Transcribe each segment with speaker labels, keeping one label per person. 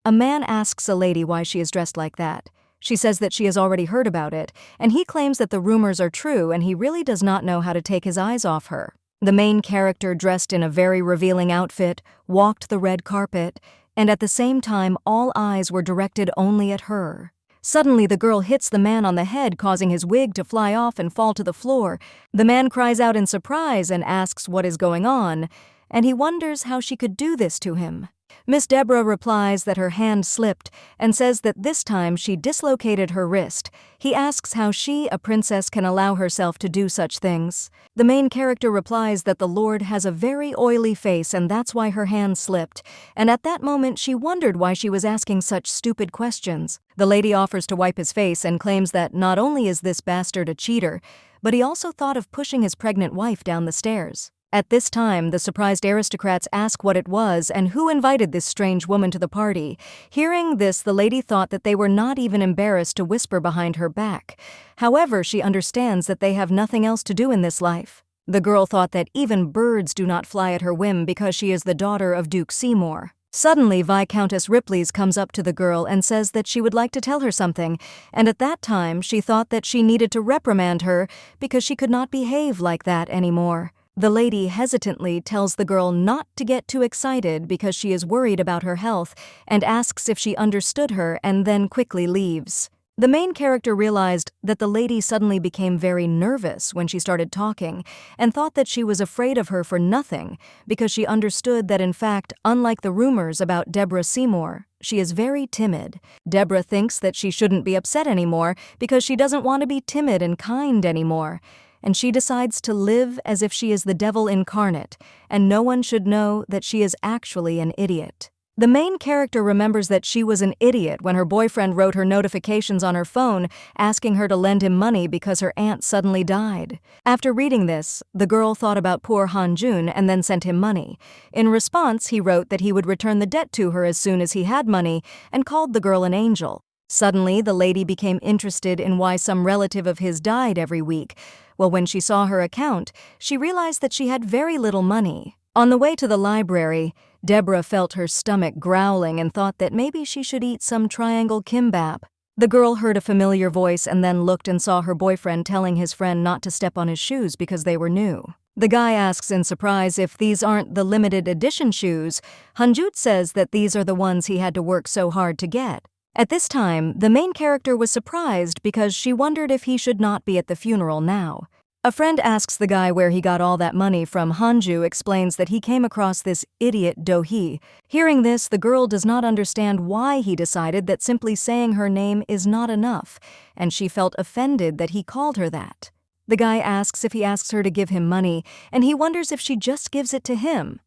Speaker 1: A man asks a lady why she is dressed like that. She says that she has already heard about it, and he claims that the rumors are true and he really does not know how to take his eyes off her. The main character, dressed in a very revealing outfit, walked the red carpet, and at the same time all eyes were directed only at her. Suddenly the girl hits the man on the head, causing his wig to fly off and fall to the floor. The man cries out in surprise and asks what is going on, and he wonders how she could do this to him. Miss Deborah replies that her hand slipped and says that this time she dislocated her wrist. He asks how she, a princess, can allow herself to do such things. The main character replies that the Lord has a very oily face and that's why her hand slipped, and at that moment she wondered why she was asking such stupid questions. The lady offers to wipe his face and claims that not only is this bastard a cheater, but he also thought of pushing his pregnant wife down the stairs. At this time, the surprised aristocrats ask what it was and who invited this strange woman to the party. Hearing this, the lady thought that they were not even embarrassed to whisper behind her back. However, she understands that they have nothing else to do in this life. The girl thought that even birds do not fly at her whim because she is the daughter of Duke Seymour. Suddenly, Viscountess Ripley's comes up to the girl and says that she would like to tell her something, and at that time she thought that she needed to reprimand her because she could not behave like that anymore. The lady hesitantly tells the girl not to get too excited because she is worried about her health and asks if she understood her and then quickly leaves. The main character realized that the lady suddenly became very nervous when she started talking and thought that she was afraid of her for nothing because she understood that in fact, unlike the rumors about Deborah Seymour, she is very timid. Deborah thinks that she shouldn't be upset anymore because she doesn't want to be timid and kind anymore. And she decides to live as if she is the devil incarnate, and no one should know that she is actually an idiot. The main character remembers that she was an idiot when her boyfriend wrote her notifications on her phone asking her to lend him money because her aunt suddenly died. After reading this, the girl thought about poor Han-jun and then sent him money. In response, he wrote that he would return the debt to her as soon as he had money and called the girl an angel. Suddenly, the lady became interested in why some relative of his died every week. Well, when she saw her account, she realized that she had very little money. On the way to the library, Deborah felt her stomach growling and thought that maybe she should eat some triangle kimbap. The girl heard a familiar voice and then looked and saw her boyfriend telling his friend not to step on his shoes because they were new. The guy asks in surprise if these aren't the limited edition shoes. Hanjut says that these are the ones he had to work so hard to get. At this time, the main character was surprised because she wondered if he should not be at the funeral now. A friend asks the guy where he got all that money from. Hanju explains that he came across this idiot Do-hee. Hearing this, the girl does not understand why he decided that simply saying her name is not enough, and she felt offended that he called her that. The guy asks if he asks her to give him money, and he wonders if she just gives it to him.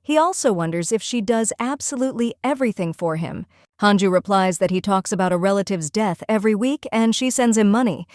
Speaker 1: He also wonders if she does absolutely everything for him. Hanju replies that he talks about a relative's death every week and she sends him money.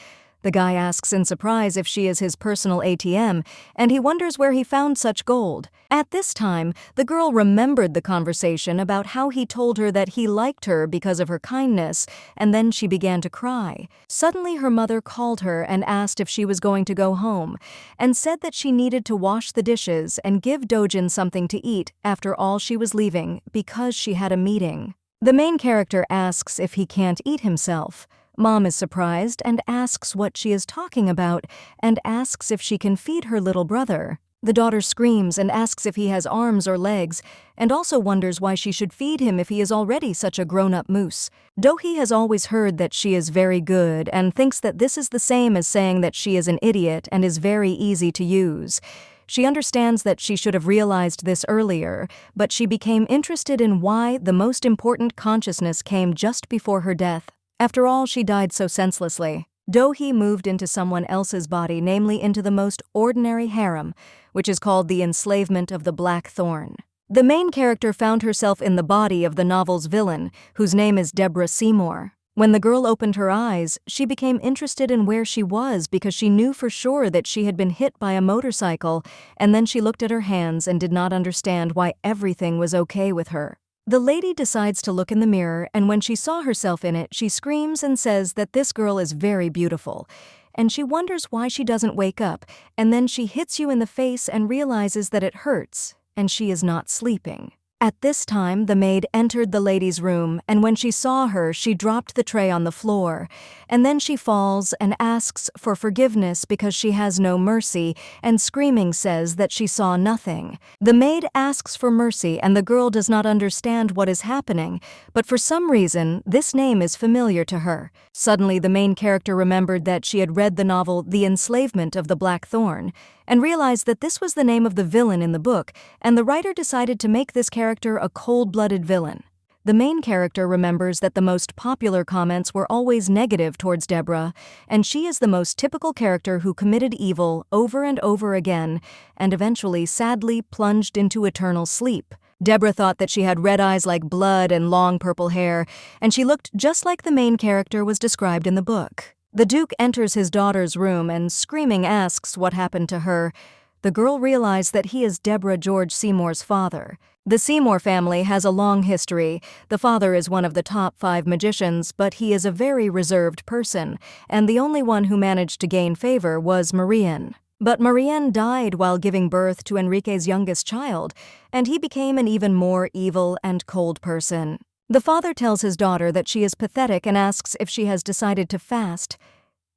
Speaker 1: The guy asks in surprise if she is his personal ATM, and he wonders where he found such gold. At this time, the girl remembered the conversation about how he told her that he liked her because of her kindness, and then she began to cry. Suddenly her mother called her and asked if she was going to go home, and said that she needed to wash the dishes and give Dojin something to eat after all she was leaving because she had a meeting. The main character asks if he can't eat himself. Mom is surprised and asks what she is talking about and asks if she can feed her little brother. The daughter screams and asks if he has arms or legs and also wonders why she should feed him if he is already such a grown-up moose. Do-hee has always heard that she is very good and thinks that this is the same as saying that she is an idiot and is very easy to use. She understands that she should have realized this earlier, but she became interested in why the most important consciousness came just before her death. After all, she died so senselessly. Do-hee moved into someone else's body, namely into the most ordinary harem, which is called the enslavement of the Black Thorn. The main character found herself in the body of the novel's villain, whose name is Deborah Seymour. When the girl opened her eyes, she became interested in where she was because she knew for sure that she had been hit by a motorcycle, and then she looked at her hands and did not understand why everything was okay with her. The lady decides to look in the mirror, and when she saw herself in it, she screams and says that this girl is very beautiful. And she wonders why she doesn't wake up, and then she hits you in the face and realizes that it hurts, and she is not sleeping. At this time, the maid entered the lady's room, and when she saw her, she dropped the tray on the floor, and then she falls and asks for forgiveness because she has no mercy, and screaming says that she saw nothing. The maid asks for mercy, and the girl does not understand what is happening, but for some reason, this name is familiar to her. Suddenly, the main character remembered that she had read the novel The Enslavement of the Black Thorn, and realized that this was the name of the villain in the book, and the writer decided to make this character a cold-blooded villain. The main character remembers that the most popular comments were always negative towards Deborah, and she is the most typical character who committed evil over and over again, and eventually sadly plunged into eternal sleep. Deborah thought that she had red eyes like blood and long purple hair, and she looked just like the main character was described in the book. The Duke enters his daughter's room and, screaming, asks what happened to her. The girl realized that he is Deborah George Seymour's father. The Seymour family has a long history. The father is one of the top 5 magicians, but he is a very reserved person, and the only one who managed to gain favor was Marianne. But Marianne died while giving birth to Enrique's youngest child, and he became an even more evil and cold person. The father tells his daughter that she is pathetic and asks if she has decided to fast.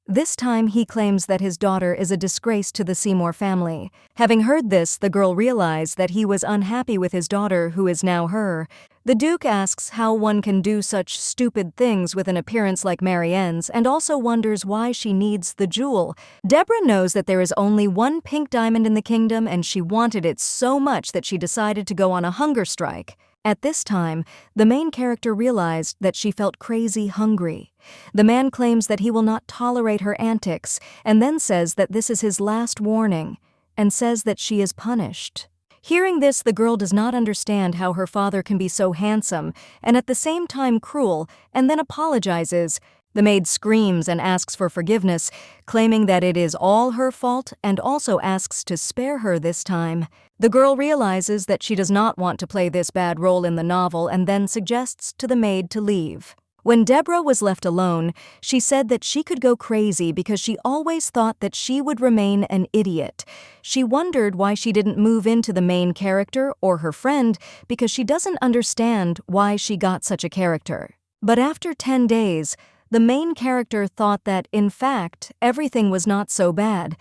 Speaker 1: This time he claims that his daughter is a disgrace to the Seymour family. Having heard this, the girl realized that he was unhappy with his daughter, who is now her. The Duke asks how one can do such stupid things with an appearance like Marianne's, and also wonders why she needs the jewel. Deborah knows that there is only one pink diamond in the kingdom, and she wanted it so much that she decided to go on a hunger strike. At this time, the main character realized that she felt crazy hungry. The man claims that he will not tolerate her antics, and then says that this is his last warning, and says that she is punished. Hearing this, the girl does not understand how her father can be so handsome and at the same time cruel, and then apologizes. The maid screams and asks for forgiveness, claiming that it is all her fault, and also asks to spare her this time. The girl realizes that she does not want to play this bad role in the novel and then suggests to the maid to leave. When Deborah was left alone, she said that she could go crazy because she always thought that she would remain an idiot. She wondered why she didn't move into the main character or her friend because she doesn't understand why she got such a character. But after 10 days, the main character thought that, in fact, everything was not so bad,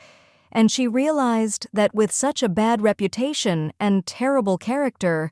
Speaker 1: and she realized that with such a bad reputation and terrible character,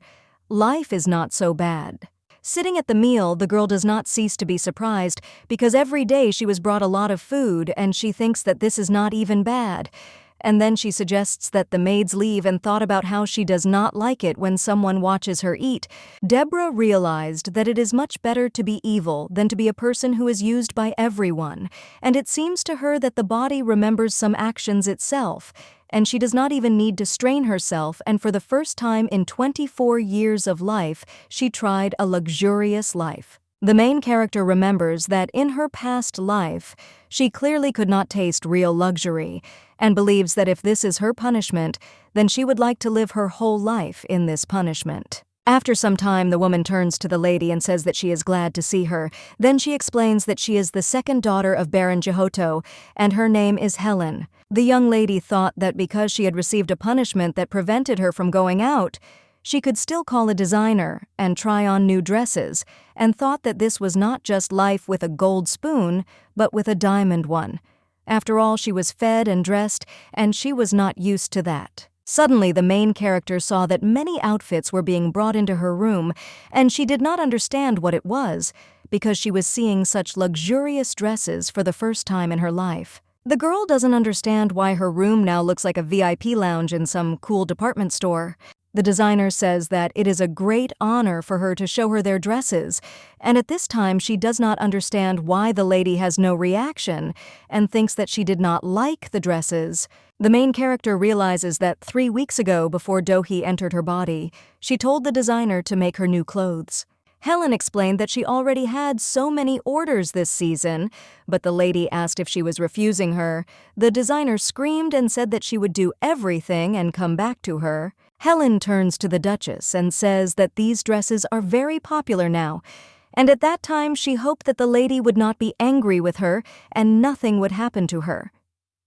Speaker 1: life is not so bad. Sitting at the meal, the girl does not cease to be surprised because every day she was brought a lot of food and she thinks that this is not even bad. And then she suggests that the maids leave and thought about how she does not like it when someone watches her eat. Deborah realized that it is much better to be evil than to be a person who is used by everyone, and it seems to her that the body remembers some actions itself, and she does not even need to strain herself, and for the first time in 24 years of life, she tried a luxurious life. The main character remembers that in her past life, she clearly could not taste real luxury, and believes that if this is her punishment, then she would like to live her whole life in this punishment. After some time, the woman turns to the lady and says that she is glad to see her. Then she explains that she is the second daughter of Baron Jehoto, and her name is Helen. The young lady thought that because she had received a punishment that prevented her from going out, she could still call a designer and try on new dresses, and thought that this was not just life with a gold spoon, but with a diamond one. After all, she was fed and dressed, and she was not used to that. Suddenly, the main character saw that many outfits were being brought into her room, and she did not understand what it was, because she was seeing such luxurious dresses for the first time in her life. The girl doesn't understand why her room now looks like a VIP lounge in some cool department store. The designer says that it is a great honor for her to show her their dresses, and at this time she does not understand why the lady has no reaction and thinks that she did not like the dresses. The main character realizes that 3 weeks ago, before Dohi entered her body, she told the designer to make her new clothes. Helen explained that she already had so many orders this season, but the lady asked if she was refusing her. The designer screamed and said that she would do everything and come back to her. Helen turns to the Duchess and says that these dresses are very popular now, and at that time she hoped that the lady would not be angry with her and nothing would happen to her.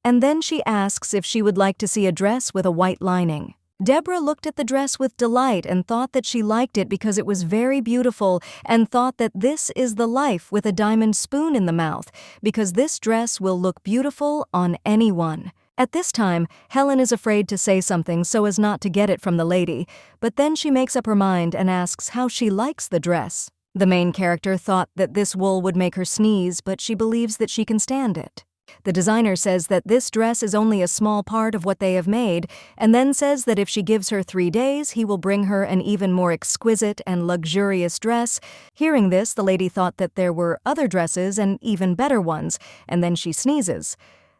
Speaker 1: And then she asks if she would like to see a dress with a white lining. Deborah looked at the dress with delight and thought that she liked it because it was very beautiful, and thought that this is the life with a diamond spoon in the mouth, because this dress will look beautiful on anyone. At this time, Helen is afraid to say something so as not to get it from the lady, but then she makes up her mind and asks how she likes the dress. The main character thought that this wool would make her sneeze, but she believes that she can stand it. The designer says that this dress is only a small part of what they have made, and then says that if she gives her 3 days, he will bring her an even more exquisite and luxurious dress. Hearing this, the lady thought that there were other dresses and even better ones, and then she sneezes.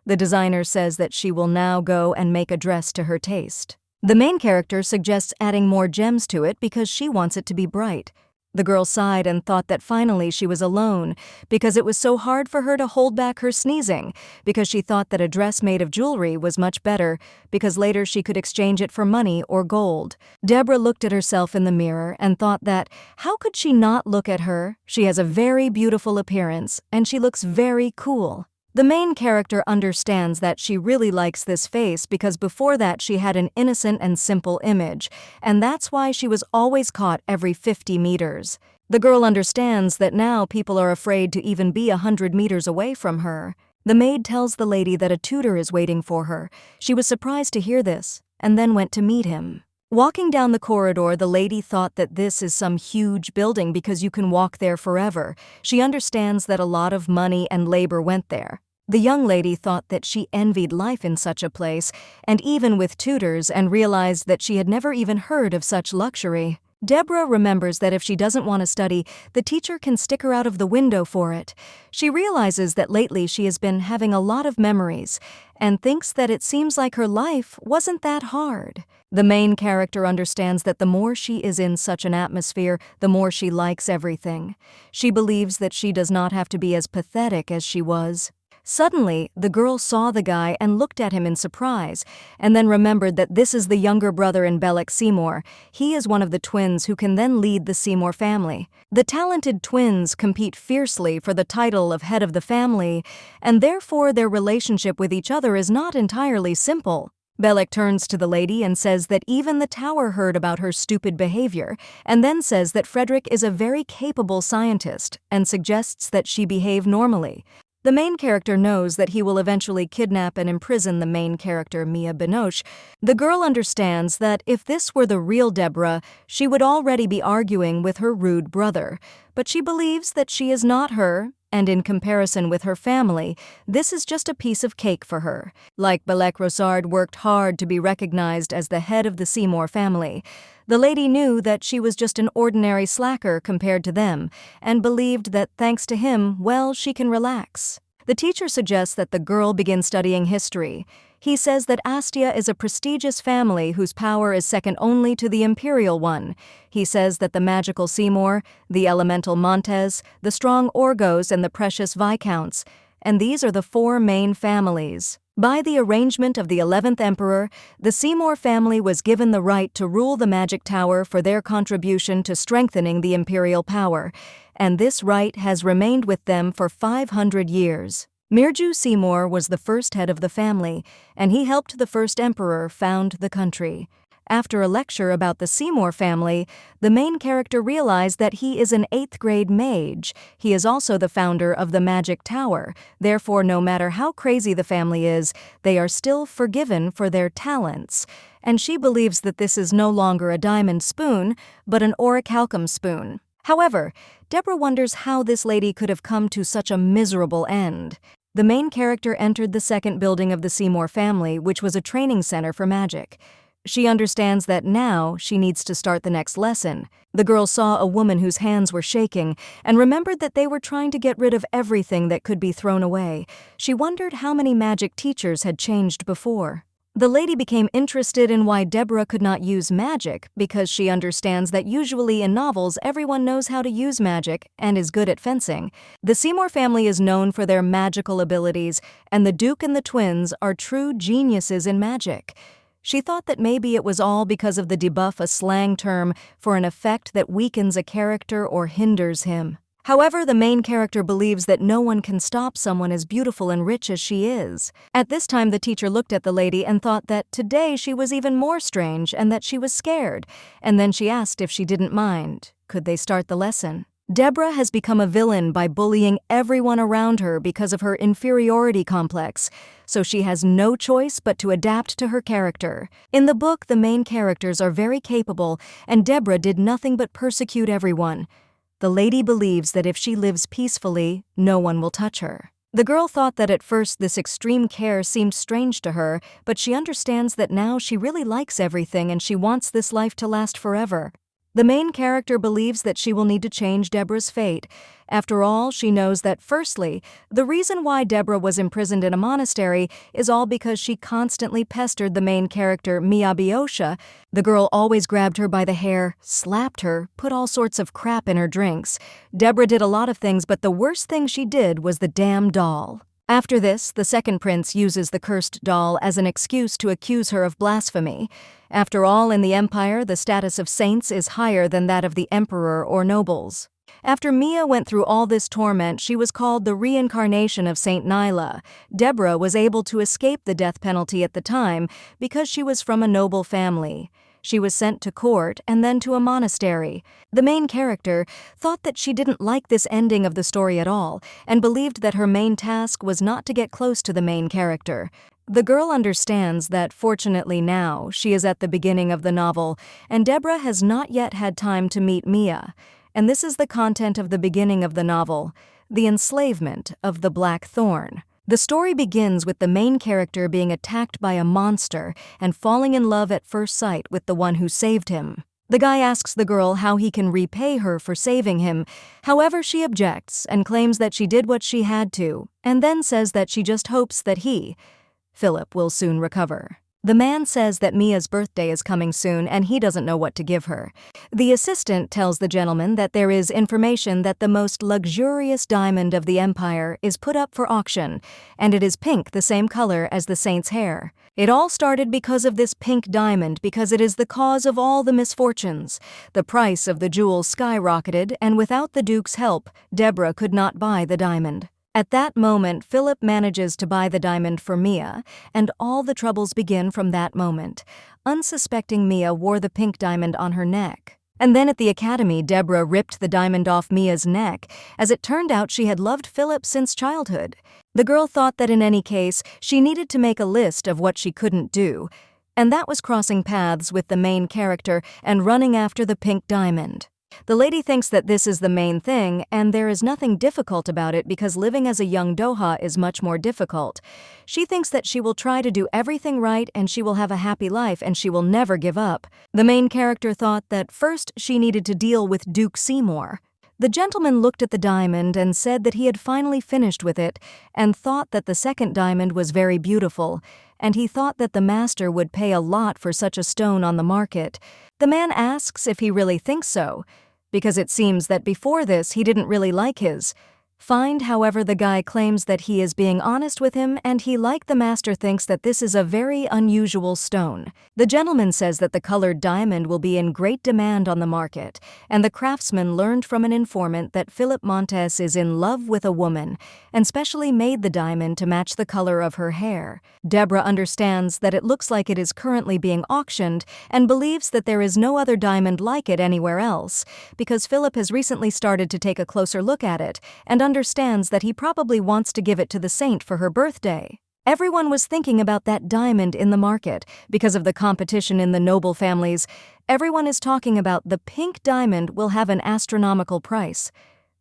Speaker 1: The designer says that she will now go and make a dress to her taste. The main character suggests adding more gems to it because she wants it to be bright. The girl sighed and thought that finally she was alone, because it was so hard for her to hold back her sneezing, because she thought that a dress made of jewelry was much better, because later she could exchange it for money or gold. Deborah looked at herself in the mirror and thought that, how could she not look at her? She has a very beautiful appearance, and she looks very cool. The main character understands that she really likes this face because before that she had an innocent and simple image, and that's why she was always caught every 50 meters. The girl understands that now people are afraid to even be 100 meters away from her. The maid tells the lady that a tutor is waiting for her. She was surprised to hear this, and then went to meet him. Walking down the corridor, the lady thought that this is some huge building because you can walk there forever. She understands that a lot of money and labor went there. The young lady thought that she envied life in such a place, and even with tutors, and realized that she had never even heard of such luxury. Deborah remembers that if she doesn't want to study, the teacher can stick her out of the window for it. She realizes that lately she has been having a lot of memories, and thinks that it seems like her life wasn't that hard. The main character understands that the more she is in such an atmosphere, the more she likes everything. She believes that she does not have to be as pathetic as she was. Suddenly, the girl saw the guy and looked at him in surprise, and then remembered that this is the younger brother in Bellick Seymour. He is one of the twins who can then lead the Seymour family. The talented twins compete fiercely for the title of head of the family, and therefore their relationship with each other is not entirely simple. Bellick turns to the lady and says that even the tower heard about her stupid behavior, and then says that Frederick is a very capable scientist, and suggests that she behave normally. The main character knows that he will eventually kidnap and imprison the main character, Mia Binoche. The girl understands that if this were the real Deborah, she would already be arguing with her rude brother. But she believes that she is not her, and in comparison with her family, this is just a piece of cake for her. Like Bellick Rosard worked hard to be recognized as the head of the Seymour family, the lady knew that she was just an ordinary slacker compared to them, and believed that thanks to him, well, she can relax. The teacher suggests that the girl begin studying history. He says that Astia is a prestigious family whose power is second only to the imperial one. He says that the magical Seymour, the elemental Montes, the strong Orgos, and the precious Viscounts, and these are the 4 main families. By the arrangement of the 11th Emperor, the Seymour family was given the right to rule the Magic Tower for their contribution to strengthening the imperial power, and this right has remained with them for 500 years. Mirju Seymour was the first head of the family, and he helped the first emperor found the country. After a lecture about the Seymour family, the main character realized that he is an 8th grade mage. He is also the founder of the Magic Tower. Therefore, no matter how crazy the family is, they are still forgiven for their talents. And she believes that this is no longer a diamond spoon, but an orichalcum spoon. However, Deborah wonders how this lady could have come to such a miserable end. The main character entered the 2nd building of the Seymour family, which was a training center for magic. She understands that now she needs to start the next lesson. The girl saw a woman whose hands were shaking and remembered that they were trying to get rid of everything that could be thrown away. She wondered how many magic teachers had changed before. The lady became interested in why Deborah could not use magic because she understands that usually in novels everyone knows how to use magic and is good at fencing. The Seymour family is known for their magical abilities, and the Duke and the twins are true geniuses in magic. She thought that maybe it was all because of the debuff, a slang term for an effect that weakens a character or hinders him. However, the main character believes that no one can stop someone as beautiful and rich as she is. At this time, the teacher looked at the lady and thought that today she was even more strange and that she was scared, and then she asked if she didn't mind. Could they start the lesson? Deborah has become a villain by bullying everyone around her because of her inferiority complex, so she has no choice but to adapt to her character. In the book, the main characters are very capable, and Deborah did nothing but persecute everyone. The lady believes that if she lives peacefully, no one will touch her. The girl thought that at first this extreme care seemed strange to her, but she understands that now she really likes everything and she wants this life to last forever. The main character believes that she will need to change Deborah's fate. After all, she knows that, firstly, the reason why Deborah was imprisoned in a monastery is all because she constantly pestered the main character, Miyabiosha. The girl always grabbed her by the hair, slapped her, put all sorts of crap in her drinks. Deborah did a lot of things, but the worst thing she did was the damn doll. After this, the second prince uses the cursed doll as an excuse to accuse her of blasphemy. After all, in the empire, the status of saints is higher than that of the emperor or nobles. After Mia went through all this torment, she was called the Reincarnation of Saint Nyla. Deborah was able to escape the death penalty at the time because she was from a noble family. She was sent to court and then to a monastery. The main character thought that she didn't like this ending of the story at all and believed that her main task was not to get close to the main character. The girl understands that, fortunately now, she is at the beginning of the novel, and Deborah has not yet had time to meet Mia. And this is the content of the beginning of the novel, the enslavement of the Black Thorn. The story begins with the main character being attacked by a monster and falling in love at first sight with the one who saved him. The guy asks the girl how he can repay her for saving him. However, she objects and claims that she did what she had to, and then says that she just hopes that Philip, will soon recover. The man says that Mia's birthday is coming soon and he doesn't know what to give her. The assistant tells the gentleman that there is information that the most luxurious diamond of the empire is put up for auction, and it is pink, the same color as the saint's hair. It all started because of this pink diamond, because it is the cause of all the misfortunes. The price of the jewel skyrocketed, and without the Duke's help, Deborah could not buy the diamond. At that moment, Philip manages to buy the diamond for Mia, and all the troubles begin from that moment. Unsuspecting Mia wore the pink diamond on her neck. And then at the academy, Deborah ripped the diamond off Mia's neck. As it turned out, she had loved Philip since childhood. The girl thought that in any case, she needed to make a list of what she couldn't do, and that was crossing paths with the main character and running after the pink diamond. The lady thinks that this is the main thing, and there is nothing difficult about it because living as a young Doha is much more difficult. She thinks that she will try to do everything right and she will have a happy life and she will never give up. The main character thought that first she needed to deal with Duke Seymour. The gentleman looked at the diamond and said that he had finally finished with it and thought that the second diamond was very beautiful, and he thought that the master would pay a lot for such a stone on the market. The man asks if he really thinks so, because it seems that before this he didn't really like his find. However, the guy claims that he is being honest with him and he, like the master, thinks that this is a very unusual stone. The gentleman says that the colored diamond will be in great demand on the market, and the craftsman learned from an informant that Philip Montes is in love with a woman and specially made the diamond to match the color of her hair. Deborah understands that it looks like it is currently being auctioned and believes that there is no other diamond like it anywhere else, because Philip has recently started to take a closer look at it and understands that he probably wants to give it to the saint for her birthday. Everyone was thinking about that diamond in the market because of the competition in the noble families. Everyone is talking about the pink diamond will have an astronomical price.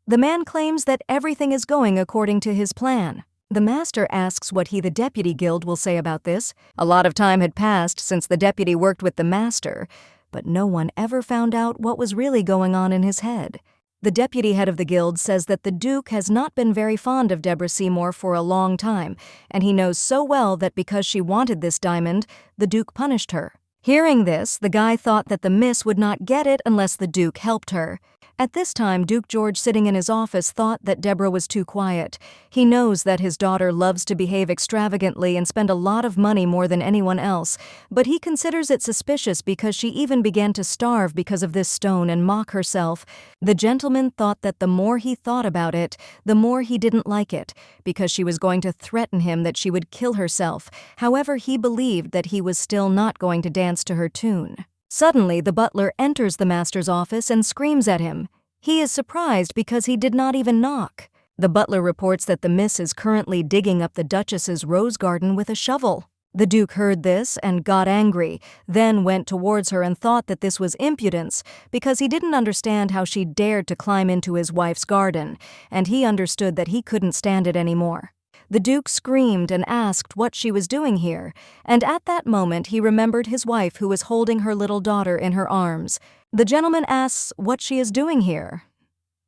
Speaker 1: The man claims that everything is going according to his plan. The master asks what he, the deputy guild, will say about this. A lot of time had passed since the deputy worked with the master, but no one ever found out what was really going on in his head. The deputy head of the guild says that the Duke has not been very fond of Deborah Seymour for a long time, and he knows so well that because she wanted this diamond, the Duke punished her. Hearing this, the guy thought that the miss would not get it unless the Duke helped her. At this time, Duke George, sitting in his office, thought that Deborah was too quiet. He knows that his daughter loves to behave extravagantly and spend a lot of money more than anyone else, but he considers it suspicious because she even began to starve because of this stone and mock herself. The gentleman thought that the more he thought about it, the more he didn't like it, because she was going to threaten him that she would kill herself. However, he believed that he was still not going to dance to her tune. Suddenly, the butler enters the master's office and screams at him. He is surprised because he did not even knock. The butler reports that the miss is currently digging up the Duchess's rose garden with a shovel. The Duke heard this and got angry, then went towards her and thought that this was impudence because he didn't understand how she dared to climb into his wife's garden, and he understood that he couldn't stand it anymore. The Duke screamed and asked what she was doing here, and at that moment he remembered his wife who was holding her little daughter in her arms. The gentleman asks what she is doing here.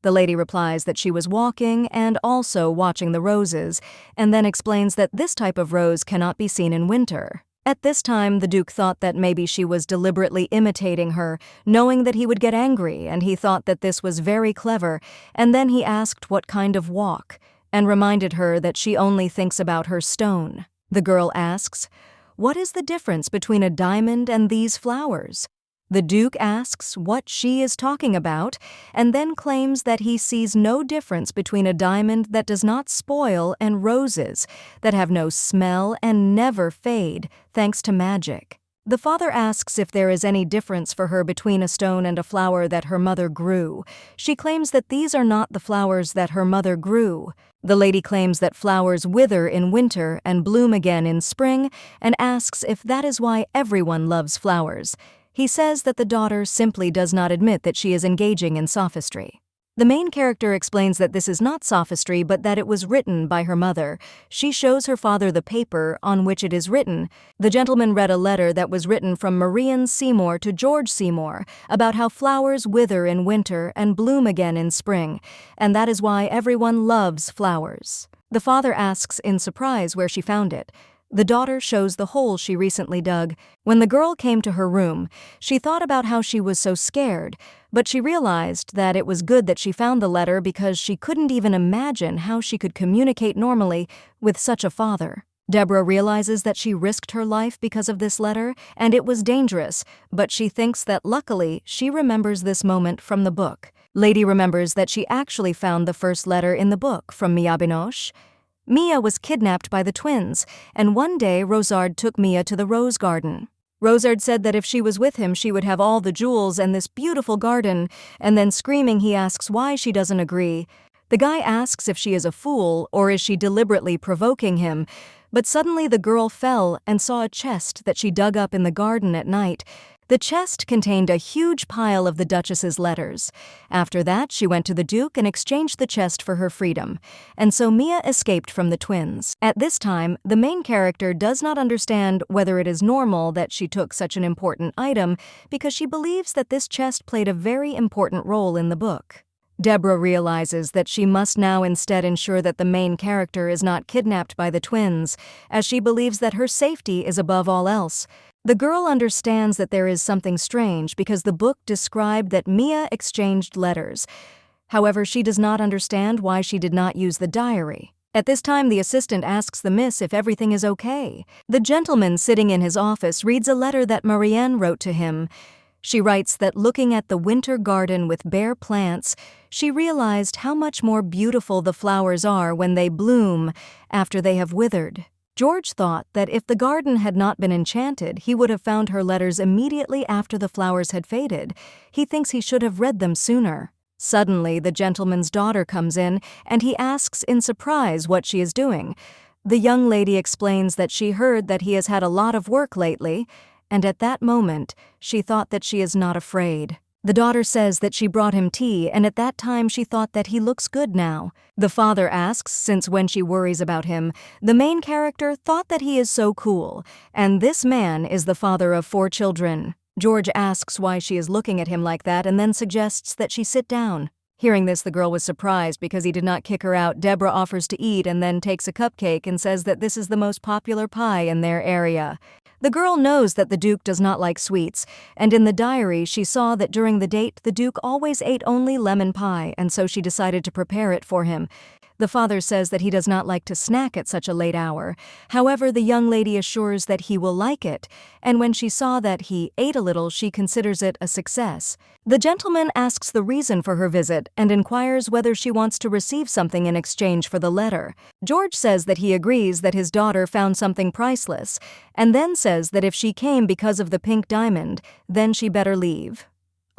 Speaker 1: The lady replies that she was walking and also watching the roses, and then explains that this type of rose cannot be seen in winter. At this time, the Duke thought that maybe she was deliberately imitating her, knowing that he would get angry, and he thought that this was very clever, and then he asked what kind of walk, and reminded her that she only thinks about her stone. The girl asks, "What is the difference between a diamond and these flowers?" The Duke asks what she is talking about, and then claims that he sees no difference between a diamond that does not spoil and roses that have no smell and never fade, thanks to magic. The father asks if there is any difference for her between a stone and a flower that her mother grew. She claims that these are not the flowers that her mother grew. The lady claims that flowers wither in winter and bloom again in spring, and asks if that is why everyone loves flowers. He says that the daughter simply does not admit that she is engaging in sophistry. The main character explains that this is not sophistry, but that it was written by her mother. She shows her father the paper on which it is written. The gentleman read a letter that was written from Marian Seymour to George Seymour about how flowers wither in winter and bloom again in spring, and that is why everyone loves flowers. The father asks in surprise where she found it. The daughter shows the hole she recently dug. When the girl came to her room, she thought about how she was so scared, but she realized that it was good that she found the letter because she couldn't even imagine how she could communicate normally with such a father. Deborah realizes that she risked her life because of this letter, and it was dangerous, but she thinks that luckily she remembers this moment from the book. Lady remembers that she actually found the first letter in the book from Mia Binoche. Mia was kidnapped by the twins, and one day Rosard took Mia to the rose garden. Rosard said that if she was with him, she would have all the jewels and this beautiful garden, and then screaming, he asks why she doesn't agree. The guy asks if she is a fool or is she deliberately provoking him, but suddenly the girl fell and saw a chest that she dug up in the garden at night. The chest contained a huge pile of the Duchess's letters. After that, she went to the Duke and exchanged the chest for her freedom, and so Mia escaped from the twins. At this time, the main character does not understand whether it is normal that she took such an important item because she believes that this chest played a very important role in the book. Deborah realizes that she must now instead ensure that the main character is not kidnapped by the twins, as she believes that her safety is above all else. The girl understands that there is something strange because the book described that Mia exchanged letters. However, she does not understand why she did not use the diary. At this time, the assistant asks the miss if everything is okay. The gentleman sitting in his office reads a letter that Marianne wrote to him. She writes that looking at the winter garden with bare plants, she realized how much more beautiful the flowers are when they bloom after they have withered. George thought that if the garden had not been enchanted, he would have found her letters immediately after the flowers had faded. He thinks he should have read them sooner. Suddenly, the gentleman's daughter comes in, and he asks in surprise what she is doing. The young lady explains that she heard that he has had a lot of work lately, and at that moment, she thought that she is not afraid. The daughter says that she brought him tea, and at that time she thought that he looks good now. The father asks since when she worries about him. The main character thought that he is so cool, and this man is the father of 4 children. George asks why she is looking at him like that and then suggests that she sit down. Hearing this, the girl was surprised because he did not kick her out. Deborah offers to eat and then takes a cupcake and says that this is the most popular pie in their area. The girl knows that the Duke does not like sweets, and in the diary she saw that during the date the Duke always ate only lemon pie, and so she decided to prepare it for him. The father says that he does not like to snack at such a late hour. However, the young lady assures that he will like it, and when she saw that he ate a little, she considers it a success. The gentleman asks the reason for her visit and inquires whether she wants to receive something in exchange for the letter. George says that he agrees that his daughter found something priceless, and then says that if she came because of the pink diamond, then she better leave.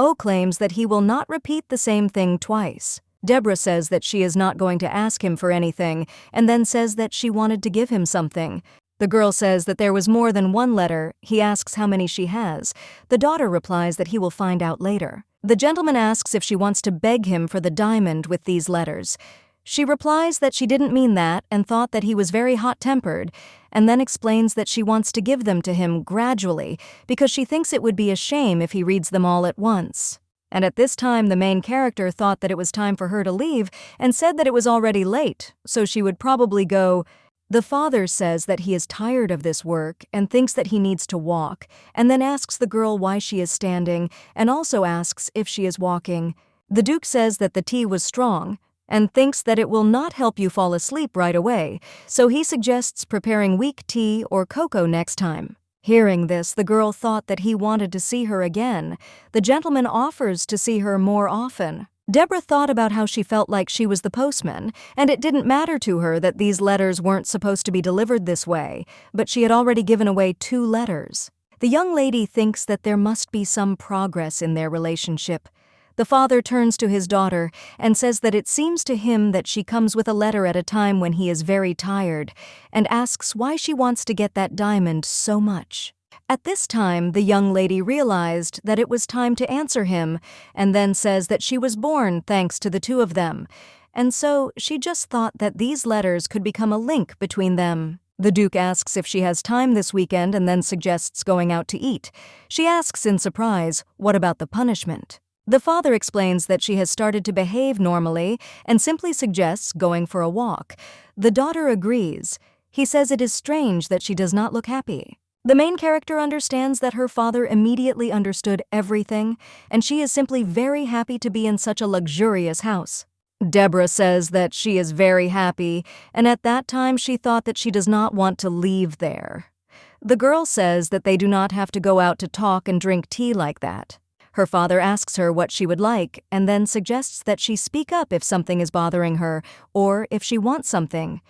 Speaker 1: O claims that he will not repeat the same thing twice. Deborah says that she is not going to ask him for anything, and then says that she wanted to give him something. The girl says that there was more than one letter. He asks how many she has. The daughter replies that he will find out later. The gentleman asks if she wants to beg him for the diamond with these letters. She replies that she didn't mean that and thought that he was very hot-tempered, and then explains that she wants to give them to him gradually because she thinks it would be a shame if he reads them all at once. And at this time, the main character thought that it was time for her to leave and said that it was already late, so she would probably go. The father says that he is tired of this work and thinks that he needs to walk, and then asks the girl why she is standing and also asks if she is walking. The Duke says that the tea was strong and thinks that it will not help you fall asleep right away, so he suggests preparing weak tea or cocoa next time. Hearing this, the girl thought that he wanted to see her again. The gentleman offers to see her more often. Deborah thought about how she felt like she was the postman, and it didn't matter to her that these letters weren't supposed to be delivered this way, but she had already given away 2 letters. The young lady thinks that there must be some progress in their relationship. The father turns to his daughter and says that it seems to him that she comes with a letter at a time when he is very tired, and asks why she wants to get that diamond so much. At this time, the young lady realized that it was time to answer him, and then says that she was born thanks to the 2 of them, and so she just thought that these letters could become a link between them. The Duke asks if she has time this weekend and then suggests going out to eat. She asks in surprise, what about the punishment? The father explains that she has started to behave normally and simply suggests going for a walk. The daughter agrees. He says it is strange that she does not look happy. The main character understands that her father immediately understood everything, and she is simply very happy to be in such a luxurious house. Deborah says that she is very happy, and at that time she thought that she does not want to leave there. The girl says that they do not have to go out to talk and drink tea like that. Her father asks her what she would like and then suggests that she speak up if something is bothering her or if she wants something.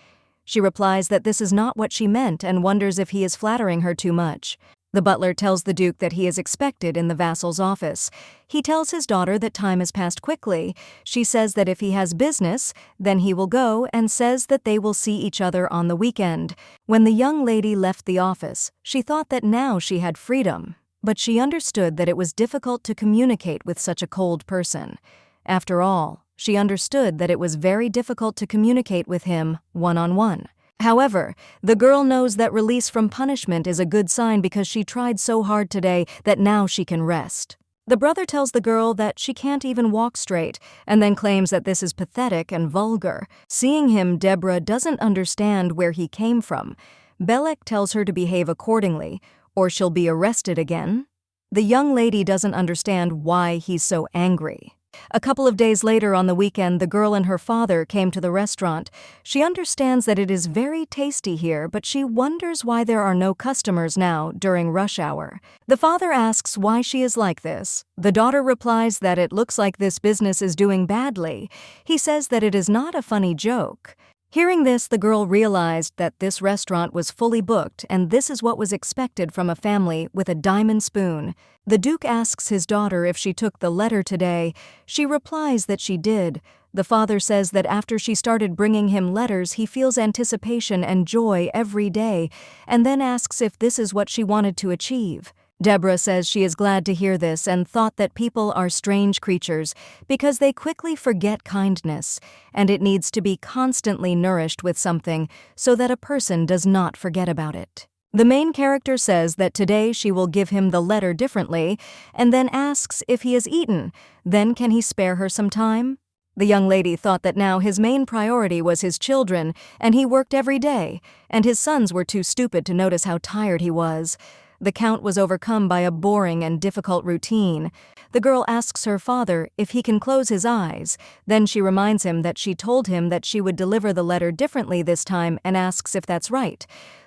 Speaker 1: She replies that this is not what she meant and wonders if he is flattering her too much. The butler tells the Duke that he is expected in the vassal's office. He tells his daughter that time has passed quickly. She says that if he has business, then he will go and says that they will see each other on the weekend. When the young lady left the office, she thought that now she had freedom. But she understood that it was difficult to communicate with such a cold person. After all, she understood that it was very difficult to communicate with him one-on-one. However, the girl knows that release from punishment is a good sign because she tried so hard today that now she can rest. The brother tells the girl that she can't even walk straight, and then claims that this is pathetic and vulgar. Seeing him, Deborah doesn't understand where he came from. Belek tells her to behave accordingly, or she'll be arrested again. The young lady doesn't understand why he's so angry. A couple of days later on the weekend, the girl and her father came to the restaurant. She understands that it is very tasty here, but she wonders why there are no customers now during rush hour. The father asks why she is like this. The daughter replies that it looks like this business is doing badly. He says that it is not a funny joke. Hearing this, the girl realized that this restaurant was fully booked and this is what was expected from a family with a diamond spoon. The Duke asks his daughter if she took the letter today. She replies that she did. The father says that after she started bringing him letters, he feels anticipation and joy every day, and then asks if this is what she wanted to achieve. Deborah says she is glad to hear this and thought that people are strange creatures because they quickly forget kindness, and it needs to be constantly nourished with something so that a person does not forget about it. The main character says that today she will give him the letter differently and then asks if he has eaten. Then can he spare her some time? The young lady thought that now his main priority was his children, and he worked every day, and his sons were too stupid to notice how tired he was. The Count was overcome by a boring and difficult routine. The girl asks her father if he can close his eyes. Then she reminds him that she told him that she would deliver the letter differently this time and asks if that's right.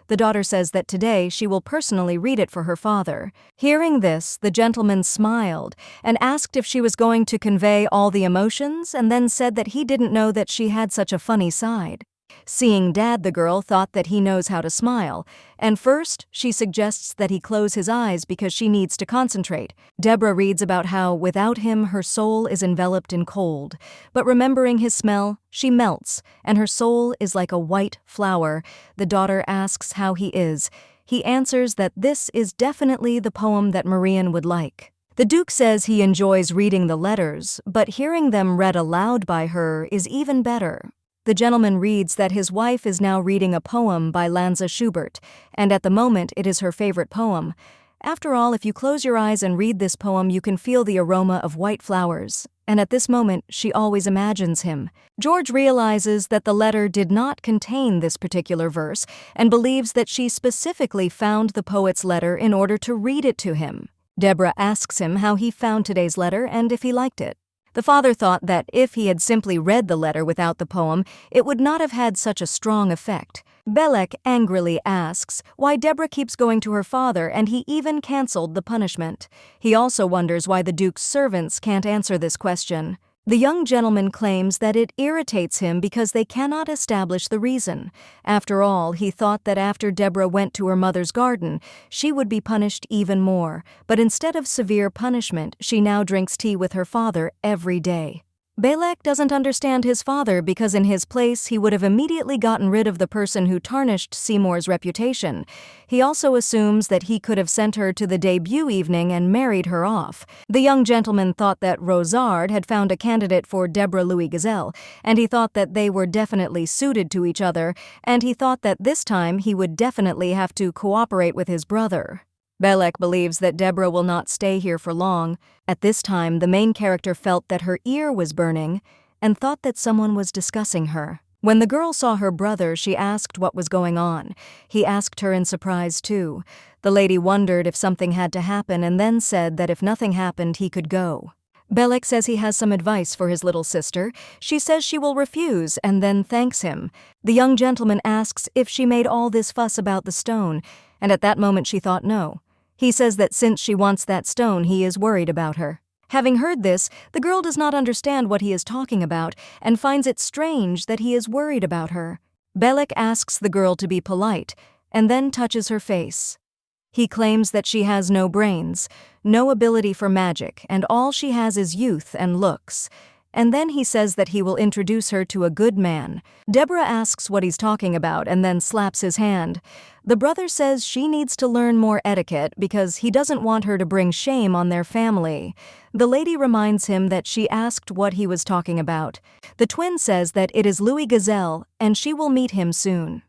Speaker 1: The daughter says that today she will personally read it for her father. Hearing this, the gentleman smiled and asked if she was going to convey all the emotions, and then said that he didn't know that she had such a funny side. Seeing Dad, the girl thought that he knows how to smile, and first she suggests that he close his eyes because she needs to concentrate. Deborah reads about how, without him, her soul is enveloped in cold, but remembering his smell, she melts, and her soul is like a white flower. The daughter asks how he is. He answers that this is definitely the poem that Marian would like. The Duke says he enjoys reading the letters, but hearing them read aloud by her is even better. The gentleman reads that his wife is now reading a poem by Lanza Schubert, and at the moment it is her favorite poem. After all, if you close your eyes and read this poem, you can feel the aroma of white flowers, and at this moment she always imagines him. George realizes that the letter did not contain this particular verse and believes that she specifically found the poet's letter in order to read it to him. Deborah asks him how he found today's letter and if he liked it. The father thought that if he had simply read the letter without the poem, it would not have had such a strong effect. Belek angrily asks why Deborah keeps going to her father, and he even cancelled the punishment. He also wonders why the Duke's servants can't answer this question. The young gentleman claims that it irritates him because they cannot establish the reason. After all, he thought that after Deborah went to her mother's garden, she would be punished even more, but instead of severe punishment, she now drinks tea with her father every day. Belek doesn't understand his father because in his place he would have immediately gotten rid of the person who tarnished Seymour's reputation. He also assumes that he could have sent her to the debut evening and married her off. The young gentleman thought that Rosard had found a candidate for Deborah Louis Gazelle, and he thought that they were definitely suited to each other, and he thought that this time he would definitely have to cooperate with his brother. Belek believes that Deborah will not stay here for long. At this time, the main character felt that her ear was burning and thought that someone was discussing her. When the girl saw her brother, she asked what was going on. He asked her in surprise, too. The lady wondered if something had to happen and then said that if nothing happened, he could go. Belek says he has some advice for his little sister. She says she will refuse and then thanks him. The young gentleman asks if she made all this fuss about the stone, and at that moment she thought no. He says that since she wants that stone, he is worried about her. Having heard this, the girl does not understand what he is talking about and finds it strange that he is worried about her. Belek asks the girl to be polite and then touches her face. He claims that she has no brains, no ability for magic, and all she has is youth and looks. And then he says that he will introduce her to a good man. Deborah asks what he's talking about and then slaps his hand. The brother says she needs to learn more etiquette because he doesn't want her to bring shame on their family. The lady reminds him that she asked what he was talking about. The twin says that it is Louis Gazelle and she will meet him soon.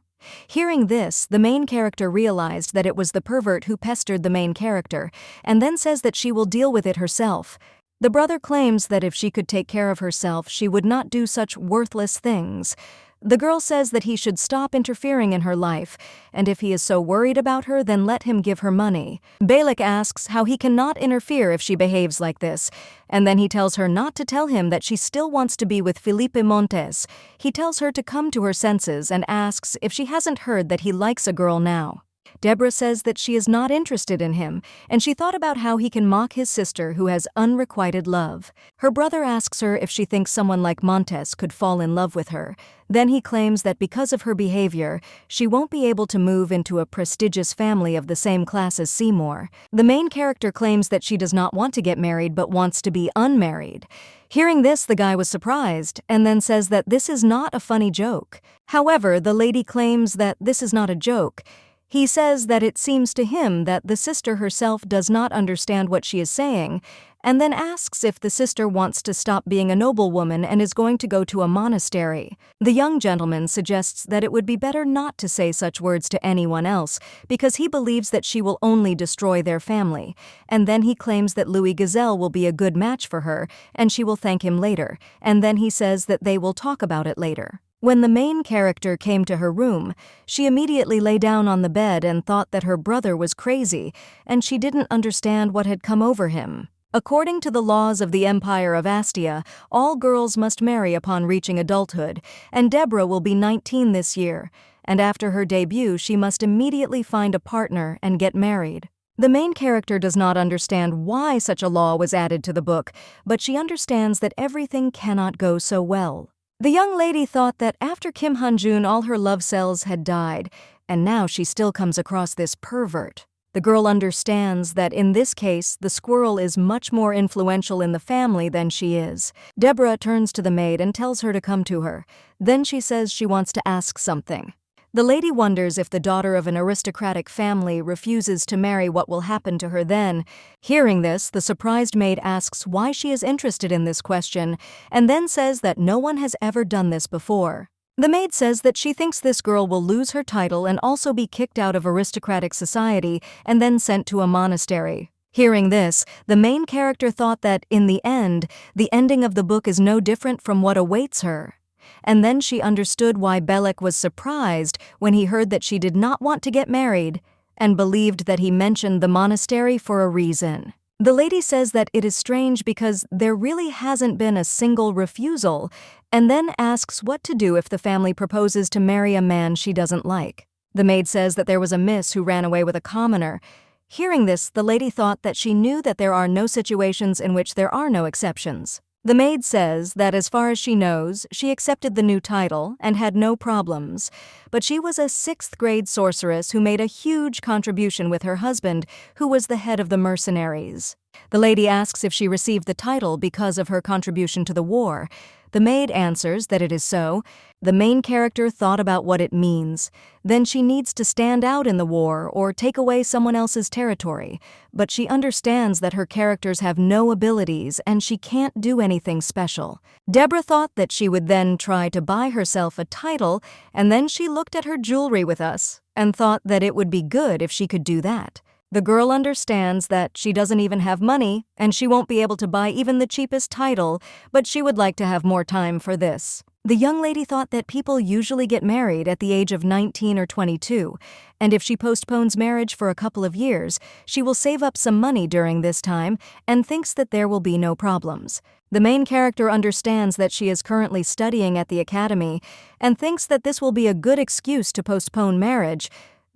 Speaker 1: Hearing this, the main character realized that it was the pervert who pestered the main character, and then says that she will deal with it herself. The brother claims that if she could take care of herself, she would not do such worthless things. The girl says that he should stop interfering in her life, and if he is so worried about her, then let him give her money. Belek asks how he cannot interfere if she behaves like this, and then he tells her not to tell him that she still wants to be with Felipe Montes. He tells her to come to her senses and asks if she hasn't heard that he likes a girl now. Deborah says that she is not interested in him, and she thought about how he can mock his sister who has unrequited love. Her brother asks her if she thinks someone like Montes could fall in love with her. Then he claims that because of her behavior, she won't be able to move into a prestigious family of the same class as Seymour. The main character claims that she does not want to get married but wants to be unmarried. Hearing this, the guy was surprised, and then says that this is not a funny joke. However, the lady claims that this is not a joke. He says that it seems to him that the sister herself does not understand what she is saying, and then asks if the sister wants to stop being a noblewoman and is going to go to a monastery. The young gentleman suggests that it would be better not to say such words to anyone else because he believes that she will only destroy their family, and then he claims that Louis Gazelle will be a good match for her and she will thank him later, and then he says that they will talk about it later. When the main character came to her room, she immediately lay down on the bed and thought that her brother was crazy, and she didn't understand what had come over him. According to the laws of the Empire of Astia, all girls must marry upon reaching adulthood, and Deborah will be 19 this year, and after her debut she must immediately find a partner and get married. The main character does not understand why such a law was added to the book, but she understands that everything cannot go so well. The young lady thought that after Kim Hunjun all her love cells had died, and now she still comes across this pervert. The girl understands that in this case, the squirrel is much more influential in the family than she is. Deborah turns to the maid and tells her to come to her. Then she says she wants to ask something. The lady wonders if the daughter of an aristocratic family refuses to marry, what will happen to her then. Hearing this, the surprised maid asks why she is interested in this question, and then says that no one has ever done this before. The maid says that she thinks this girl will lose her title and also be kicked out of aristocratic society and then sent to a monastery. Hearing this, the main character thought that, in the ending of the book is no different from what awaits her. And then she understood why Belek was surprised when he heard that she did not want to get married, and believed that he mentioned the monastery for a reason. The lady says that it is strange because there really hasn't been a single refusal, and then asks what to do if the family proposes to marry a man she doesn't like. The maid says that there was a miss who ran away with a commoner. Hearing this, the lady thought that she knew that there are no situations in which there are no exceptions. The maid says that as far as she knows, she accepted the new title and had no problems, but she was a 6th grade sorceress who made a huge contribution with her husband, who was the head of the mercenaries. The lady asks if she received the title because of her contribution to the war. The maid answers that it is so. The main character thought about what it means. Then she needs to stand out in the war or take away someone else's territory, but she understands that her characters have no abilities and she can't do anything special. Deborah thought that she would then try to buy herself a title, and then she looked at her jewelry with us and thought that it would be good if she could do that. The girl understands that she doesn't even have money and she won't be able to buy even the cheapest title, but she would like to have more time for this. The young lady thought that people usually get married at the age of 19 or 22, and if she postpones marriage for a couple of years, she will save up some money during this time and thinks that there will be no problems. The main character understands that she is currently studying at the academy and thinks that this will be a good excuse to postpone marriage,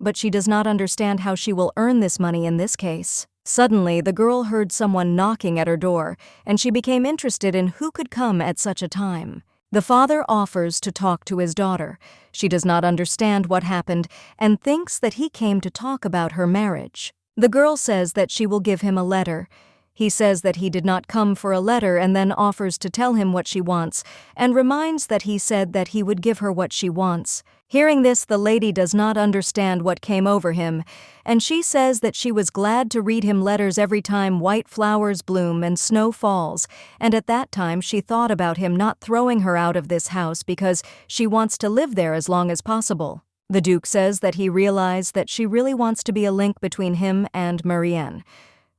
Speaker 1: but she does not understand how she will earn this money in this case. Suddenly, the girl heard someone knocking at her door, and she became interested in who could come at such a time. The father offers to talk to his daughter. She does not understand what happened and thinks that he came to talk about her marriage. The girl says that she will give him a letter. He says that he did not come for a letter and then offers to tell him what she wants, and reminds that he said that he would give her what she wants. Hearing this, the lady does not understand what came over him, and she says that she was glad to read him letters every time white flowers bloom and snow falls, and at that time she thought about him not throwing her out of this house because she wants to live there as long as possible. The Duke says that he realized that she really wants to be a link between him and Marianne.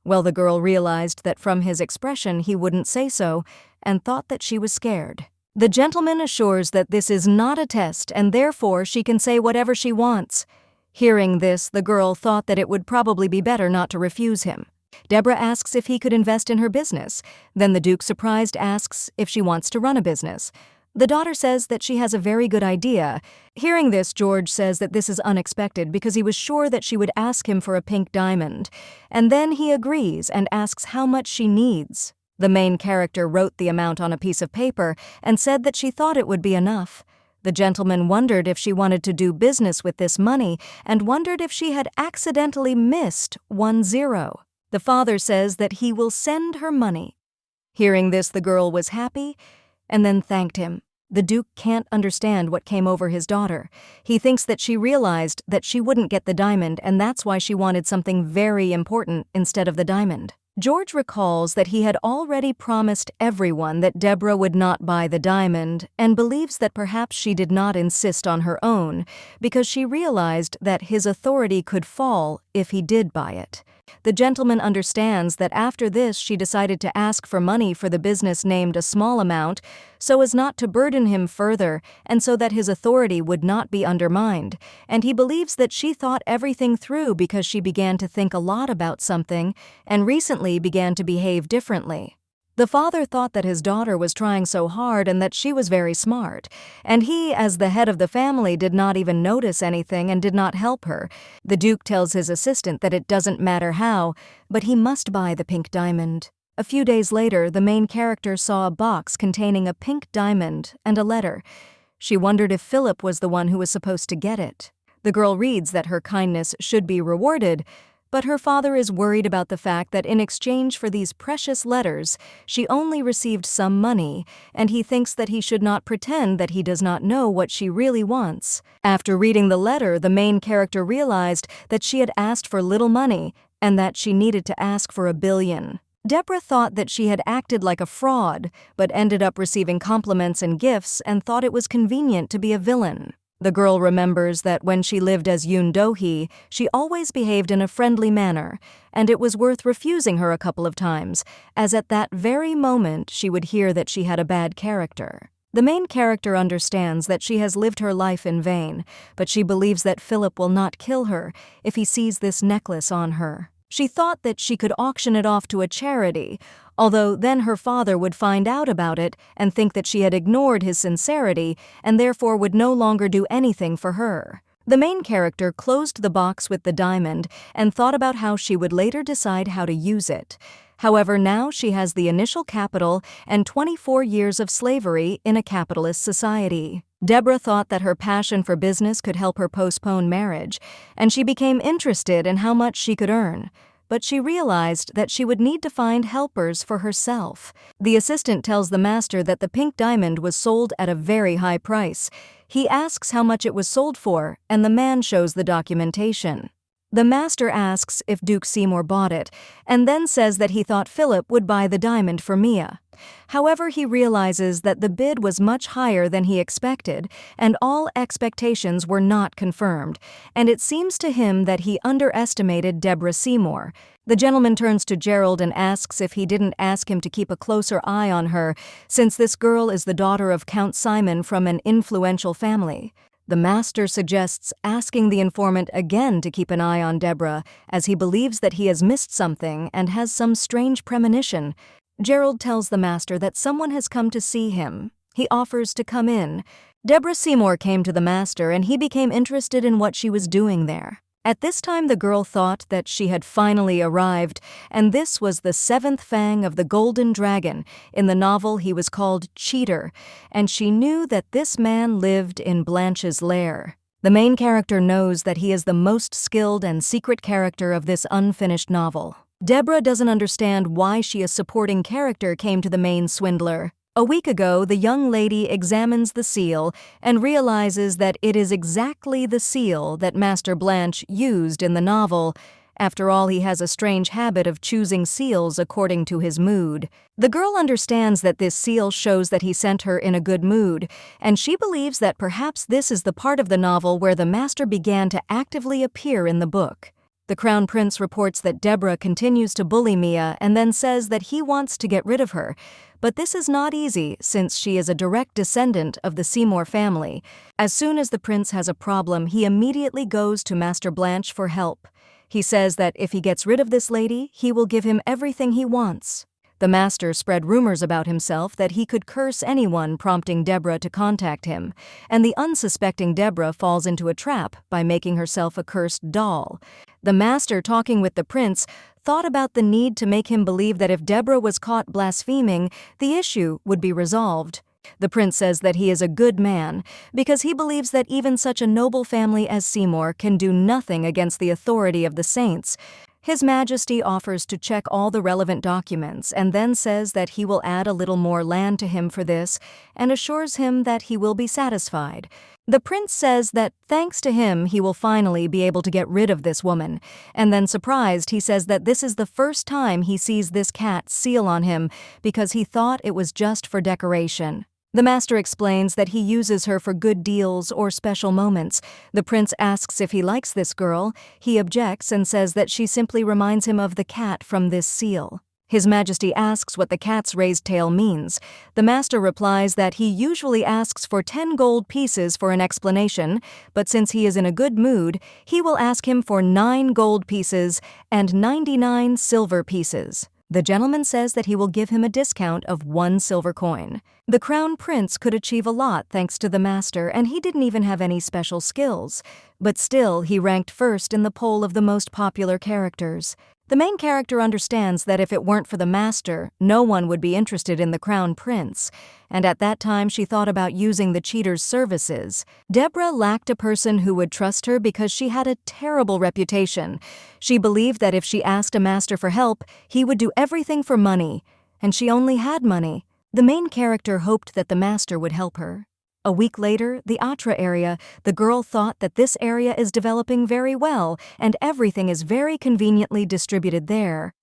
Speaker 1: Well, the girl realized that from his expression he wouldn't say so, and thought that she was scared. The gentleman assures that this is not a test and therefore she can say whatever she wants. Hearing this, the girl thought that it would probably be better not to refuse him. Deborah asks if he could invest in her business. Then the Duke, surprised, asks if she wants to run a business. The daughter says that she has a very good idea. Hearing this, George says that this is unexpected because he was sure that she would ask him for a pink diamond. And then he agrees and asks how much she needs. The main character wrote the amount on a piece of paper and said that she thought it would be enough. The gentleman wondered if she wanted to do business with this money and wondered if she had accidentally missed 10. The father says that he will send her money. Hearing this, the girl was happy and then thanked him. The Duke can't understand what came over his daughter. He thinks that she realized that she wouldn't get the diamond, and that's why she wanted something very important instead of the diamond. George recalls that he had already promised everyone that Deborah would not buy the diamond, and believes that perhaps she did not insist on her own because she realized that his authority could fall if he did buy it. The gentleman understands that after this she decided to ask for money for the business, named a small amount, so as not to burden him further and so that his authority would not be undermined, and he believes that she thought everything through because she began to think a lot about something and recently began to behave differently. The father thought that his daughter was trying so hard and that she was very smart, and he, as the head of the family, did not even notice anything and did not help her. The Duke tells his assistant that it doesn't matter how, but he must buy the pink diamond. A few days later, the main character saw a box containing a pink diamond and a letter. She wondered if Philip was the one who was supposed to get it. The girl reads that her kindness should be rewarded, but her father is worried about the fact that in exchange for these precious letters, she only received some money, and he thinks that he should not pretend that he does not know what she really wants. After reading the letter, the main character realized that she had asked for little money and that she needed to ask for 1 billion. Deborah thought that she had acted like a fraud, but ended up receiving compliments and gifts and thought it was convenient to be a villain. The girl remembers that when she lived as Yoon Do-hee, she always behaved in a friendly manner, and it was worth refusing her a couple of times, as at that very moment she would hear that she had a bad character. The main character understands that she has lived her life in vain, but she believes that Philip will not kill her if he sees this necklace on her. She thought that she could auction it off to a charity, although then her father would find out about it and think that she had ignored his sincerity and therefore would no longer do anything for her. The main character closed the box with the diamond and thought about how she would later decide how to use it. However, now she has the initial capital and 24 years of slavery in a capitalist society. Deborah thought that her passion for business could help her postpone marriage, and she became interested in how much she could earn. But she realized that she would need to find helpers for herself. The assistant tells the master that the pink diamond was sold at a very high price. He asks how much it was sold for, and the man shows the documentation. The master asks if Duke Seymour bought it, and then says that he thought Philip would buy the diamond for Mia. However, he realizes that the bid was much higher than he expected, and all expectations were not confirmed, and it seems to him that he underestimated Deborah Seymour. The gentleman turns to Gerald and asks if he didn't ask him to keep a closer eye on her, since this girl is the daughter of Count Simon from an influential family. The master suggests asking the informant again to keep an eye on Deborah, as he believes that he has missed something and has some strange premonition. Gerald tells the master that someone has come to see him. He offers to come in. Deborah Seymour came to the master, and he became interested in what she was doing there. At this time, the girl thought that she had finally arrived, and this was the 7th fang of the Golden Dragon. In the novel, he was called Cheater, and she knew that this man lived in Blanche's lair. The main character knows that he is the most skilled and secret character of this unfinished novel. Deborah doesn't understand why she, a supporting character, came to the main swindler. A week ago, the young lady examines the seal and realizes that it is exactly the seal that Master Blanche used in the novel. After all, he has a strange habit of choosing seals according to his mood. The girl understands that this seal shows that he sent her in a good mood, and she believes that perhaps this is the part of the novel where the master began to actively appear in the book. The Crown Prince reports that Deborah continues to bully Mia and then says that he wants to get rid of her. But this is not easy since she is a direct descendant of the Seymour family. As soon as the prince has a problem, he immediately goes to Master Blanche for help. He says that if he gets rid of this lady, he will give him everything he wants. The master spread rumors about himself that he could curse anyone, prompting Deborah to contact him, and the unsuspecting Deborah falls into a trap by making herself a cursed doll. The master, talking with the prince, thought about the need to make him believe that if Deborah was caught blaspheming, the issue would be resolved. The prince says that he is a good man because he believes that even such a noble family as Seymour can do nothing against the authority of the saints. His Majesty offers to check all the relevant documents and then says that he will add a little more land to him for this and assures him that he will be satisfied. The prince says that thanks to him he will finally be able to get rid of this woman, and then surprised he says that this is the first time he sees this cat seal on him because he thought it was just for decoration. The master explains that he uses her for good deals or special moments. The prince asks if he likes this girl. He objects and says that she simply reminds him of the cat from this seal. His Majesty asks what the cat's raised tail means. The master replies that he usually asks for 10 gold pieces for an explanation, but since he is in a good mood, he will ask him for 9 gold pieces and 99 silver pieces. The gentleman says that he will give him a discount of 1 silver coin. The crown prince could achieve a lot thanks to the master, and he didn't even have any special skills. But still, he ranked first in the poll of the most popular characters. The main character understands that if it weren't for the master, no one would be interested in the crown prince, and at that time she thought about using the cheater's services. Deborah lacked a person who would trust her because she had a terrible reputation. She believed that if she asked a master for help, he would do everything for money, and she only had money. The main character hoped that the master would help her. A week later, the Atra area, the girl thought that this area is developing very well and everything is very conveniently distributed there.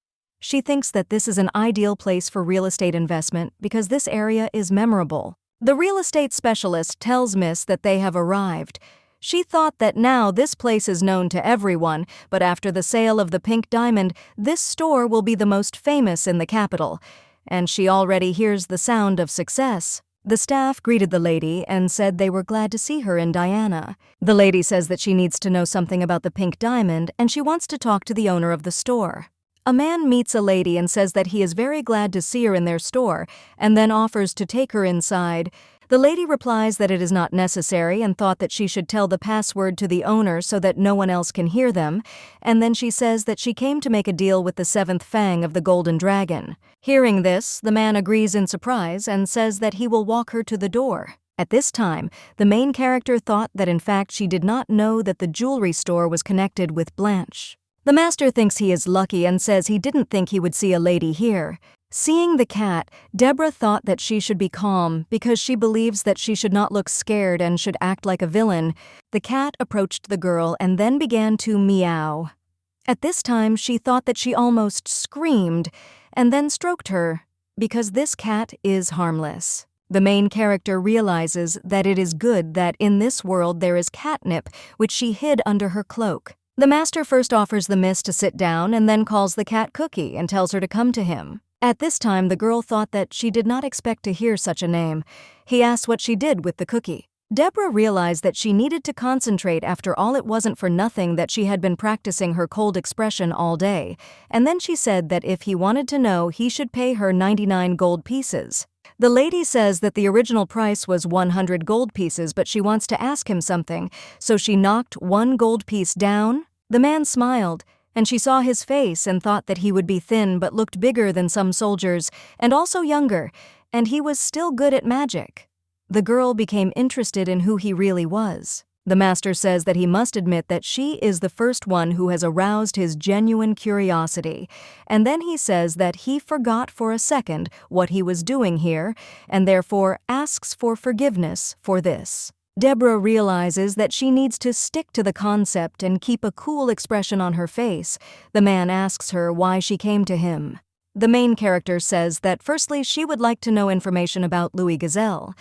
Speaker 1: She thinks that this is an ideal place for real estate investment because this area is memorable. The real estate specialist tells Miss that they have arrived. She thought that now this place is known to everyone, but after the sale of the pink diamond, this store will be the most famous in the capital. And she already hears the sound of success. The staff greeted the lady and said they were glad to see her in Diana. The lady says that she needs to know something about the pink diamond and she wants to talk to the owner of the store. A man meets a lady and says that he is very glad to see her in their store and then offers to take her inside. The lady replies that it is not necessary and thought that she should tell the password to the owner so that no one else can hear them, and then she says that she came to make a deal with the 7th fang of the golden dragon. Hearing this, the man agrees in surprise and says that he will walk her to the door. At this time, the main character thought that in fact she did not know that the jewelry store was connected with Blanche. The master thinks he is lucky and says he didn't think he would see a lady here. Seeing the cat, Deborah thought that she should be calm because she believes that she should not look scared and should act like a villain. The cat approached the girl and then began to meow. At this time, she thought that she almost screamed and then stroked her because this cat is harmless. The main character realizes that it is good that in this world there is catnip, which she hid under her cloak. The master first offers the miss to sit down and then calls the cat Cookie and tells her to come to him. At this time, the girl thought that she did not expect to hear such a name. He asked what she did with the cookie. Deborah realized that she needed to concentrate. After all, it wasn't for nothing that she had been practicing her cold expression all day. And then she said that if he wanted to know, he should pay her 99 gold pieces. The lady says that the original price was 100 gold pieces, but she wants to ask him something, so she knocked 1 gold piece down. The man smiled, and she saw his face and thought that he would be thin but looked bigger than some soldiers, and also younger, and he was still good at magic. The girl became interested in who he really was. The master says that he must admit that she is the first one who has aroused his genuine curiosity, and then he says that he forgot for a second what he was doing here, and therefore asks for forgiveness for this. Deborah realizes that she needs to stick to the concept and keep a cool expression on her face. The man asks her why she came to him. The main character says that firstly she would like to know information about Louis Gazelle.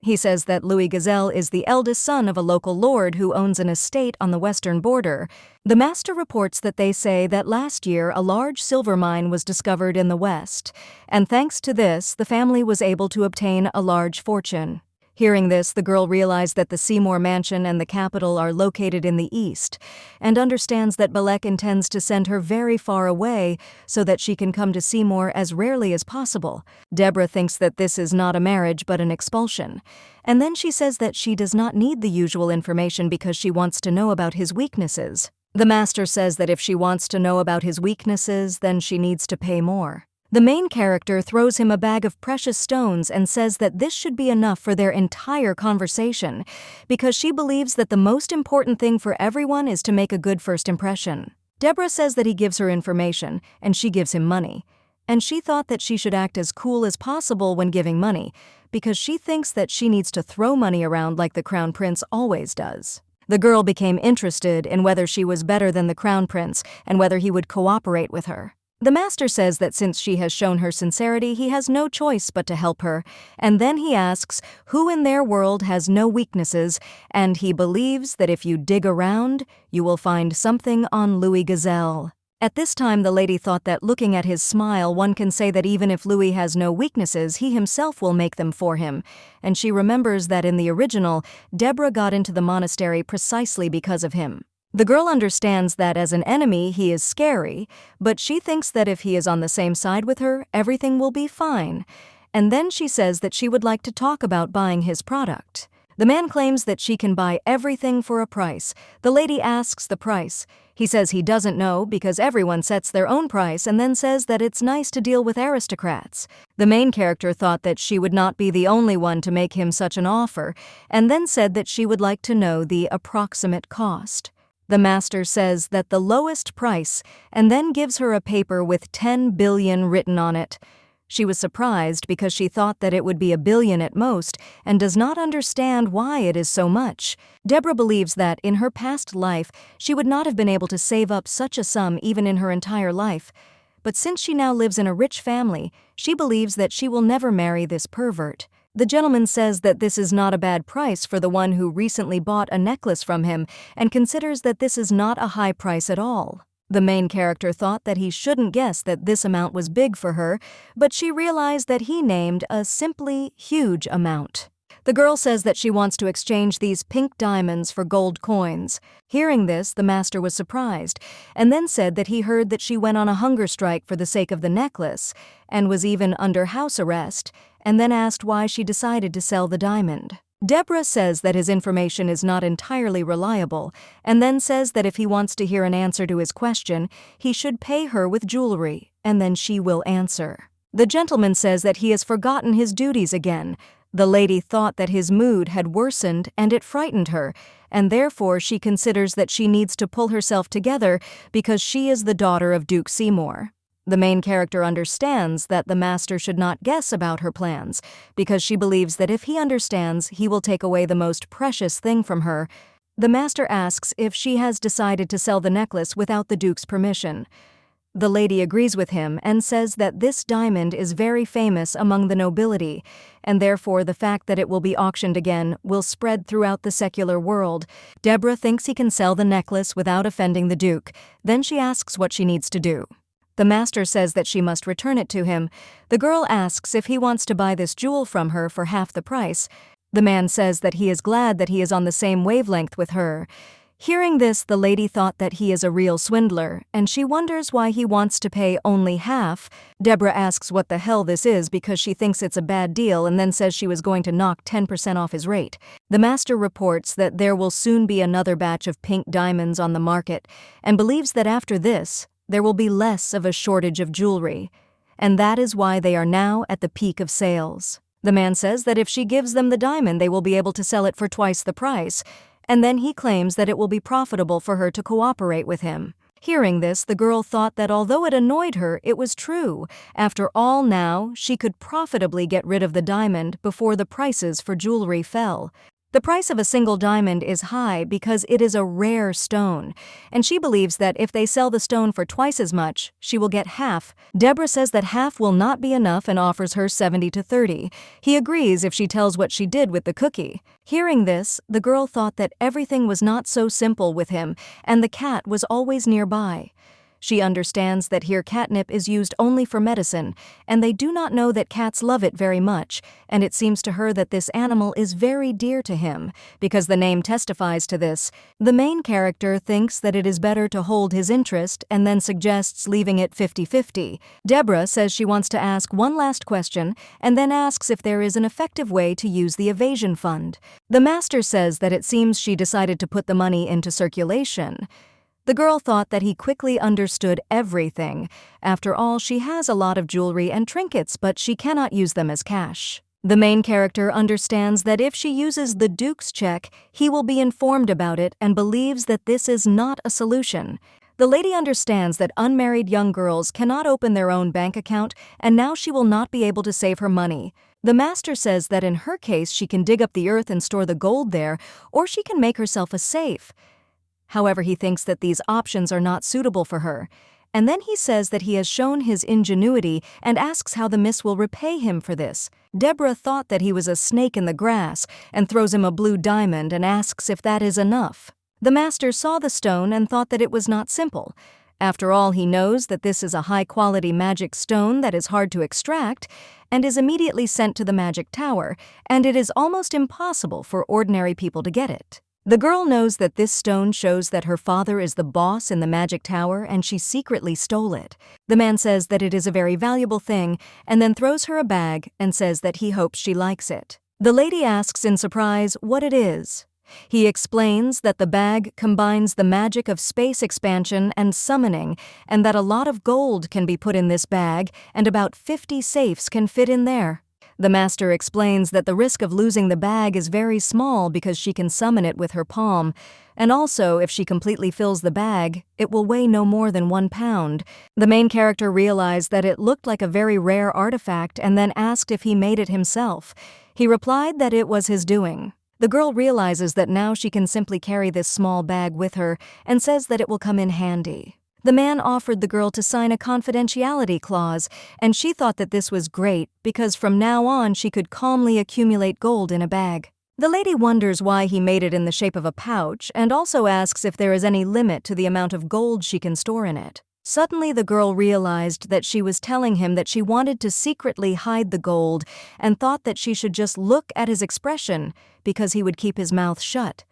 Speaker 1: He says that Louis Gazelle is the eldest son of a local lord who owns an estate on the western border. The master reports that they say that last year a large silver mine was discovered in the west, and thanks to this the family was able to obtain a large fortune. Hearing this, the girl realized that the Seymour mansion and the capital are located in the east, and understands that Balek intends to send her very far away so that she can come to Seymour as rarely as possible. Deborah thinks that this is not a marriage but an expulsion, and then she says that she does not need the usual information because she wants to know about his weaknesses. The master says that if she wants to know about his weaknesses, then she needs to pay more. The main character throws him a bag of precious stones and says that this should be enough for their entire conversation, because she believes that the most important thing for everyone is to make a good first impression. Deborah says that he gives her information, and she gives him money. And she thought that she should act as cool as possible when giving money, because she thinks that she needs to throw money around like the Crown Prince always does. The girl became interested in whether she was better than the Crown Prince and whether he would cooperate with her. The master says that since she has shown her sincerity, he has no choice but to help her, and then he asks who in their world has no weaknesses, and he believes that if you dig around, you will find something on Louis Gazelle. At this time, the lady thought that looking at his smile, one can say that even if Louis has no weaknesses, he himself will make them for him, and she remembers that in the original, Deborah got into the monastery precisely because of him. The girl understands that as an enemy he is scary, but she thinks that if he is on the same side with her, everything will be fine. And then she says that she would like to talk about buying his product. The man claims that she can buy everything for a price. The lady asks the price. He says he doesn't know because everyone sets their own price and then says that it's nice to deal with aristocrats. The main character thought that she would not be the only one to make him such an offer, and then said that she would like to know the approximate cost. The master says that the lowest price, and then gives her a paper with 10 billion written on it. She was surprised because she thought that it would be 1 billion at most and does not understand why it is so much. Deborah believes that in her past life she would not have been able to save up such a sum even in her entire life. But since she now lives in a rich family, she believes that she will never marry this pervert. The gentleman says that this is not a bad price for the one who recently bought a necklace from him and considers that this is not a high price at all. The main character thought that he shouldn't guess that this amount was big for her, but she realized that he named a simply huge amount. The girl says that she wants to exchange these pink diamonds for gold coins. Hearing this, the master was surprised, and then said that he heard that she went on a hunger strike for the sake of the necklace, and was even under house arrest, and then asked why she decided to sell the diamond. Deborah says that his information is not entirely reliable, and then says that if he wants to hear an answer to his question, he should pay her with jewelry, and then she will answer. The gentleman says that he has forgotten his duties again. The lady thought that his mood had worsened and it frightened her, and therefore she considers that she needs to pull herself together because she is the daughter of Duke Seymour. The main character understands that the master should not guess about her plans, because she believes that if he understands, he will take away the most precious thing from her. The master asks if she has decided to sell the necklace without the Duke's permission. The lady agrees with him and says that this diamond is very famous among the nobility, and therefore the fact that it will be auctioned again will spread throughout the secular world. Deborah thinks he can sell the necklace without offending the Duke. Then she asks what she needs to do. The master says that she must return it to him. The girl asks if he wants to buy this jewel from her for half the price. The man says that he is glad that he is on the same wavelength with her. Hearing this, the lady thought that he is a real swindler, and she wonders why he wants to pay only half. Deborah asks what the hell this is because she thinks it's a bad deal and then says she was going to knock 10% off his rate. The master reports that there will soon be another batch of pink diamonds on the market, and believes that after this, there will be less of a shortage of jewelry, and that is why they are now at the peak of sales. The man says that if she gives them the diamond, they will be able to sell it for twice the price, and then he claims that it will be profitable for her to cooperate with him. Hearing this, the girl thought that although it annoyed her, it was true. After all, now, she could profitably get rid of the diamond before the prices for jewelry fell. The price of a single diamond is high because it is a rare stone, and she believes that if they sell the stone for twice as much, she will get half. Deborah says that half will not be enough and offers her 70 to 30. He agrees if she tells what she did with the cookie. Hearing this, the girl thought that everything was not so simple with him, and the cat was always nearby. She understands that here catnip is used only for medicine, and they do not know that cats love it very much, and it seems to her that this animal is very dear to him, because the name testifies to this. The main character thinks that it is better to hold his interest and then suggests leaving it 50-50. Deborah says she wants to ask one last question and then asks if there is an effective way to use the evasion fund. The master says that it seems she decided to put the money into circulation. The girl thought that he quickly understood everything. After all, she has a lot of jewelry and trinkets, but she cannot use them as cash. The main character understands that if she uses the Duke's check, he will be informed about it and believes that this is not a solution. The lady understands that unmarried young girls cannot open their own bank account, and now she will not be able to save her money. The master says that in her case she can dig up the earth and store the gold there, or she can make herself a safe. However, he thinks that these options are not suitable for her. And then he says that he has shown his ingenuity and asks how the miss will repay him for this. Deborah thought that he was a snake in the grass and throws him a blue diamond and asks if that is enough. The master saw the stone and thought that it was not simple. After all, he knows that this is a high-quality magic stone that is hard to extract and is immediately sent to the magic tower, and it is almost impossible for ordinary people to get it. The girl knows that this stone shows that her father is the boss in the magic tower and she secretly stole it. The man says that it is a very valuable thing and then throws her a bag and says that he hopes she likes it. The lady asks in surprise what it is. He explains that the bag combines the magic of space expansion and summoning, and that a lot of gold can be put in this bag and about 50 safes can fit in there. The master explains that the risk of losing the bag is very small because she can summon it with her palm, and also if she completely fills the bag, it will weigh no more than 1 pound. The main character realized that it looked like a very rare artifact and then asked if he made it himself. He replied that it was his doing. The girl realizes that now she can simply carry this small bag with her and says that it will come in handy. The man offered the girl to sign a confidentiality clause, and she thought that this was great because from now on she could calmly accumulate gold in a bag. The lady wonders why he made it in the shape of a pouch and also asks if there is any limit to the amount of gold she can store in it. Suddenly the girl realized that she was telling him that she wanted to secretly hide the gold and thought that she should just look at his expression because he would keep his mouth shut.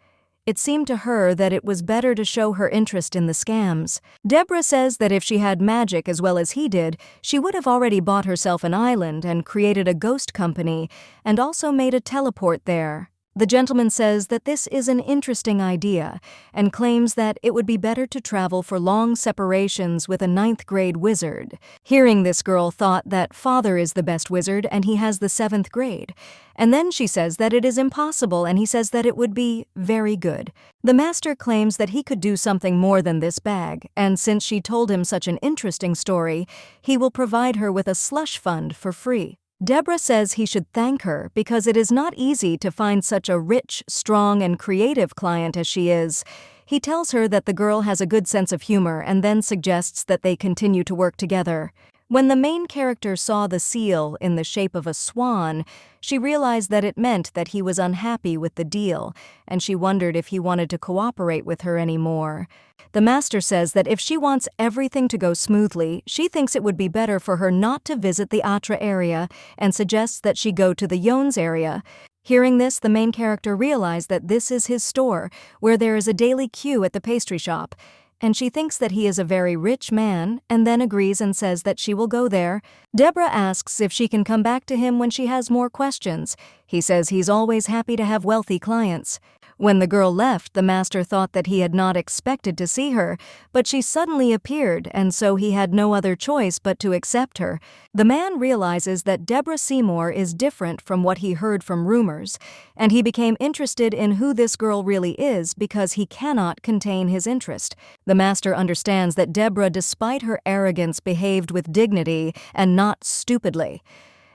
Speaker 1: It seemed to her that it was better to show her interest in the scams. Deborah says that if she had magic as well as he did, she would have already bought herself an island and created a ghost company and also made a teleport there. The gentleman says that this is an interesting idea and claims that it would be better to travel for long separations with a 9th-grade wizard. Hearing this, girl thought that father is the best wizard and he has the 7th grade. And then she says that it is impossible and he says that it would be very good. The master claims that he could do something more than this bag, and since she told him such an interesting story, he will provide her with a slush fund for free. Deborah says he should thank her because it is not easy to find such a rich, strong, and creative client as she is. He tells her that the girl has a good sense of humor and then suggests that they continue to work together. When the main character saw the seal in the shape of a swan, she realized that it meant that he was unhappy with the deal, and she wondered if he wanted to cooperate with her anymore. The master says that if she wants everything to go smoothly, she thinks it would be better for her not to visit the Atra area and suggests that she go to the Yons area. Hearing this, the main character realized that this is his store, where there is a daily queue at the pastry shop, and she thinks that he is a very rich man, and then agrees and says that she will go there. Deborah asks if she can come back to him when she has more questions. He says he's always happy to have wealthy clients. When the girl left, the master thought that he had not expected to see her, but she suddenly appeared, and so he had no other choice but to accept her. The man realizes that Deborah Seymour is different from what he heard from rumors, and he became interested in who this girl really is because he cannot contain his interest. The master understands that Deborah, despite her arrogance, behaved with dignity and not stupidly.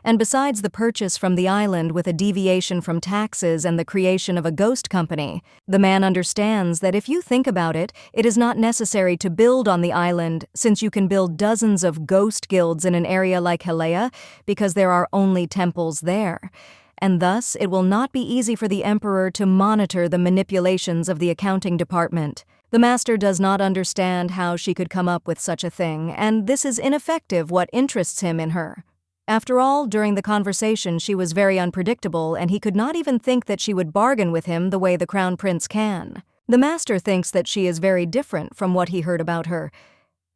Speaker 1: And besides the purchase from the island with a deviation from taxes and the creation of a ghost company, the man understands that if you think about it, it is not necessary to build on the island since you can build dozens of ghost guilds in an area like Helea because there are only temples there. And thus, it will not be easy for the emperor to monitor the manipulations of the accounting department. The master does not understand how she could come up with such a thing, and this is ineffective what interests him in her. After all, during the conversation she was very unpredictable and he could not even think that she would bargain with him the way the crown prince can. The master thinks that she is very different from what he heard about her.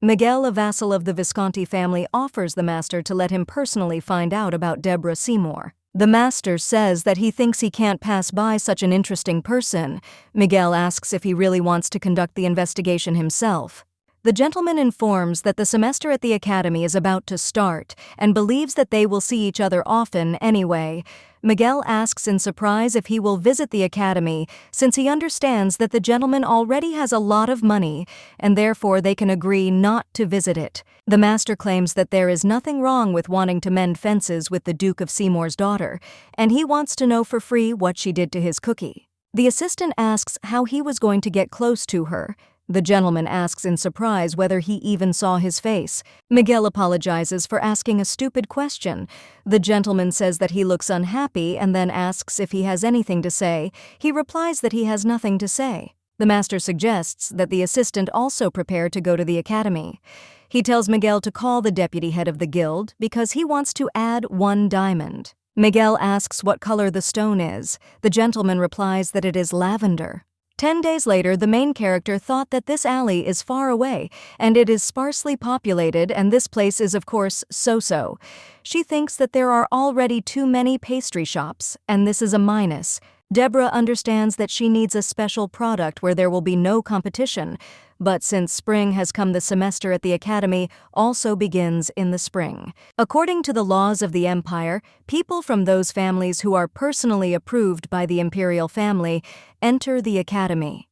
Speaker 1: Miguel, a vassal of the Visconti family, offers the master to let him personally find out about Deborah Seymour. The master says that he thinks he can't pass by such an interesting person. Miguel asks if he really wants to conduct the investigation himself. The gentleman informs that the semester at the academy is about to start and believes that they will see each other often anyway. Miguel asks in surprise if he will visit the academy since he understands that the gentleman already has a lot of money and therefore they can agree not to visit it. The master claims that there is nothing wrong with wanting to mend fences with the Duke of Seymour's daughter, and he wants to know for free what she did to his cookie. The assistant asks how he was going to get close to her. The gentleman asks in surprise whether he even saw his face. Miguel apologizes for asking a stupid question. The gentleman says that he looks unhappy and then asks if he has anything to say. He replies that he has nothing to say. The master suggests that the assistant also prepare to go to the academy. He tells Miguel to call the deputy head of the guild because he wants to add 1 diamond. Miguel asks what color the stone is. The gentleman replies that it is lavender. 10 days later, the main character thought that this alley is far away, and it is sparsely populated, and this place is of course so-so. She thinks that there are already too many pastry shops, and this is a minus. Deborah understands that she needs a special product where there will be no competition, but since spring has come, the semester at the academy also begins in the spring. According to the laws of the empire, people from those families who are personally approved by the imperial family enter the academy.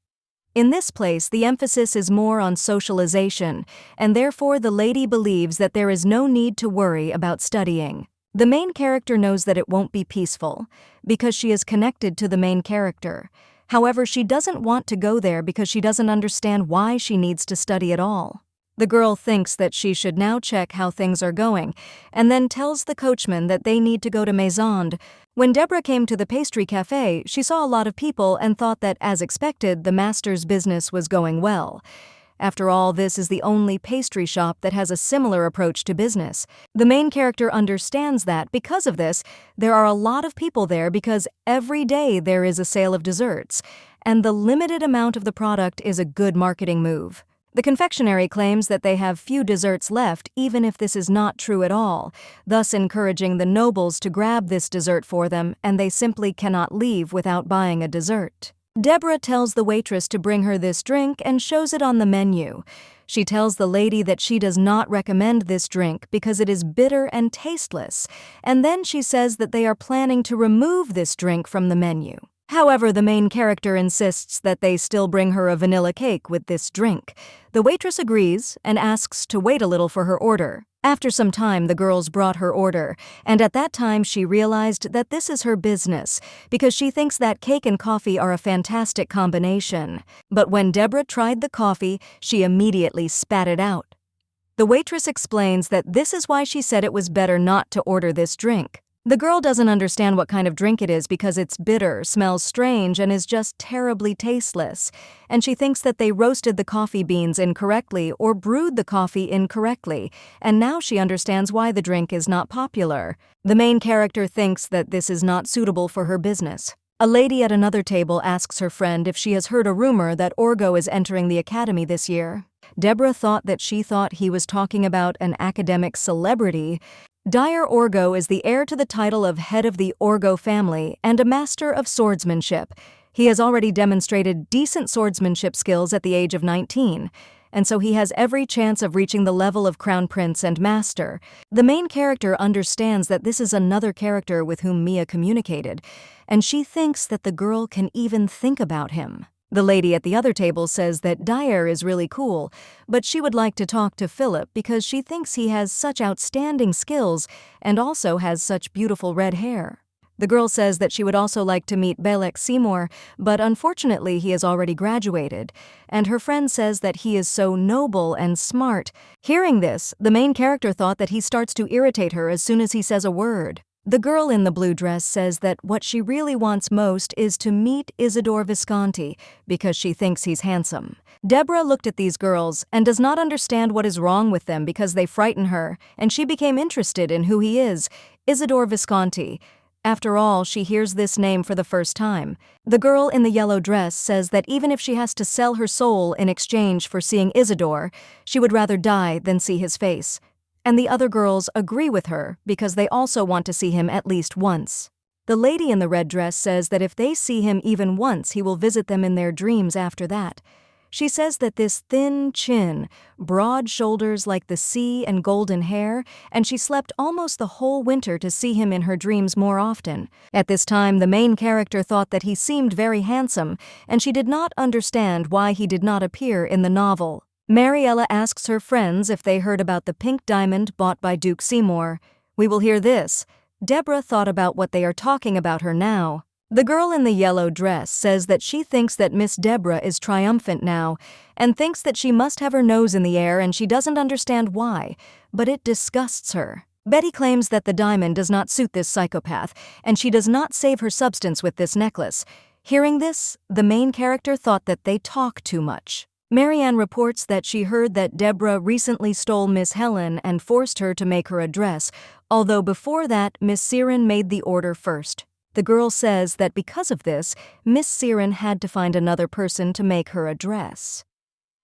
Speaker 1: In this place, the emphasis is more on socialization, and therefore the lady believes that there is no need to worry about studying. The main character knows that it won't be peaceful, because she is connected to the main character. However, she doesn't want to go there because she doesn't understand why she needs to study at all. The girl thinks that she should now check how things are going, and then tells the coachman that they need to go to Maisonde. When Deborah came to the pastry cafe, she saw a lot of people and thought that, as expected, the master's business was going well. After all, this is the only pastry shop that has a similar approach to business. The main character understands that, because of this, there are a lot of people there because every day there is a sale of desserts, and the limited amount of the product is a good marketing move. The confectionery claims that they have few desserts left, even if this is not true at all, thus encouraging the nobles to grab this dessert for them, and they simply cannot leave without buying a dessert. Deborah tells the waitress to bring her this drink and shows it on the menu. She tells the lady that she does not recommend this drink because it is bitter and tasteless, and then she says that they are planning to remove this drink from the menu. However, the main character insists that they still bring her a vanilla cake with this drink. The waitress agrees and asks to wait a little for her order. After some time, the girls brought her order, and at that time she realized that this is her business, because she thinks that cake and coffee are a fantastic combination. But when Deborah tried the coffee, she immediately spat it out. The waitress explains that this is why she said it was better not to order this drink. The girl doesn't understand what kind of drink it is because it's bitter, smells strange, and is just terribly tasteless. And she thinks that they roasted the coffee beans incorrectly or brewed the coffee incorrectly, and now she understands why the drink is not popular. The main character thinks that this is not suitable for her business. A lady at another table asks her friend if she has heard a rumor that Orgo is entering the academy this year. Deborah thought that she thought he was talking about an academic celebrity. Dyer Orgo is the heir to the title of head of the Orgo family and a master of swordsmanship. He has already demonstrated decent swordsmanship skills at the age of 19, and so he has every chance of reaching the level of crown prince and master. The main character understands that this is another character with whom Mia communicated, and she thinks that the girl can even think about him. The lady at the other table says that Dyer is really cool, but she would like to talk to Philip because she thinks he has such outstanding skills and also has such beautiful red hair. The girl says that she would also like to meet Belek Seymour, but unfortunately he has already graduated, and her friend says that he is so noble and smart. Hearing this, the main character thought that he starts to irritate her as soon as he says a word. The girl in the blue dress says that what she really wants most is to meet Isidor Visconti because she thinks he's handsome. Deborah looked at these girls and does not understand what is wrong with them because they frighten her, and she became interested in who he is, Isidor Visconti. After all, she hears this name for the first time. The girl in the yellow dress says that even if she has to sell her soul in exchange for seeing Isidor, she would rather die than see his face. And the other girls agree with her because they also want to see him at least once. The lady in the red dress says that if they see him even once, he will visit them in their dreams after that. She says that this thin chin, broad shoulders like the sea and golden hair, and she slept almost the whole winter to see him in her dreams more often. At this time, the main character thought that he seemed very handsome, and she did not understand why he did not appear in the novel. Mariella asks her friends if they heard about the pink diamond bought by Duke Seymour. We will hear this. Deborah thought about what they are talking about her now. The girl in the yellow dress says that she thinks that Miss Deborah is triumphant now and thinks that she must have her nose in the air and she doesn't understand why, but it disgusts her. Betty claims that the diamond does not suit this psychopath and she does not save her substance with this necklace. Hearing this, the main character thought that they talk too much. Marianne reports that she heard that Deborah recently stole Miss Helen and forced her to make her a dress, although before that Miss Siren made the order first. The girl says that because of this, Miss Siren had to find another person to make her a dress.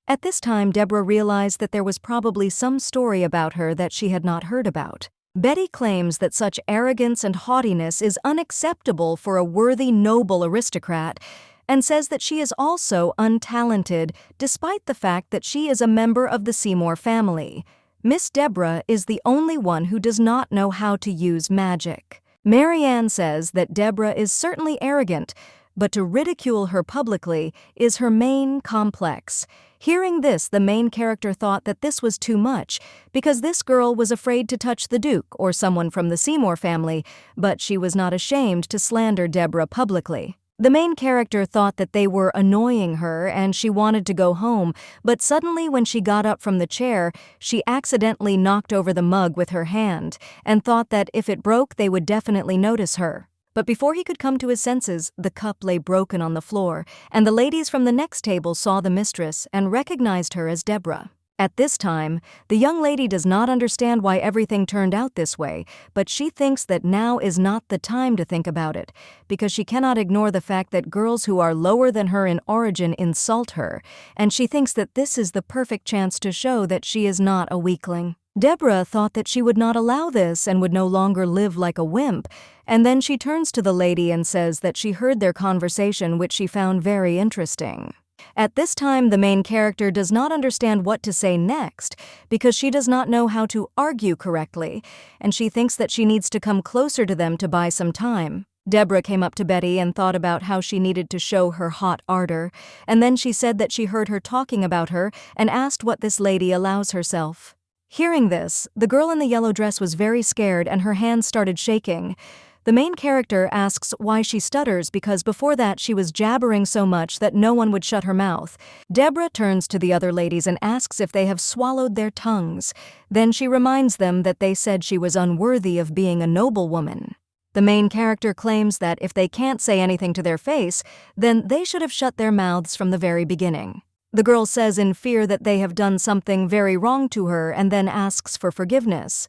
Speaker 1: At this time, Deborah realized that there was probably some story about her that she had not heard about. Betty claims that such arrogance and haughtiness is unacceptable for a worthy, noble aristocrat, and says that she is also untalented, despite the fact that she is a member of the Seymour family. Miss Deborah is the only one who does not know how to use magic. Marianne says that Deborah is certainly arrogant, but to ridicule her publicly is her main complex. Hearing this, the main character thought that this was too much, because this girl was afraid to touch the Duke or someone from the Seymour family, but she was not ashamed to slander Deborah publicly. The main character thought that they were annoying her and she wanted to go home, but suddenly when she got up from the chair, she accidentally knocked over the mug with her hand and thought that if it broke, they would definitely notice her. But before he could come to his senses, the cup lay broken on the floor, and the ladies from the next table saw the mistress and recognized her as Deborah. At this time, the young lady does not understand why everything turned out this way, but she thinks that now is not the time to think about it, because she cannot ignore the fact that girls who are lower than her in origin insult her, and she thinks that this is the perfect chance to show that she is not a weakling. Deborah thought that she would not allow this and would no longer live like a wimp, and then she turns to the lady and says that she heard their conversation, which she found very interesting. At this time, the main character does not understand what to say next because she does not know how to argue correctly, and she thinks that she needs to come closer to them to buy some time. Deborah came up to Betty and thought about how she needed to show her hot ardor, and then she said that she heard her talking about her and asked what this lady allows herself. Hearing this, the girl in the yellow dress was very scared and her hands started shaking. The main character asks why she stutters because before that she was jabbering so much that no one would shut her mouth. Deborah turns to the other ladies and asks if they have swallowed their tongues. Then she reminds them that they said she was unworthy of being a noblewoman. The main character claims that if they can't say anything to their face, then they should have shut their mouths from the very beginning. The girl says in fear that they have done something very wrong to her and then asks for forgiveness.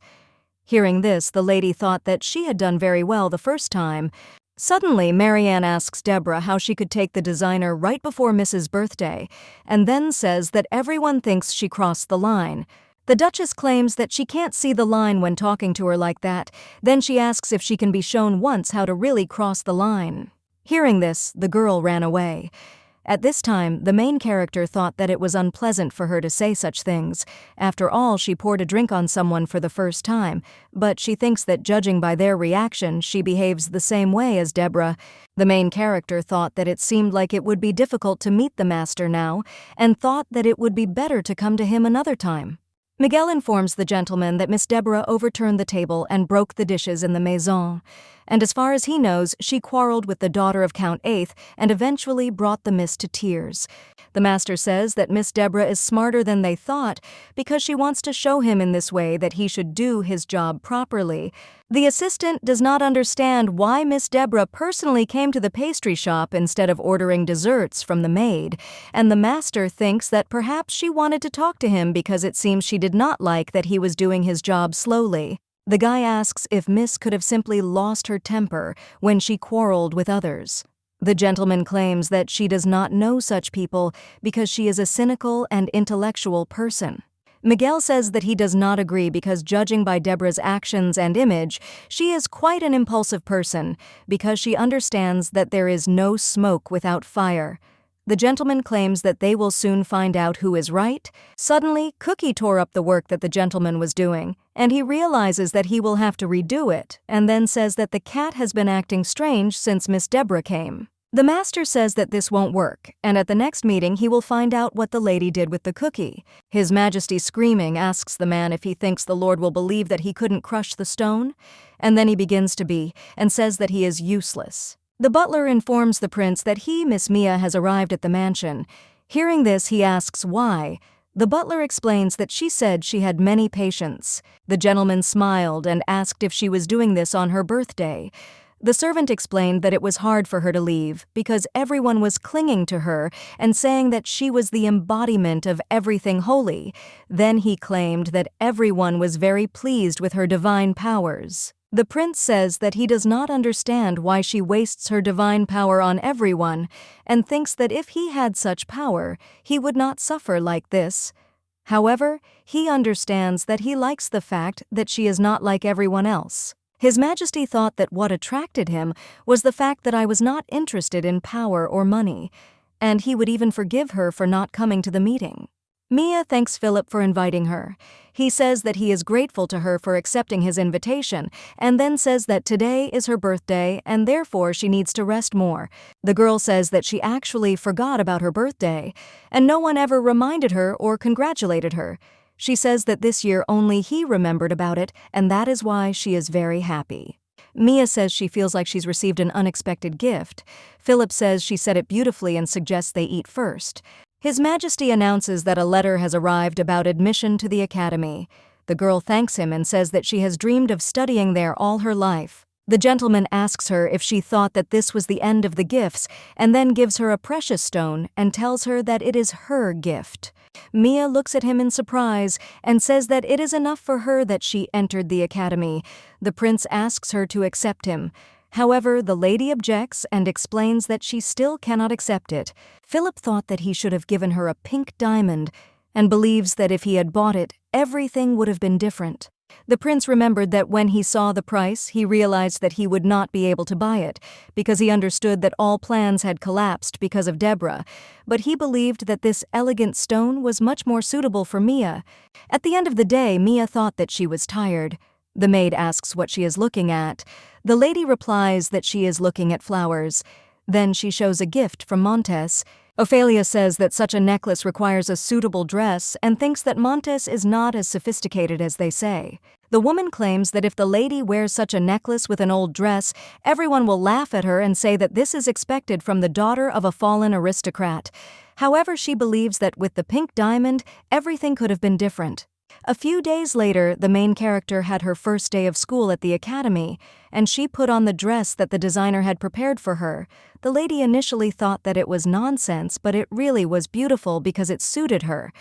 Speaker 1: Hearing this, the lady thought that she had done very well the first time. Suddenly, Marianne asks Deborah how she could take the designer right before Mrs. Birthday, and then says that everyone thinks she crossed the line. The Duchess claims that she can't see the line when talking to her like that. Then she asks if she can be shown once how to really cross the line. Hearing this, the girl ran away. At this time, the main character thought that it was unpleasant for her to say such things. After all, she poured a drink on someone for the first time, but she thinks that judging by their reaction, she behaves the same way as Deborah. The main character thought that it seemed like it would be difficult to meet the master now, and thought that it would be better to come to him another time. Miguel informs the gentleman that Miss Deborah overturned the table and broke the dishes in the maison, and as far as he knows, she quarreled with the daughter of Count Eighth and eventually brought the miss to tears. The master says that Miss Deborah is smarter than they thought because she wants to show him in this way that he should do his job properly. The assistant does not understand why Miss Deborah personally came to the pastry shop instead of ordering desserts from the maid, and the master thinks that perhaps she wanted to talk to him because it seems she did not like that he was doing his job slowly. The guy asks if Miss could have simply lost her temper when she quarreled with others. The gentleman claims that she does not know such people because she is a cynical and intellectual person. Miguel says that he does not agree because judging by Deborah's actions and image, she is quite an impulsive person because she understands that there is no smoke without fire. The gentleman claims that they will soon find out who is right. Suddenly, Cookie tore up the work that the gentleman was doing, and he realizes that he will have to redo it, and then says that the cat has been acting strange since Miss Deborah came. The master says that this won't work, and at the next meeting he will find out what the lady did with the cookie. His Majesty, screaming, asks the man if he thinks the Lord will believe that he couldn't crush the stone, and then he begins to be, and says that he is useless. The butler informs the prince that Miss Mia has arrived at the mansion. Hearing this, he asks why. The butler explains that she said she had many patients. The gentleman smiled and asked if she was doing this on her birthday. The servant explained that it was hard for her to leave because everyone was clinging to her and saying that she was the embodiment of everything holy. Then he claimed that everyone was very pleased with her divine powers. The prince says that he does not understand why she wastes her divine power on everyone and thinks that if he had such power, he would not suffer like this. However, he understands that he likes the fact that she is not like everyone else. His Majesty thought that what attracted him was the fact that I was not interested in power or money, and he would even forgive her for not coming to the meeting. Mia thanks Philip for inviting her. He says that he is grateful to her for accepting his invitation, and then says that today is her birthday and therefore she needs to rest more. The girl says that she actually forgot about her birthday, and no one ever reminded her or congratulated her. She says that this year only he remembered about it, and that is why she is very happy. Mia says she feels like she's received an unexpected gift. Philip says she said it beautifully and suggests they eat first. His Majesty announces that a letter has arrived about admission to the academy. The girl thanks him and says that she has dreamed of studying there all her life. The gentleman asks her if she thought that this was the end of the gifts, and then gives her a precious stone and tells her that it is her gift. Mia looks at him in surprise and says that it is enough for her that she entered the academy. The prince asks her to accept him. However, the lady objects and explains that she still cannot accept it. Philip thought that he should have given her a pink diamond and believes that if he had bought it, everything would have been different. The prince remembered that when he saw the price, he realized that he would not be able to buy it, because he understood that all plans had collapsed because of Deborah, but he believed that this elegant stone was much more suitable for Mia. At the end of the day, Mia thought that she was tired. The maid asks what she is looking at. The lady replies that she is looking at flowers. Then she shows a gift from Montes. Ophelia says that such a necklace requires a suitable dress and thinks that Montes is not as sophisticated as they say. The woman claims that if the lady wears such a necklace with an old dress, everyone will laugh at her and say that this is expected from the daughter of a fallen aristocrat. However, she believes that with the pink diamond, everything could have been different. A few days later, the main character had her first day of school at the academy, and she put on the dress that the designer had prepared for her. The lady initially thought that it was nonsense, but it really was beautiful because it suited her,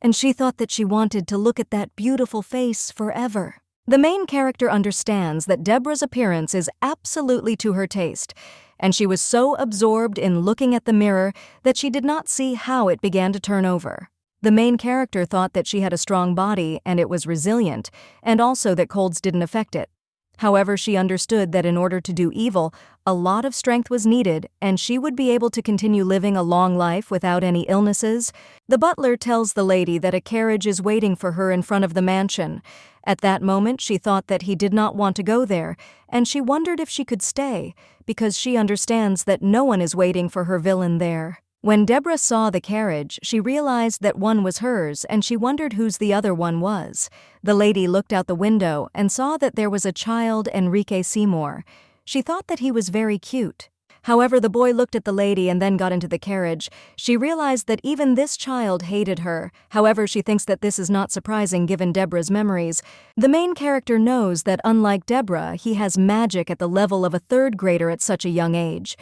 Speaker 1: and she thought that she wanted to look at that beautiful face forever. The main character understands that Deborah's appearance is absolutely to her taste, and she was so absorbed in looking at the mirror that she did not see how it began to turn over. The main character thought that she had a strong body and it was resilient, and also that colds didn't affect it. However, she understood that in order to do evil, a lot of strength was needed, and she would be able to continue living a long life without any illnesses. The butler tells the lady that a carriage is waiting for her in front of the mansion. At that moment, she thought that he did not want to go there, and she wondered if she could stay, because she understands that no one is waiting for her villain there. When Deborah saw the carriage, she realized that one was hers, and she wondered whose the other one was. The lady looked out the window and saw that there was a child, Enrique Seymour. She thought that he was very cute. However, the boy looked at the lady and then got into the carriage. She realized that even this child hated her. However, she thinks that this is not surprising given Deborah's memories. The main character knows that unlike Deborah, he has magic at the level of a third grader at such a young age.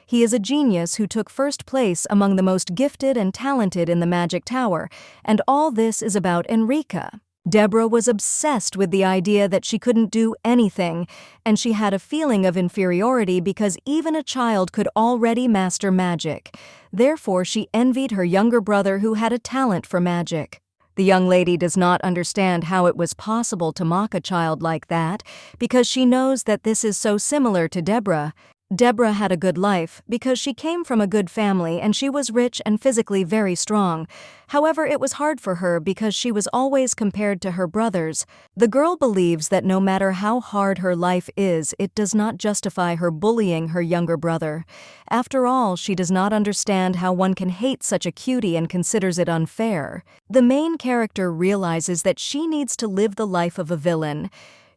Speaker 1: He is a genius who took first place among the most gifted and talented in the Magic Tower, and all this is about Enrica. Deborah was obsessed with the idea that she couldn't do anything, and she had a feeling of inferiority because even a child could already master magic. Therefore, she envied her younger brother who had a talent for magic. The young lady does not understand how it was possible to mock a child like that, because she knows that this is so similar to Deborah. Deborah had a good life because she came from a good family and she was rich and physically very strong. However, it was hard for her because she was always compared to her brothers. The girl believes that no matter how hard her life is, it does not justify her bullying her younger brother. After all, she does not understand how one can hate such a cutie and considers it unfair. The main character realizes that she needs to live the life of a villain.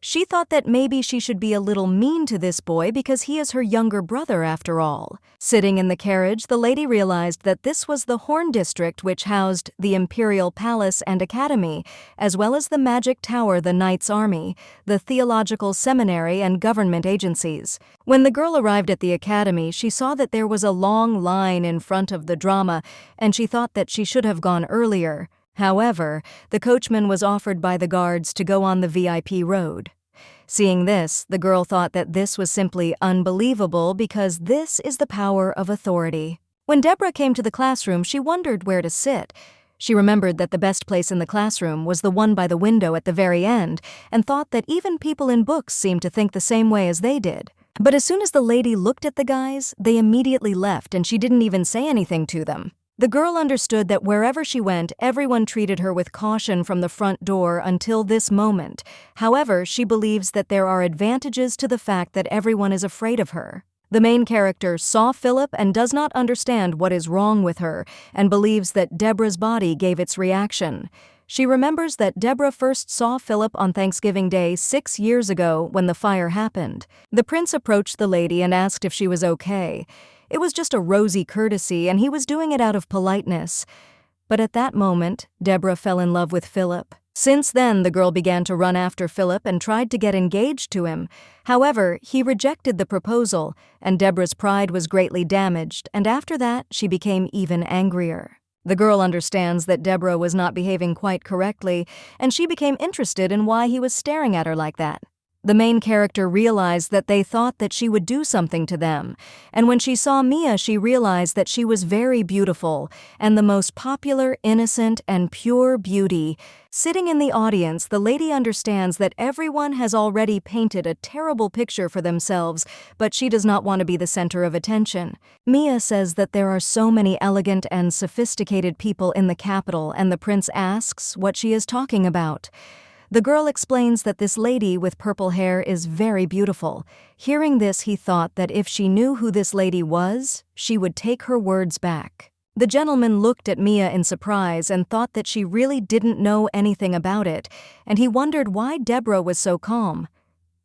Speaker 1: She thought that maybe she should be a little mean to this boy because he is her younger brother after all. Sitting in the carriage, the lady realized that this was the Horn District, which housed the Imperial Palace and Academy, as well as the Magic Tower, the Knights' Army, the Theological Seminary, and government agencies. When the girl arrived at the academy, she saw that there was a long line in front of the drama, and she thought that she should have gone earlier. However, the coachman was offered by the guards to go on the VIP road. Seeing this, the girl thought that this was simply unbelievable because this is the power of authority. When Deborah came to the classroom, she wondered where to sit. She remembered that the best place in the classroom was the one by the window at the very end and thought that even people in books seemed to think the same way as they did. But as soon as the lady looked at the guys, they immediately left and she didn't even say anything to them. The girl understood that wherever she went, everyone treated her with caution from the front door until this moment. However, she believes that there are advantages to the fact that everyone is afraid of her. The main character saw Philip and does not understand what is wrong with her and believes that Deborah's body gave its reaction. She remembers that Deborah first saw Philip on Thanksgiving Day 6 years ago when the fire happened. The prince approached the lady and asked if she was okay. It was just a rosy courtesy, and he was doing it out of politeness. But at that moment, Deborah fell in love with Philip. Since then, the girl began to run after Philip and tried to get engaged to him. However, he rejected the proposal, and Deborah's pride was greatly damaged, and after that, she became even angrier. The girl understands that Deborah was not behaving quite correctly, and she became interested in why he was staring at her like that. The main character realized that they thought that she would do something to them, and when she saw Mia, she realized that she was very beautiful and the most popular, innocent, and pure beauty. Sitting in the audience, the lady understands that everyone has already painted a terrible picture for themselves, but she does not want to be the center of attention. Mia says that there are so many elegant and sophisticated people in the capital, and the prince asks what she is talking about. The girl explains that this lady with purple hair is very beautiful. Hearing this, he thought that if she knew who this lady was, she would take her words back. The gentleman looked at Mia in surprise and thought that she really didn't know anything about it, and he wondered why Deborah was so calm.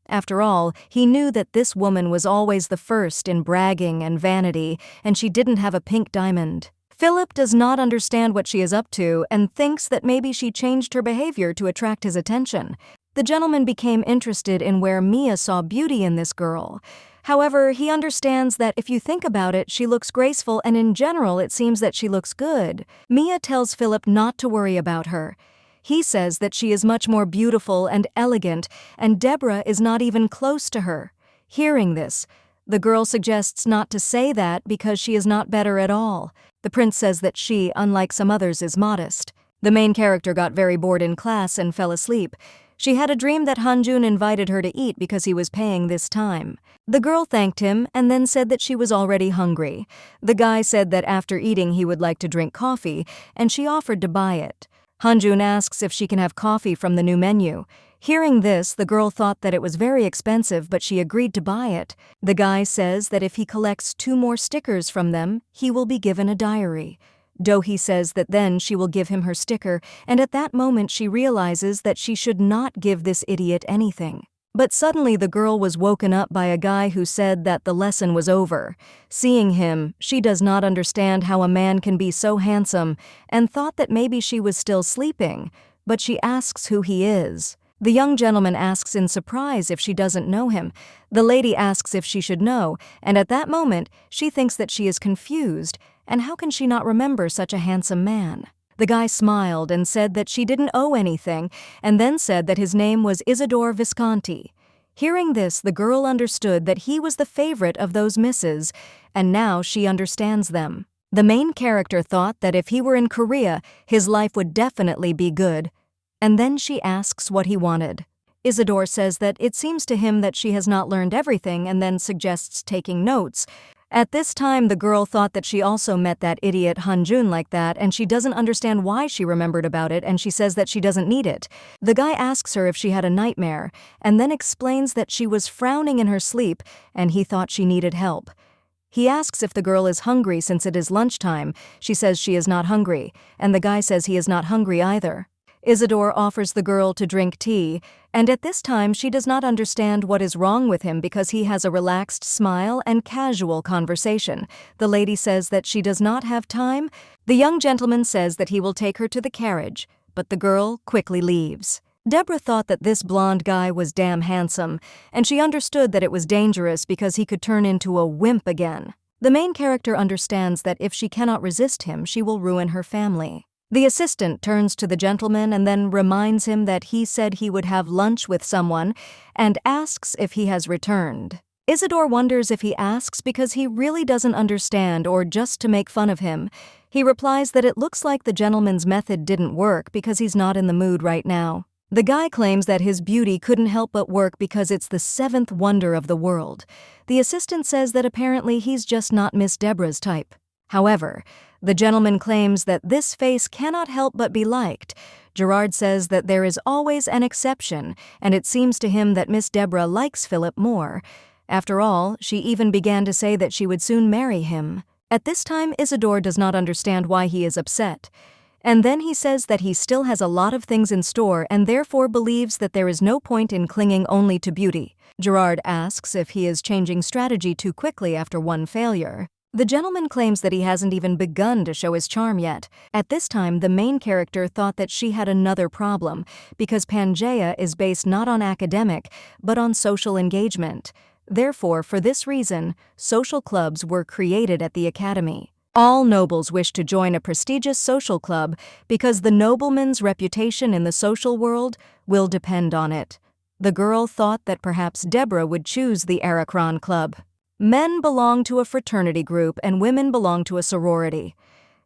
Speaker 1: After all, he knew that this woman was always the first in bragging and vanity, and she didn't have a pink diamond. Philip does not understand what she is up to and thinks that maybe she changed her behavior to attract his attention. The gentleman became interested in where Mia saw beauty in this girl. However, he understands that if you think about it, she looks graceful and in general it seems that she looks good. Mia tells Philip not to worry about her. He says that she is much more beautiful and elegant, and Deborah is not even close to her. Hearing this, the girl suggests not to say that because she is not better at all. The prince says that she, unlike some others, is modest. The main character got very bored in class and fell asleep. She had a dream that Hanjun invited her to eat because he was paying this time. The girl thanked him and then said that she was already hungry. The guy said that after eating he would like to drink coffee, and she offered to buy it. Hanjun asks if she can have coffee from the new menu. Hearing this, the girl thought that it was very expensive, but she agreed to buy it. The guy says that if he collects 2 more stickers from them, he will be given a diary. Dohi says that then she will give him her sticker, and at that moment she realizes that she should not give this idiot anything. But suddenly the girl was woken up by a guy who said that the lesson was over. Seeing him, she does not understand how a man can be so handsome and thought that maybe she was still sleeping, but she asks who he is. The young gentleman asks in surprise if she doesn't know him. The lady asks if she should know, and at that moment, she thinks that she is confused, and how can she not remember such a handsome man? The guy smiled and said that she didn't owe anything, and then said that his name was Isidor Visconti. Hearing this, the girl understood that he was the favorite of those misses, and now she understands them. The main character thought that if he were in Korea, his life would definitely be good. And then she asks what he wanted. Isidor says that it seems to him that she has not learned everything and then suggests taking notes. At this time, the girl thought that she also met that idiot Hanjun like that, and she doesn't understand why she remembered about it, and she says that she doesn't need it. The guy asks her if she had a nightmare, and then explains that she was frowning in her sleep, and he thought she needed help. He asks if the girl is hungry since it is lunchtime. She says she is not hungry, and the guy says he is not hungry either. Isidor offers the girl to drink tea, and at this time she does not understand what is wrong with him because he has a relaxed smile and casual conversation. The lady says that she does not have time. The young gentleman says that he will take her to the carriage, but the girl quickly leaves. Deborah thought that this blonde guy was damn handsome, and she understood that it was dangerous because he could turn into a wimp again. The main character understands that if she cannot resist him, she will ruin her family. The assistant turns to the gentleman and then reminds him that he said he would have lunch with someone and asks if he has returned. Isidor wonders if he asks because he really doesn't understand or just to make fun of him. He replies that it looks like the gentleman's method didn't work because he's not in the mood right now. The guy claims that his beauty couldn't help but work because it's the seventh wonder of the world. The assistant says that apparently he's just not Miss Deborah's type. However, the gentleman claims that this face cannot help but be liked. Gerard says that there is always an exception, and it seems to him that Miss Deborah likes Philip more. After all, she even began to say that she would soon marry him. At this time, Isidor does not understand why he is upset. And then he says that he still has a lot of things in store and therefore believes that there is no point in clinging only to beauty. Gerard asks if he is changing strategy too quickly after one failure. The gentleman claims that he hasn't even begun to show his charm yet. At this time, the main character thought that she had another problem, because Pangaea is based not on academic, but on social engagement. Therefore, for this reason, social clubs were created at the academy. All nobles wish to join a prestigious social club because the nobleman's reputation in the social world will depend on it. The girl thought that perhaps Deborah would choose the Arachron Club. Men belong to a fraternity group and women belong to a sorority.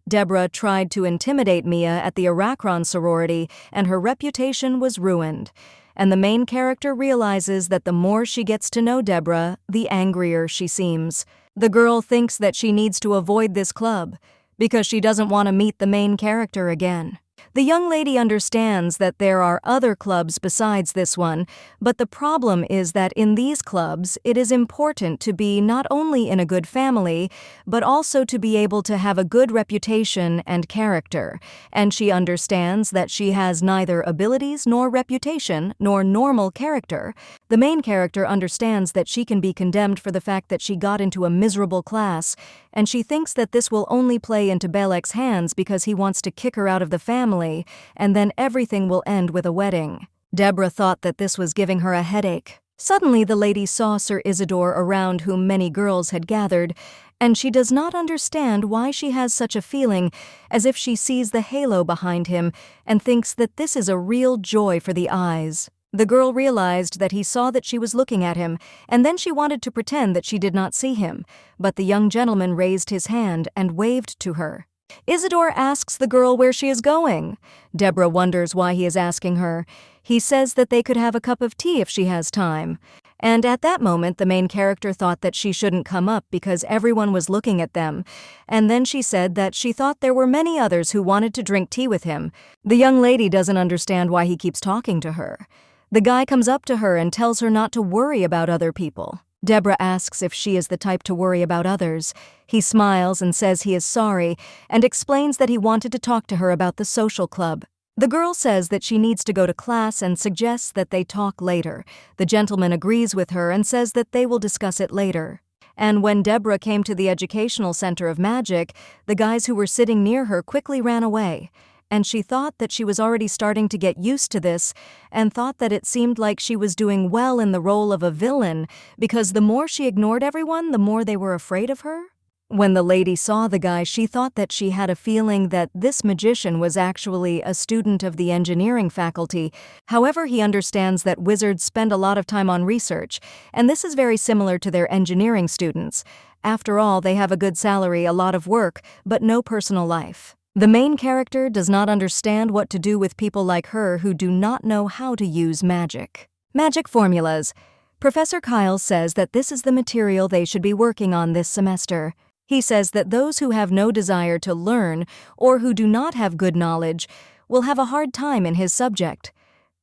Speaker 1: Deborah tried to intimidate Mia at the Arachron sorority and her reputation was ruined. And the main character realizes that the more she gets to know Deborah, the angrier she seems. The girl thinks that she needs to avoid this club because she doesn't want to meet the main character again. The young lady understands that there are other clubs besides this one, but the problem is that in these clubs, it is important to be not only in a good family, but also to be able to have a good reputation and character, and she understands that she has neither abilities nor reputation nor normal character. The main character understands that she can be condemned for the fact that she got into a miserable class, and she thinks that this will only play into Belek's hands because he wants to kick her out of the family, and then everything will end with a wedding. Deborah thought that this was giving her a headache. Suddenly the lady saw Sir Isidor around whom many girls had gathered, and she does not understand why she has such a feeling, as if she sees the halo behind him and thinks that this is a real joy for the eyes. The girl realized that he saw that she was looking at him, and then she wanted to pretend that she did not see him, but the young gentleman raised his hand and waved to her. Isidor asks the girl where she is going. Deborah wonders why he is asking her. He says that they could have a cup of tea if she has time. And at that moment, the main character thought that she shouldn't come up because everyone was looking at them. And then she said that she thought there were many others who wanted to drink tea with him. The young lady doesn't understand why he keeps talking to her. The guy comes up to her and tells her not to worry about other people. Deborah asks if she is the type to worry about others. He smiles and says he is sorry and explains that he wanted to talk to her about the social club. The girl says that she needs to go to class and suggests that they talk later. The gentleman agrees with her and says that they will discuss it later. And when Deborah came to the educational center of magic, the guys who were sitting near her quickly ran away. And she thought that she was already starting to get used to this and thought that it seemed like she was doing well in the role of a villain because the more she ignored everyone, the more they were afraid of her. When the lady saw the guy, she thought that she had a feeling that this magician was actually a student of the engineering faculty. However, he understands that wizards spend a lot of time on research, and this is very similar to their engineering students. After all, they have a good salary, a lot of work, but no personal life. The main character does not understand what to do with people like her who do not know how to use magic. Magic formulas. Professor Kyle says that this is the material they should be working on this semester. He says that those who have no desire to learn or who do not have good knowledge will have a hard time in his subject.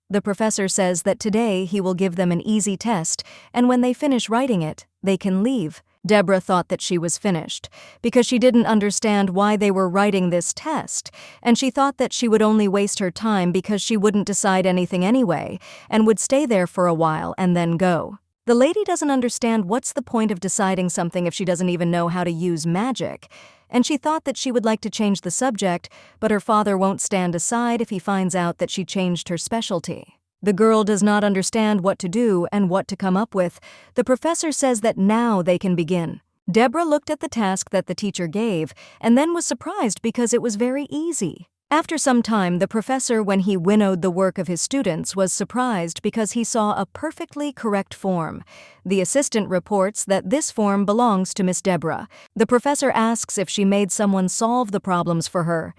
Speaker 1: The professor says that today he will give them an easy test, and when they finish writing it, they can leave. Deborah thought that she was finished, because she didn't understand why they were writing this test, and she thought that she would only waste her time because she wouldn't decide anything anyway, and would stay there for a while and then go. The lady doesn't understand what's the point of deciding something if she doesn't even know how to use magic, and she thought that she would like to change the subject, but her father won't stand aside if he finds out that she changed her specialty. The girl does not understand what to do and what to come up with. The professor says that now they can begin. Deborah looked at the task that the teacher gave and then was surprised because it was very easy. After some time, the professor, when he winnowed the work of his students, was surprised because he saw a perfectly correct form. The assistant reports that this form belongs to Miss Deborah. The professor asks if she made someone solve the problems for her,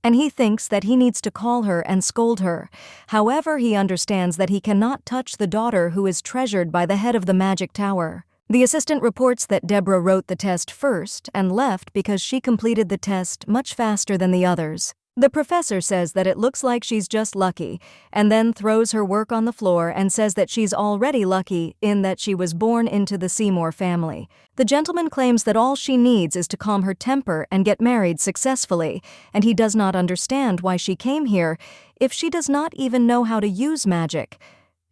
Speaker 1: and he thinks that he needs to call her and scold her. However, he understands that he cannot touch the daughter who is treasured by the head of the magic tower. The assistant reports that Deborah wrote the test first and left because she completed the test much faster than the others. The professor says that it looks like she's just lucky, and then throws her work on the floor and says that she's already lucky in that she was born into the Seymour family. The gentleman claims that all she needs is to calm her temper and get married successfully, and he does not understand why she came here if she does not even know how to use magic.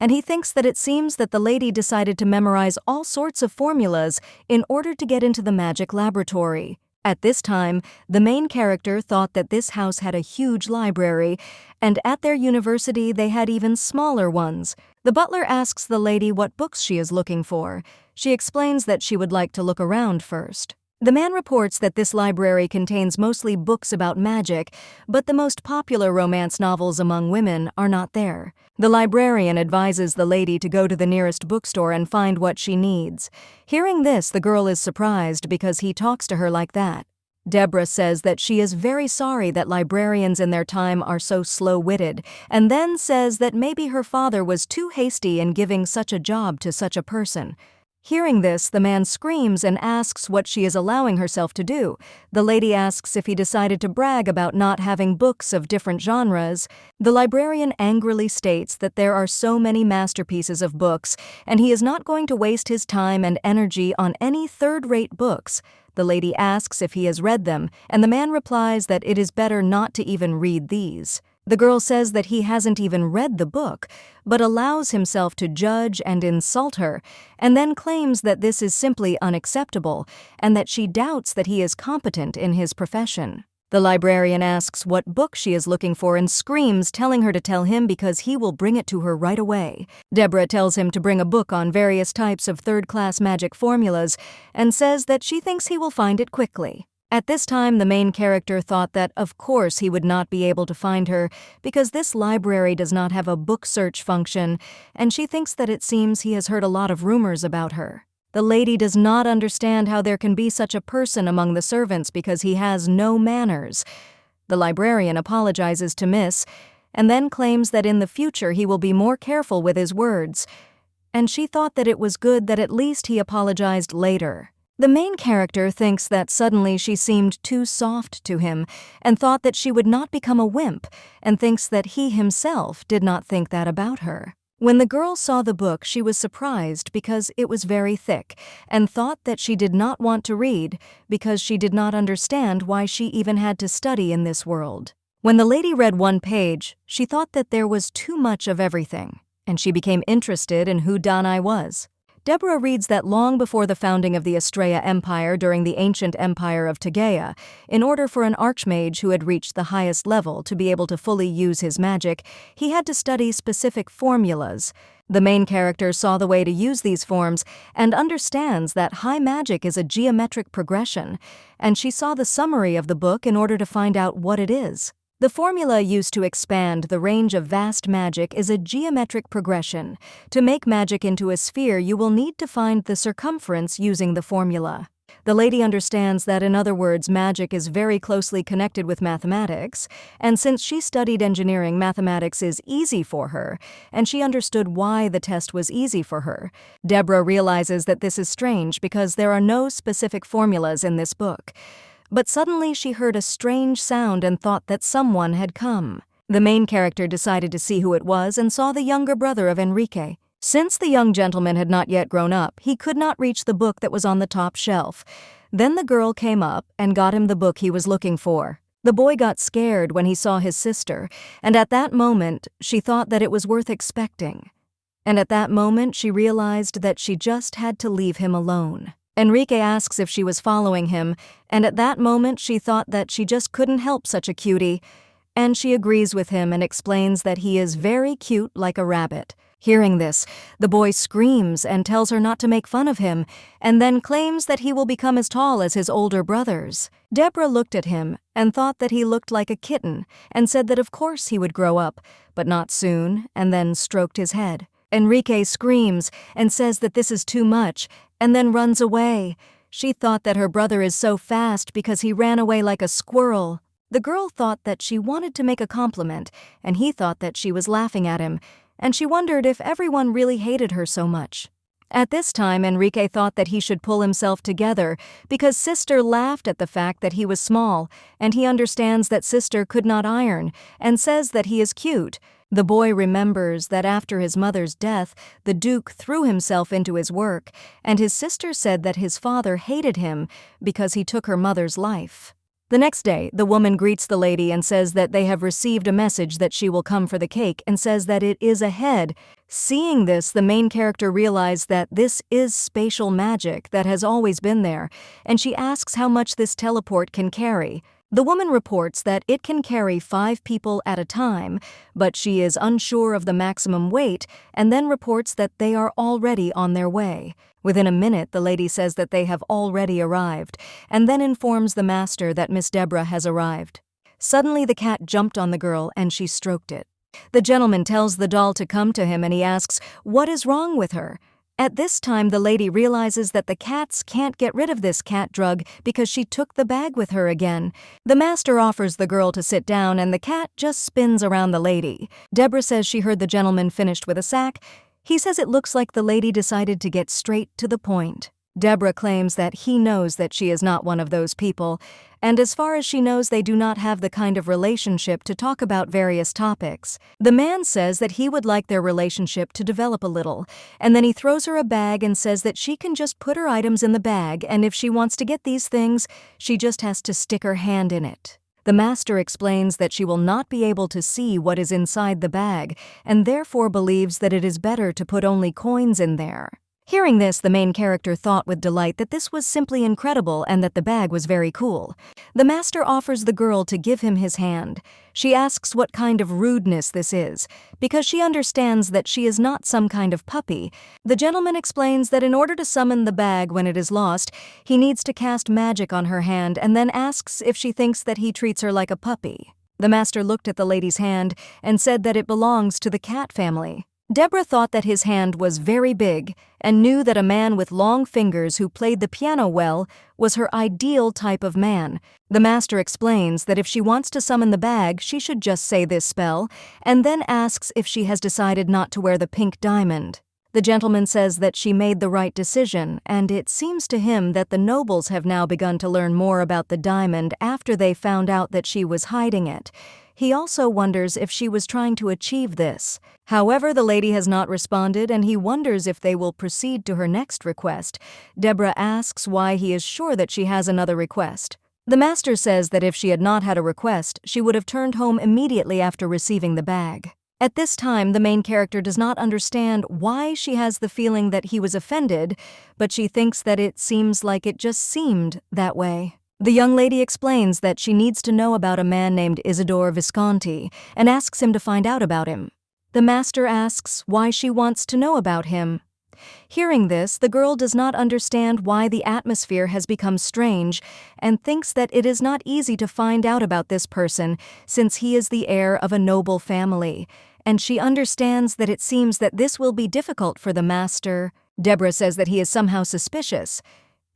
Speaker 1: And he thinks that it seems that the lady decided to memorize all sorts of formulas in order to get into the magic laboratory. At this time, the main character thought that this house had a huge library, and at their university they had even smaller ones. The butler asks the lady what books she is looking for. She explains that she would like to look around first. The man reports that this library contains mostly books about magic, but the most popular romance novels among women are not there. The librarian advises the lady to go to the nearest bookstore and find what she needs. Hearing this, the girl is surprised because he talks to her like that. Deborah says that she is very sorry that librarians in their time are so slow-witted, and then says that maybe her father was too hasty in giving such a job to such a person. Hearing this, the man screams and asks what she is allowing herself to do. The lady asks if he decided to brag about not having books of different genres. The librarian angrily states that there are so many masterpieces of books, and he is not going to waste his time and energy on any third-rate books. The lady asks if he has read them, and the man replies that it is better not to even read these. The girl says that he hasn't even read the book, but allows himself to judge and insult her, and then claims that this is simply unacceptable, and that she doubts that he is competent in his profession. The librarian asks what book she is looking for and screams, telling her to tell him because he will bring it to her right away. Deborah tells him to bring a book on various types of third-class magic formulas, and says that she thinks he will find it quickly. At this time, the main character thought that, of course, he would not be able to find her because this library does not have a book search function, and she thinks that it seems he has heard a lot of rumors about her. The lady does not understand how there can be such a person among the servants because he has no manners. The librarian apologizes to Miss, and then claims that in the future he will be more careful with his words, and she thought that it was good that at least he apologized later. The main character thinks that suddenly she seemed too soft to him and thought that she would not become a wimp, and thinks that he himself did not think that about her. When the girl saw the book, she was surprised because it was very thick and thought that she did not want to read because she did not understand why she even had to study in this world. When the lady read one page, she thought that there was too much of everything, and she became interested in who Danai was. Deborah reads that long before the founding of the Astrea Empire during the ancient empire of Tegea, in order for an archmage who had reached the highest level to be able to fully use his magic, he had to study specific formulas. The main character saw the way to use these forms and understands that high magic is a geometric progression, and she saw the summary of the book in order to find out what it is. The formula used to expand the range of vast magic is a geometric progression. To make magic into a sphere, you will need to find the circumference using the formula. The lady understands that, in other words, magic is very closely connected with mathematics, and since she studied engineering, mathematics is easy for her, and she understood why the test was easy for her. Deborah realizes that this is strange because there are no specific formulas in this book. But suddenly she heard a strange sound and thought that someone had come. The main character decided to see who it was and saw the younger brother of Enrique. Since the young gentleman had not yet grown up, he could not reach the book that was on the top shelf. Then the girl came up and got him the book he was looking for. The boy got scared when he saw his sister, and at that moment she thought that it was worth expecting. And at that moment she realized that she just had to leave him alone. Enrique asks if she was following him, and at that moment she thought that she just couldn't help such a cutie, and she agrees with him and explains that he is very cute like a rabbit. Hearing this, the boy screams and tells her not to make fun of him, and then claims that he will become as tall as his older brothers. Deborah looked at him and thought that he looked like a kitten, and said that of course he would grow up, but not soon, and then stroked his head. Enrique screams and says that this is too much, and then runs away. She thought that her brother is so fast because he ran away like a squirrel. The girl thought that she wanted to make a compliment, and he thought that she was laughing at him, and she wondered if everyone really hated her so much. At this time, Enrique thought that he should pull himself together because Sister laughed at the fact that he was small, and he understands that Sister could not iron, and says that he is cute. The boy remembers that after his mother's death, the Duke threw himself into his work, and his sister said that his father hated him because he took her mother's life. The next day, the woman greets the lady and says that they have received a message that she will come for the cake and says that it is ahead. Seeing this, the main character realized that this is spatial magic that has always been there, and she asks how much this teleport can carry. The woman reports that it can carry 5 people at a time, but she is unsure of the maximum weight and then reports that they are already on their way. Within a minute, the lady says that they have already arrived, and then informs the master that Miss Deborah has arrived. Suddenly the cat jumped on the girl and she stroked it. The gentleman tells the doll to come to him and he asks what is wrong with her. At this time, the lady realizes that the cats can't get rid of this cat drug because she took the bag with her again. The master offers the girl to sit down and the cat just spins around the lady. Deborah says she heard the gentleman finished with a sack. He says it looks like the lady decided to get straight to the point. Deborah claims that he knows that she is not one of those people, and as far as she knows, they do not have the kind of relationship to talk about various topics. The man says that he would like their relationship to develop a little, and then he throws her a bag and says that she can just put her items in the bag, and if she wants to get these things, she just has to stick her hand in it. The master explains that she will not be able to see what is inside the bag, and therefore believes that it is better to put only coins in there. Hearing this, the main character thought with delight that this was simply incredible and that the bag was very cool. The master offers the girl to give him his hand. She asks what kind of rudeness this is, because she understands that she is not some kind of puppy. The gentleman explains that in order to summon the bag when it is lost, he needs to cast magic on her hand and then asks if she thinks that he treats her like a puppy. The master looked at the lady's hand and said that it belongs to the cat family. Deborah thought that his hand was very big and knew that a man with long fingers who played the piano well was her ideal type of man. The master explains that if she wants to summon the bag, she should just say this spell, and then asks if she has decided not to wear the pink diamond. The gentleman says that she made the right decision, and it seems to him that the nobles have now begun to learn more about the diamond after they found out that she was hiding it. He also wonders if she was trying to achieve this. However, the lady has not responded, and he wonders if they will proceed to her next request. Deborah asks why he is sure that she has another request. The master says that if she had not had a request, she would have turned home immediately after receiving the bag. At this time, the main character does not understand why she has the feeling that he was offended, but she thinks that it seems like it just seemed that way. The young lady explains that she needs to know about a man named Isidor Visconti and asks him to find out about him. The master asks why she wants to know about him. Hearing this, the girl does not understand why the atmosphere has become strange and thinks that it is not easy to find out about this person since he is the heir of a noble family, and she understands that it seems that this will be difficult for the master. Deborah says that he is somehow suspicious.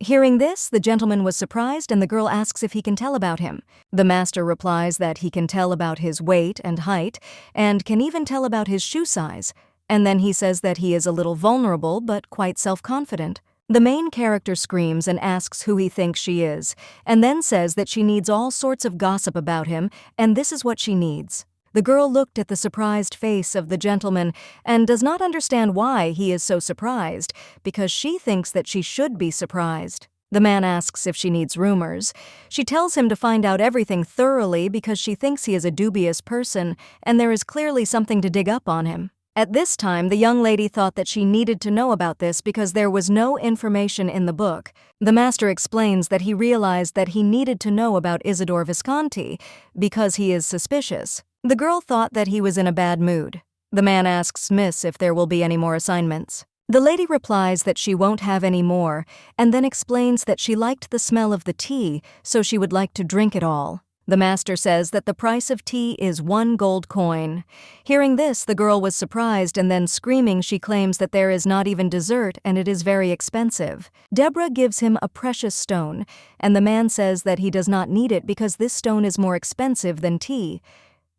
Speaker 1: Hearing this, the gentleman was surprised and the girl asks if he can tell about him. The master replies that he can tell about his weight and height and can even tell about his shoe size. And then he says that he is a little vulnerable but quite self-confident. The main character screams and asks who he thinks she is, and then says that she needs all sorts of gossip about him, and this is what she needs. The girl looked at the surprised face of the gentleman and does not understand why he is so surprised, because she thinks that she should be surprised. The man asks if she needs rumors. She tells him to find out everything thoroughly because she thinks he is a dubious person, and there is clearly something to dig up on him. At this time, the young lady thought that she needed to know about this because there was no information in the book. The master explains that he realized that he needed to know about Isidor Visconti because he is suspicious. The girl thought that he was in a bad mood. The man asks Miss if there will be any more assignments. The lady replies that she won't have any more, and then explains that she liked the smell of the tea, so she would like to drink it all. The master says that the price of tea is 1 gold coin. Hearing this, the girl was surprised, and then screaming, she claims that there is not even dessert and it is very expensive. Deborah gives him a precious stone, and the man says that he does not need it because this stone is more expensive than tea.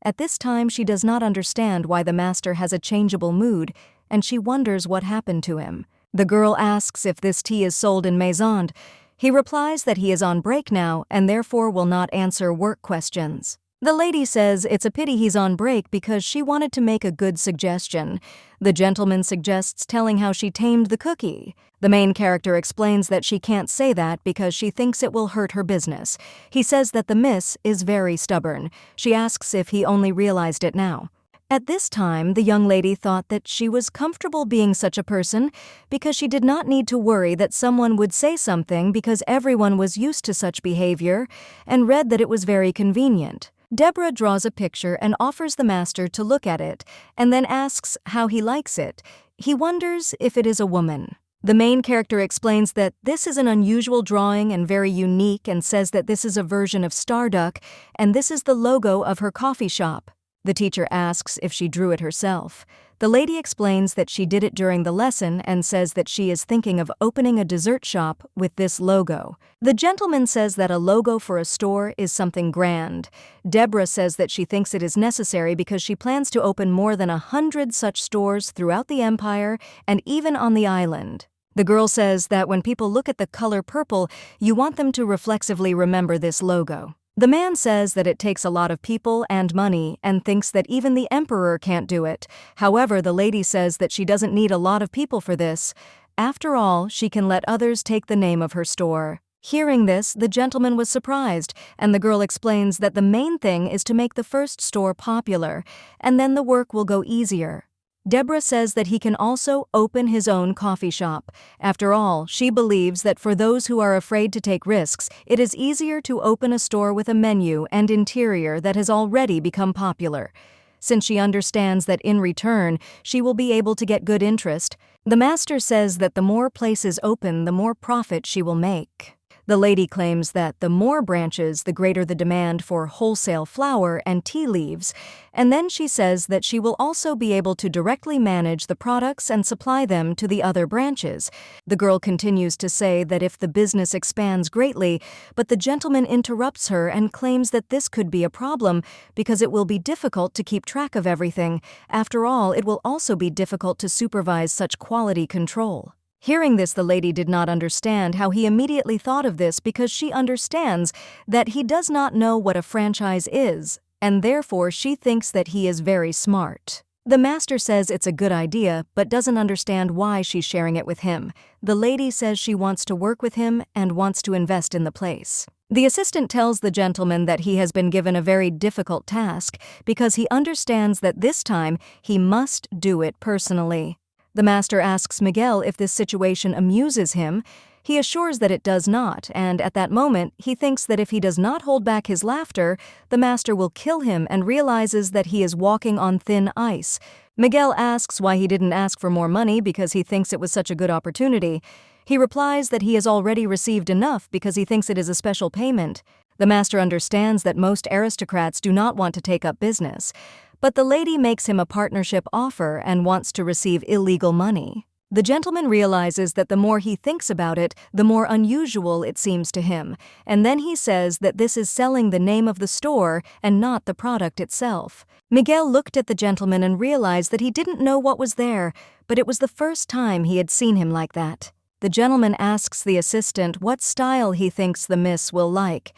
Speaker 1: At this time, she does not understand why the master has a changeable mood, and she wonders what happened to him. The girl asks if this tea is sold in Maison. He replies that he is on break now and therefore will not answer work questions. The lady says it's a pity he's on break because she wanted to make a good suggestion. The gentleman suggests telling how she tamed the cookie. The main character explains that she can't say that because she thinks it will hurt her business. He says that the miss is very stubborn. She asks if he only realized it now. At this time, the young lady thought that she was comfortable being such a person because she did not need to worry that someone would say something because everyone was used to such behavior and read that it was very convenient. Deborah draws a picture and offers the master to look at it and then asks how he likes it. He wonders if it is a woman. The main character explains that this is an unusual drawing and very unique and says that this is a version of Starduck and this is the logo of her coffee shop. The teacher asks if she drew it herself. The lady explains that she did it during the lesson and says that she is thinking of opening a dessert shop with this logo. The gentleman says that a logo for a store is something grand. Deborah says that she thinks it is necessary because she plans to open more than 100 such stores throughout the empire and even on the island. The girl says that when people look at the color purple, you want them to reflexively remember this logo. The man says that it takes a lot of people and money and thinks that even the emperor can't do it. However, the lady says that she doesn't need a lot of people for this. After all, she can let others take the name of her store. Hearing this, the gentleman was surprised, and the girl explains that the main thing is to make the first store popular, and then the work will go easier. Deborah says that he can also open his own coffee shop. After all, she believes that for those who are afraid to take risks, it is easier to open a store with a menu and interior that has already become popular. Since she understands that in return, she will be able to get good interest, the master says that the more places open, the more profit she will make. The lady claims that the more branches, the greater the demand for wholesale flour and tea leaves, and then she says that she will also be able to directly manage the products and supply them to the other branches. The girl continues to say that if the business expands greatly, but the gentleman interrupts her and claims that this could be a problem because it will be difficult to keep track of everything. After all, it will also be difficult to supervise such quality control. Hearing this, the lady did not understand how he immediately thought of this because she understands that he does not know what a franchise is, and therefore she thinks that he is very smart. The master says it's a good idea, but doesn't understand why she's sharing it with him. The lady says she wants to work with him and wants to invest in the place. The assistant tells the gentleman that he has been given a very difficult task because he understands that this time he must do it personally. The master asks Miguel if this situation amuses him. He assures that it does not, and at that moment, he thinks that if he does not hold back his laughter, the master will kill him and realizes that he is walking on thin ice. Miguel asks why he didn't ask for more money because he thinks it was such a good opportunity. He replies that he has already received enough because he thinks it is a special payment. The master understands that most aristocrats do not want to take up business, but the lady makes him a partnership offer and wants to receive illegal money. The gentleman realizes that the more he thinks about it, the more unusual it seems to him, and then he says that this is selling the name of the store and not the product itself. Miguel looked at the gentleman and realized that he didn't know what was there, but it was the first time he had seen him like that. The gentleman asks the assistant what style he thinks the miss will like.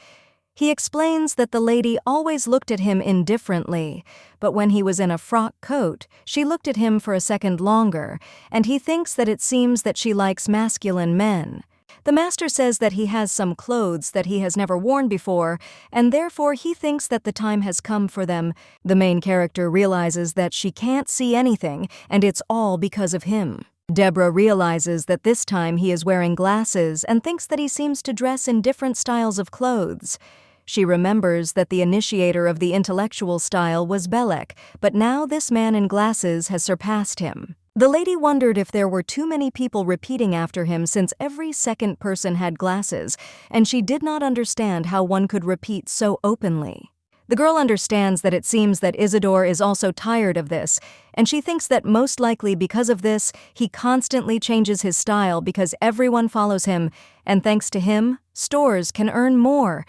Speaker 1: He explains that the lady always looked at him indifferently, but when he was in a frock coat, she looked at him for a second longer, and he thinks that it seems that she likes masculine men. The master says that he has some clothes that he has never worn before, and therefore he thinks that the time has come for them. The main character realizes that she can't see anything, and it's all because of him. Deborah realizes that this time he is wearing glasses and thinks that he seems to dress in different styles of clothes. She remembers that the initiator of the intellectual style was Belek, but now this man in glasses has surpassed him. The lady wondered if there were too many people repeating after him since every second person had glasses, and she did not understand how one could repeat so openly. The girl understands that it seems that Isidor is also tired of this, and she thinks that most likely because of this, he constantly changes his style because everyone follows him, and thanks to him, stores can earn more.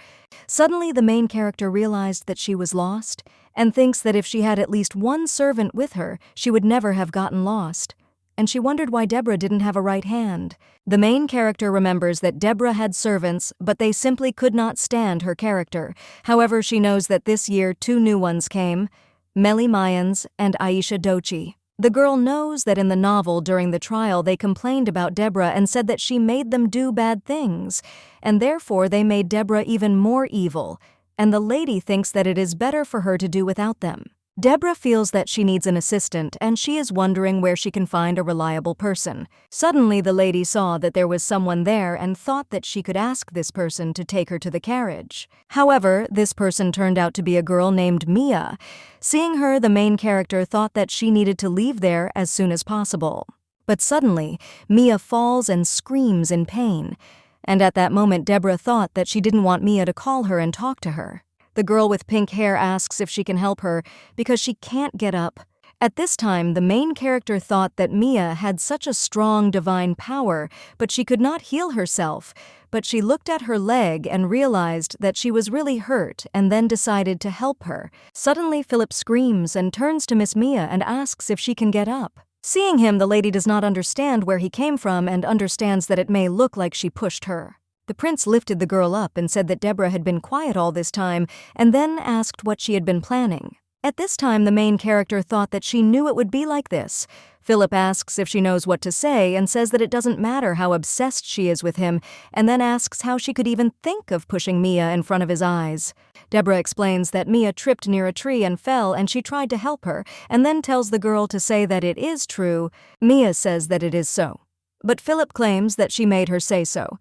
Speaker 1: Suddenly, the main character realized that she was lost, and thinks that if she had at least one servant with her, she would never have gotten lost. And she wondered why Deborah didn't have a right hand. The main character remembers that Deborah had servants, but they simply could not stand her character. However, she knows that this year 2 new ones came, Meli Mayans and Aisha Dochi. The girl knows that in the novel during the trial they complained about Deborah and said that she made them do bad things, and therefore they made Deborah even more evil, and the lady thinks that it is better for her to do without them. Deborah feels that she needs an assistant, and she is wondering where she can find a reliable person. Suddenly, the lady saw that there was someone there and thought that she could ask this person to take her to the carriage. However, this person turned out to be a girl named Mia. Seeing her, the main character thought that she needed to leave there as soon as possible. But suddenly, Mia falls and screams in pain. And at that moment, Deborah thought that she didn't want Mia to call her and talk to her. The girl with pink hair asks if she can help her because she can't get up. At this time, the main character thought that Mia had such a strong divine power, but she could not heal herself. But she looked at her leg and realized that she was really hurt and then decided to help her. Suddenly, Philip screams and turns to Miss Mia and asks if she can get up. Seeing him, the lady does not understand where he came from and understands that it may look like she pushed her. The prince lifted the girl up and said that Deborah had been quiet all this time, and then asked what she had been planning. At this time, the main character thought that she knew it would be like this. Philip asks if she knows what to say and says that it doesn't matter how obsessed she is with him, and then asks how she could even think of pushing Mia in front of his eyes. Deborah explains that Mia tripped near a tree and fell, and she tried to help her, and then tells the girl to say that it is true. Mia says that it is so. But Philip claims that she made her say so.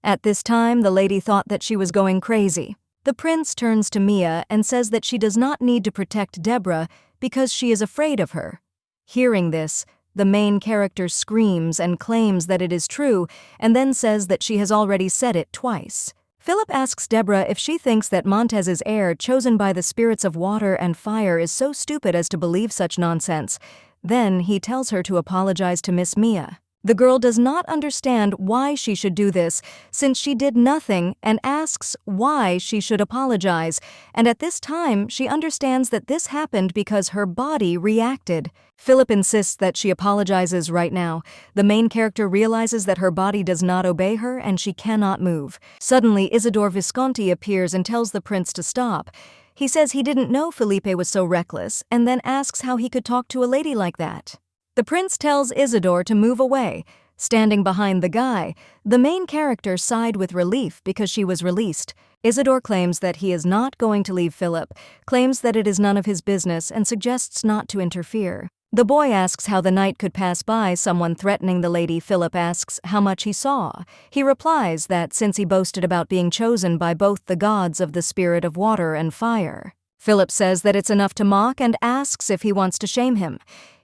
Speaker 1: At this time, the lady thought that she was going crazy. The prince turns to Mia and says that she does not need to protect Deborah because she is afraid of her. Hearing this, the main character screams and claims that it is true, and then says that she has already said it twice. Philip asks Deborah if she thinks that Montez's heir chosen by the spirits of water and fire is so stupid as to believe such nonsense. Then he tells her to apologize to Miss Mia. The girl does not understand why she should do this, since she did nothing, and asks why she should apologize, and at this time she understands that this happened because her body reacted. Philip insists that she apologizes right now. The main character realizes that her body does not obey her and she cannot move. Suddenly, Isidor Visconti appears and tells the prince to stop. He says he didn't know Felipe was so reckless, and then asks how he could talk to a lady like that. The prince tells Isidor to move away. Standing behind the guy, the main character sighed with relief because she was released. Isidor claims that he is not going to leave Philip, claims that it is none of his business, and suggests not to interfere. The boy asks how the night could pass by someone threatening the lady. Philip asks how much he saw. He replies that since he boasted about being chosen by both the gods of the spirit of water and fire. Philip says that it's enough to mock and asks if he wants to shame him.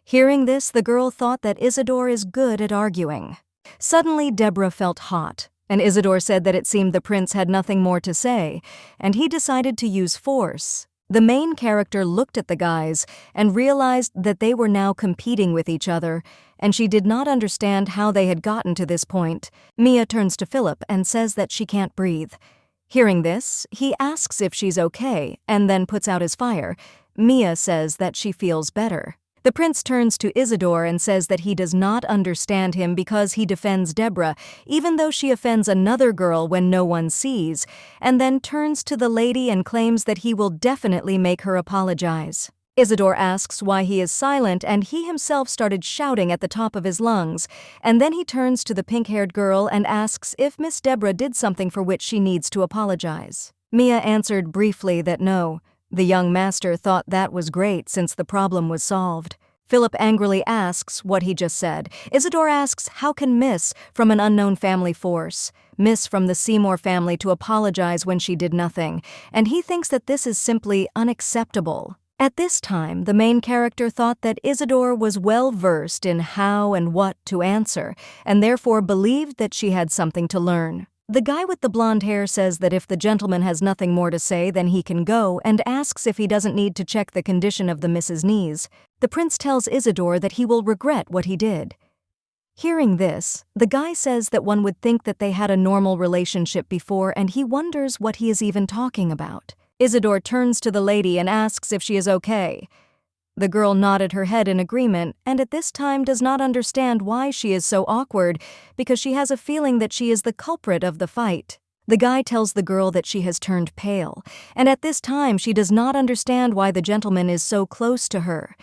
Speaker 1: Hearing this, the girl thought that Isidor is good at arguing. Suddenly, Deborah felt hot, and Isidor said that it seemed the prince had nothing more to say, and he decided to use force. The main character looked at the guys and realized that they were now competing with each other, and she did not understand how they had gotten to this point. Mia turns to Philip and says that she can't breathe. Hearing this, he asks if she's okay and then puts out his fire. Mia says that she feels better. The prince turns to Isidor and says that he does not understand him because he defends Deborah, even though she offends another girl when no one sees, and then turns to the lady and claims that he will definitely make her apologize. Isidor asks why he is silent, and he himself started shouting at the top of his lungs, and then he turns to the pink-haired girl and asks if Miss Deborah did something for which she needs to apologize. Mia answered briefly that no. The young master thought that was great since the problem was solved. Philip angrily asks what he just said. Isidor asks how can Miss from an unknown family force Miss from the Seymour family to apologize when she did nothing, and he thinks that this is simply unacceptable. At this time, the main character thought that Isidor was well versed in how and what to answer, and therefore believed that she had something to learn. The guy with the blonde hair says that if the gentleman has nothing more to say, then he can go, and asks if he doesn't need to check the condition of the Miss's knees. The prince tells Isidor that he will regret what he did. Hearing this, the guy says that one would think that they had a normal relationship before, and he wonders what he is even talking about. Isidor turns to the lady and asks if she is okay. The girl nodded her head in agreement, and at this time does not understand why she is so awkward, because she has a feeling that she is the culprit of the fight. The guy tells the girl that she has turned pale, and at this time she does not understand why the gentleman is so close to her.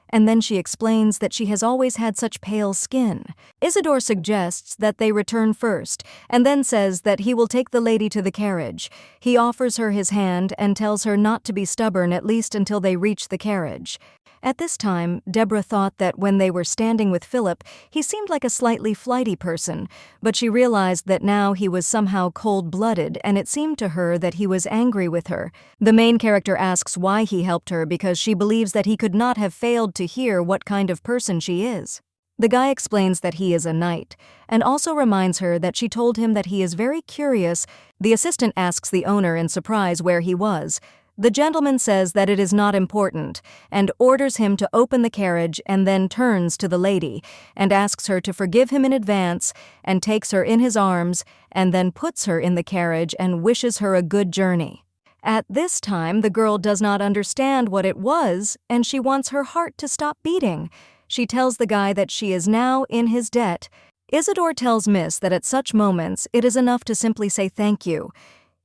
Speaker 1: And then she explains that she has always had such pale skin. Isidor suggests that they return first, and then says that he will take the lady to the carriage. He offers her his hand and tells her not to be stubborn at least until they reach the carriage. At this time, Deborah thought that when they were standing with Philip, he seemed like a slightly flighty person, but she realized that now he was somehow cold-blooded, and it seemed to her that he was angry with her. The main character asks why he helped her because she believes that he could not have failed to hear what kind of person she is. The guy explains that he is a knight, and also reminds her that she told him that he is very curious. The assistant asks the owner in surprise where he was. The gentleman says that it is not important, and orders him to open the carriage, and then turns to the lady and asks her to forgive him in advance, and takes her in his arms, and then puts her in the carriage and wishes her a good journey. At this time, the girl does not understand what it was, and she wants her heart to stop beating. She tells the guy that she is now in his debt. Isidor tells Miss that at such moments it is enough to simply say thank you.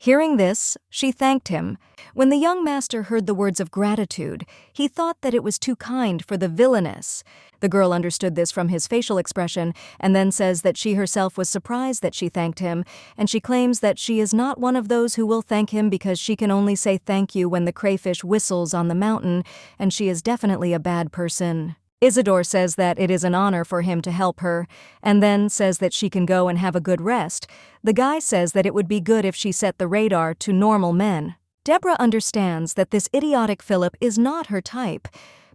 Speaker 1: Hearing this, she thanked him. When the young master heard the words of gratitude, he thought that it was too kind for the Villainess. The girl understood this from his facial expression, and then says that she herself was surprised that she thanked him, and she claims that she is not one of those who will thank him because she can only say thank you when the crayfish whistles on the mountain, and she is definitely a bad person. Isidor says that it is an honor for him to help her, and then says that she can go and have a good rest. The guy says that it would be good if she set the radar to normal men. Deborah understands that this idiotic Philip is not her type,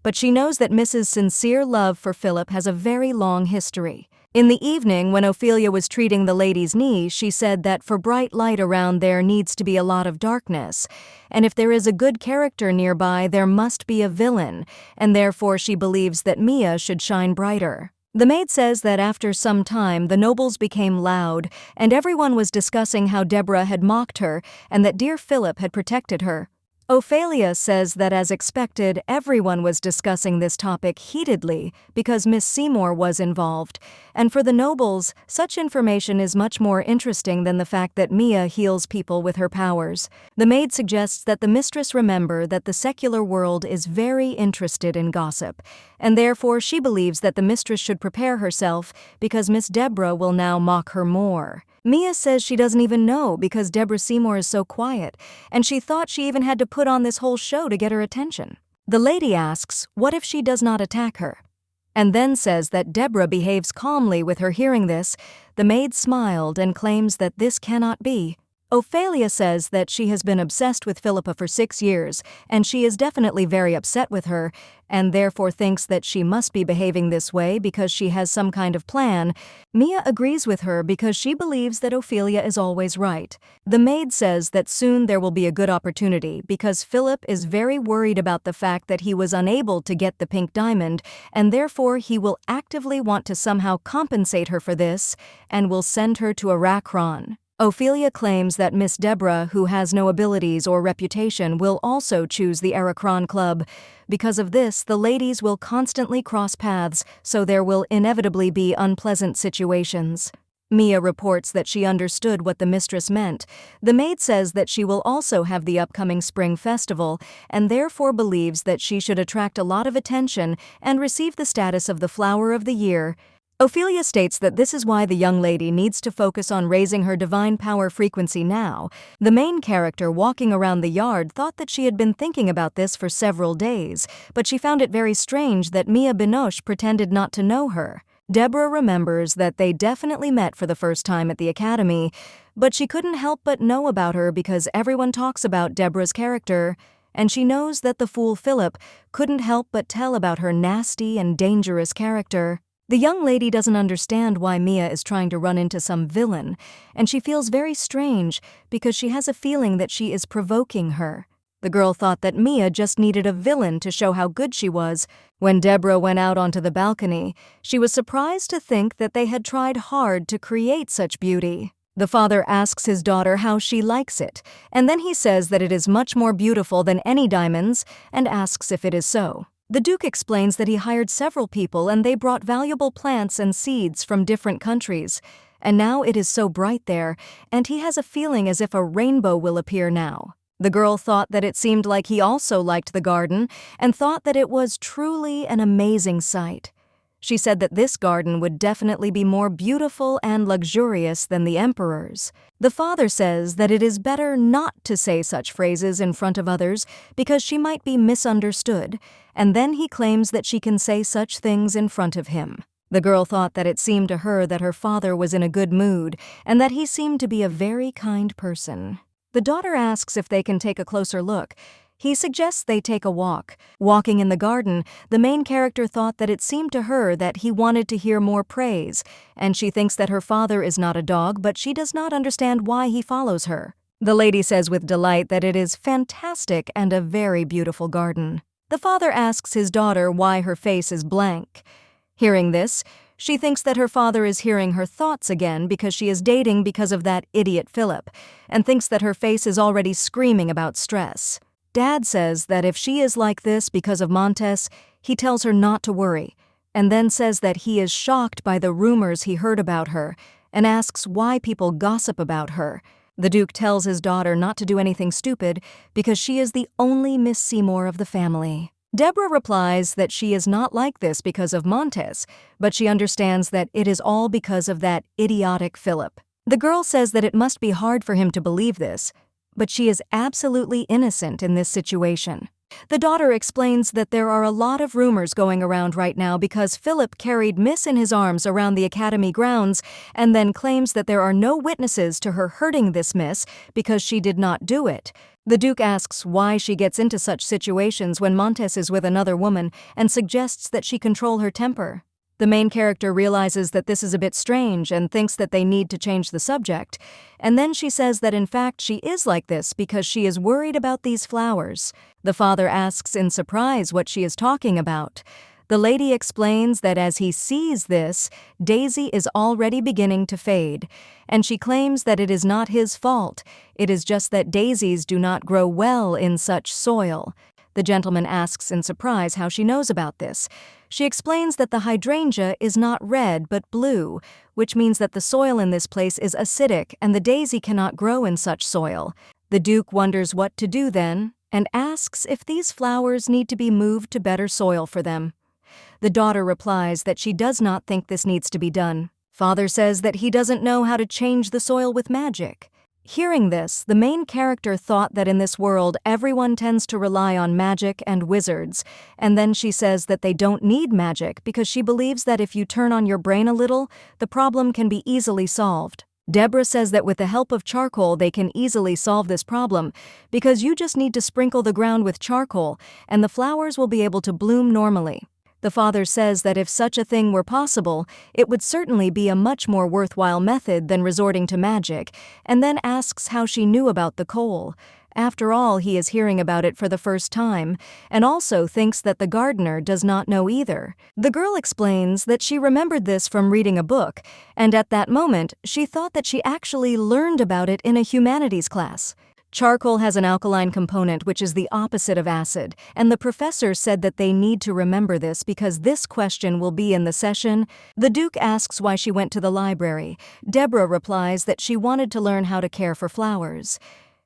Speaker 1: but she knows that Mrs. Sincere love for Philip has a very long history. In the evening, when Ophelia was treating the lady's knee, she said that for bright light around there needs to be a lot of darkness, and if there is a good character nearby, there must be a villain, and therefore she believes that Mia should shine brighter. The maid says that after some time, the nobles became loud, and everyone was discussing how Deborah had mocked her, and that dear Philip had protected her. Ophelia says that as expected, everyone was discussing this topic heatedly because Miss Seymour was involved, and for the nobles, such information is much more interesting than the fact that Mia heals people with her powers. The maid suggests that the mistress remember that the secular world is very interested in gossip, and therefore she believes that the mistress should prepare herself because Miss Deborah will now mock her more. Mia says she doesn't even know because Deborah Seymour is so quiet, and she thought she even had to put on this whole show to get her attention. The lady asks, what if she does not attack her? And then says that Deborah behaves calmly with her hearing this. The maid smiled and claims that this cannot be. Ophelia says that she has been obsessed with Philippa for 6 years, and she is definitely very upset with her, and therefore thinks that she must be behaving this way because she has some kind of plan. Mia agrees with her because she believes that Ophelia is always right. The maid says that soon there will be a good opportunity because Philip is very worried about the fact that he was unable to get the pink diamond, and therefore he will actively want to somehow compensate her for this and will send her to Arachron. Ophelia claims that Miss Deborah, who has no abilities or reputation, will also choose the Arachron Club. Because of this, the ladies will constantly cross paths, so there will inevitably be unpleasant situations. Mia reports that she understood what the mistress meant. The maid says that she will also have the upcoming spring festival, and therefore believes that she should attract a lot of attention and receive the status of the flower of the year. Ophelia states that this is why the young lady needs to focus on raising her divine power frequency now. The main character walking around the yard thought that she had been thinking about this for several days, but she found it very strange that Mia Binoche pretended not to know her. Deborah remembers that they definitely met for the first time at the academy, but she couldn't help but know about her because everyone talks about Deborah's character, and she knows that the fool Philip couldn't help but tell about her nasty and dangerous character. The young lady doesn't understand why Mia is trying to run into some villain, and she feels very strange because she has a feeling that she is provoking her. The girl thought that Mia just needed a villain to show how good she was. When Deborah went out onto the balcony, she was surprised to think that they had tried hard to create such beauty. The father asks his daughter how she likes it, and then he says that it is much more beautiful than any diamonds and asks if it is so. The Duke explains that he hired several people and they brought valuable plants and seeds from different countries. And now it is so bright there, and he has a feeling as if a rainbow will appear now. The girl thought that it seemed like he also liked the garden and thought that it was truly an amazing sight. She said that this garden would definitely be more beautiful and luxurious than the emperor's. The father says that it is better not to say such phrases in front of others because she might be misunderstood, and then he claims that she can say such things in front of him. The girl thought that it seemed to her that her father was in a good mood and that he seemed to be a very kind person. The daughter asks if they can take a closer look. He suggests they take a walk. Walking in the garden, the main character thought that it seemed to her that he wanted to hear more praise, and she thinks that her father is not a dog, but she does not understand why he follows her. The lady says with delight that it is fantastic and a very beautiful garden. The father asks his daughter why her face is blank. Hearing this, she thinks that her father is hearing her thoughts again because she is dating because of that idiot Philip, and thinks that her face is already screaming about stress. Dad says that if she is like this because of Montes, he tells her not to worry, and then says that he is shocked by the rumors he heard about her, and asks why people gossip about her. The Duke tells his daughter not to do anything stupid because she is the only Miss Seymour of the family. Deborah replies that she is not like this because of Montes, but she understands that it is all because of that idiotic Philip. The girl says that it must be hard for him to believe this, but she is absolutely innocent in this situation. The daughter explains that there are a lot of rumors going around right now because Philip carried Miss in his arms around the academy grounds and then claims that there are no witnesses to her hurting this Miss because she did not do it. The Duke asks why she gets into such situations when Montes is with another woman and suggests that she control her temper. The main character realizes that this is a bit strange and thinks that they need to change the subject, and then she says that in fact she is like this because she is worried about these flowers. The father asks in surprise what she is talking about. The lady explains that as he sees this, Daisy is already beginning to fade, and she claims that it is not his fault, it is just that daisies do not grow well in such soil. The gentleman asks in surprise how she knows about this. She explains that the hydrangea is not red but blue, which means that the soil in this place is acidic and the daisy cannot grow in such soil. The Duke wonders what to do then, and asks if these flowers need to be moved to better soil for them. The daughter replies that she does not think this needs to be done. Father says that he doesn't know how to change the soil with magic. Hearing this, the main character thought that in this world everyone tends to rely on magic and wizards, and then she says that they don't need magic because she believes that if you turn on your brain a little, the problem can be easily solved. Deborah says that with the help of charcoal they can easily solve this problem because you just need to sprinkle the ground with charcoal and the flowers will be able to bloom normally. The father says that if such a thing were possible, it would certainly be a much more worthwhile method than resorting to magic, and then asks how she knew about the coal. After all, he is hearing about it for the first time, and also thinks that the gardener does not know either. The girl explains that she remembered this from reading a book, and at that moment, she thought that she actually learned about it in a humanities class. Charcoal has an alkaline component which is the opposite of acid, and the professor said that they need to remember this because this question will be in the session. The Duke asks why she went to the library. Deborah replies that she wanted to learn how to care for flowers.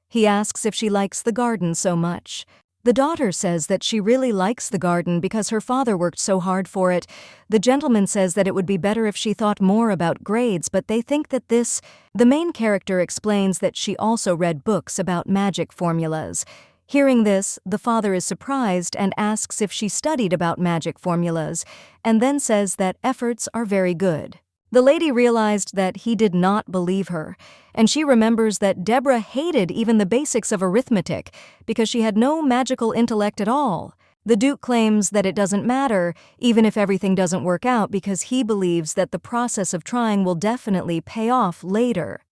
Speaker 1: He asks if she likes the garden so much. The daughter says that she really likes the garden because her father worked so hard for it. The gentleman says that it would be better if she thought more about grades, but they think that The main character explains that she also read books about magic formulas. Hearing this, the father is surprised and asks if she studied about magic formulas, and then says that efforts are very good. The lady realized that he did not believe her, and she remembers that Deborah hated even the basics of arithmetic because she had no magical intellect at all. The Duke claims that it doesn't matter, even if everything doesn't work out, because he believes that the process of trying will definitely pay off later.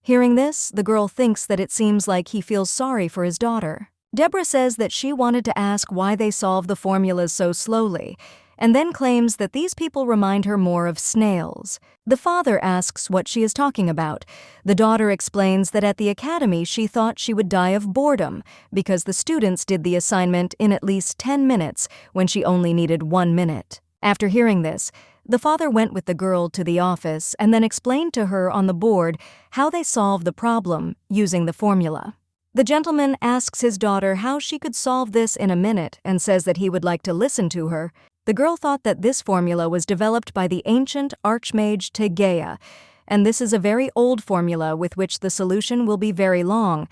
Speaker 1: Hearing this, the girl thinks that it seems like he feels sorry for his daughter. Deborah says that she wanted to ask why they solve the formulas so slowly, and then claims that these people remind her more of snails. The father asks what she is talking about. The daughter explains that at the academy she thought she would die of boredom because the students did the assignment in at least 10 minutes when she only needed 1 minute. After hearing this, the father went with the girl to the office and then explained to her on the board how they solved the problem using the formula. The gentleman asks his daughter how she could solve this in a minute and says that he would like to listen to her. The girl thought that this formula was developed by the ancient archmage Tegea, and this is a very old formula with which the solution will be very long,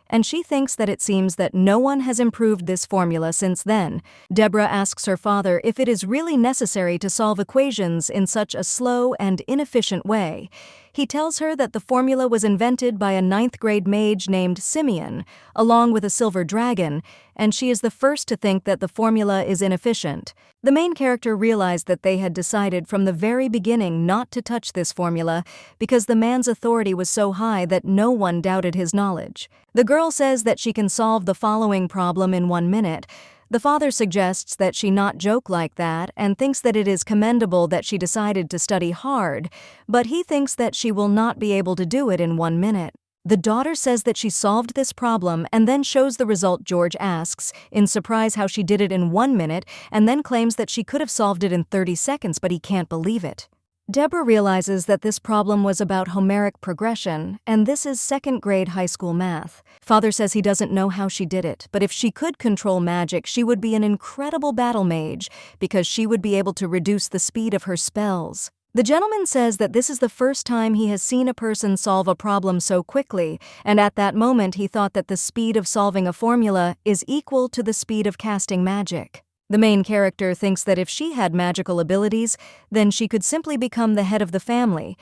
Speaker 1: and she thinks that it seems that no one has improved this formula since then. Deborah asks her father if it is really necessary to solve equations in such a slow and inefficient way. He tells her that the formula was invented by a 9th-grade mage named Simeon, along with a silver dragon, and she is the first to think that the formula is inefficient. The main character realized that they had decided from the very beginning not to touch this formula because the man's authority was so high that no one doubted his knowledge. The girl says that she can solve the following problem in 1 minute. The father suggests that she not joke like that and thinks that it is commendable that she decided to study hard, but he thinks that she will not be able to do it in 1 minute. The daughter says that she solved this problem and then shows the result George asks, in surprise how she did it in 1 minute, and then claims that she could have solved it in 30 seconds, but he can't believe it. Deborah realizes that this problem was about Homeric progression, and this is 2nd grade high school math. Father says he doesn't know how she did it, but if she could control magic, she would be an incredible battle mage, because she would be able to reduce the speed of her spells. The gentleman says that this is the first time he has seen a person solve a problem so quickly, and at that moment he thought that the speed of solving a formula is equal to the speed of casting magic. The main character thinks that if she had magical abilities, then she could simply become the head of the family,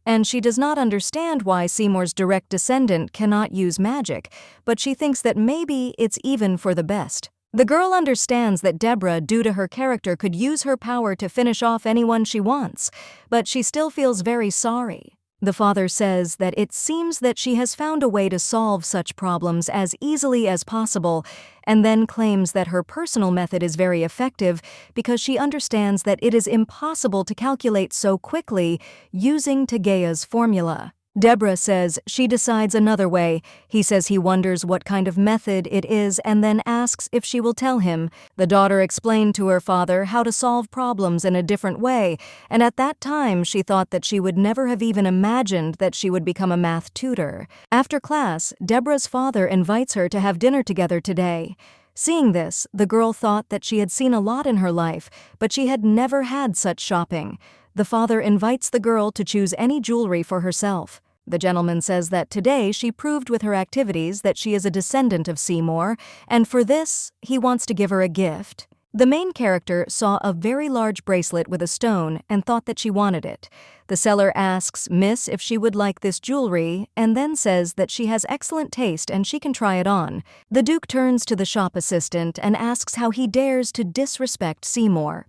Speaker 1: and she does not understand why Seymour's direct descendant cannot use magic, but she thinks that maybe it's even for the best. The girl understands that Deborah, due to her character, could use her power to finish off anyone she wants, but she still feels very sorry. The father says that it seems that she has found a way to solve such problems as easily as possible, and then claims that her personal method is very effective because she understands that it is impossible to calculate so quickly using Tegea's formula. Deborah says she decides another way. He says he wonders what kind of method it is and then asks if she will tell him. The daughter explained to her father how to solve problems in a different way, and at that time she thought that she would never have even imagined that she would become a math tutor. After class, Deborah's father invites her to have dinner together today. Seeing this, the girl thought that she had seen a lot in her life, but she had never had such shopping. The father invites the girl to choose any jewelry for herself. The gentleman says that today she proved with her activities that she is a descendant of Seymour, and for this, he wants to give her a gift. The main character saw a very large bracelet with a stone and thought that she wanted it. The seller asks Miss if she would like this jewelry and then says that she has excellent taste and she can try it on. The Duke turns to the shop assistant and asks how he dares to disrespect Seymour.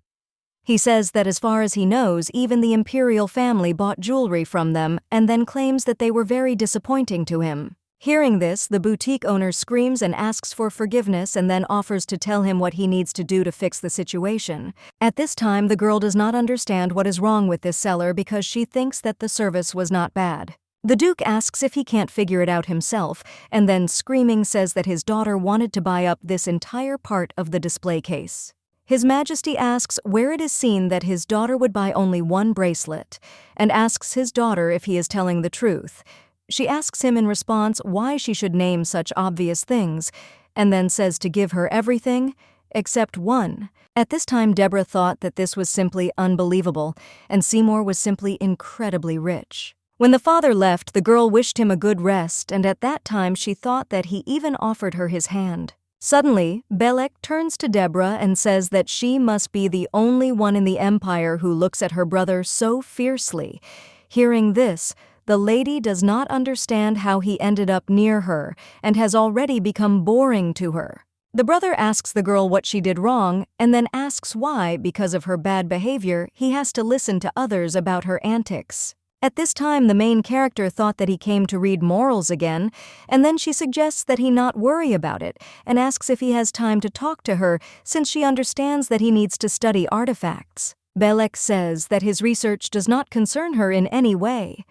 Speaker 1: He says that as far as he knows, even the imperial family bought jewelry from them and then claims that they were very disappointing to him. Hearing this, the boutique owner screams and asks for forgiveness and then offers to tell him what he needs to do to fix the situation. At this time, the girl does not understand what is wrong with this seller because she thinks that the service was not bad. The Duke asks if he can't figure it out himself, and then screaming says that his daughter wanted to buy up this entire part of the display case. His Majesty asks where it is seen that his daughter would buy only one bracelet, and asks his daughter if he is telling the truth. She asks him in response why she should name such obvious things, and then says to give her everything except one. At this time, Deborah thought that this was simply unbelievable, and Seymour was simply incredibly rich. When the father left, the girl wished him a good rest, and at that time she thought that he even offered her his hand. Suddenly, Belek turns to Deborah and says that she must be the only one in the empire who looks at her brother so fiercely. Hearing this, the lady does not understand how he ended up near her and has already become boring to her. The brother asks the girl what she did wrong and then asks why, because of her bad behavior, he has to listen to others about her antics. At this time, the main character thought that he came to read morals again, and then she suggests that he not worry about it and asks if he has time to talk to her since she understands that he needs to study artifacts. Belek says that his research does not concern her in any way.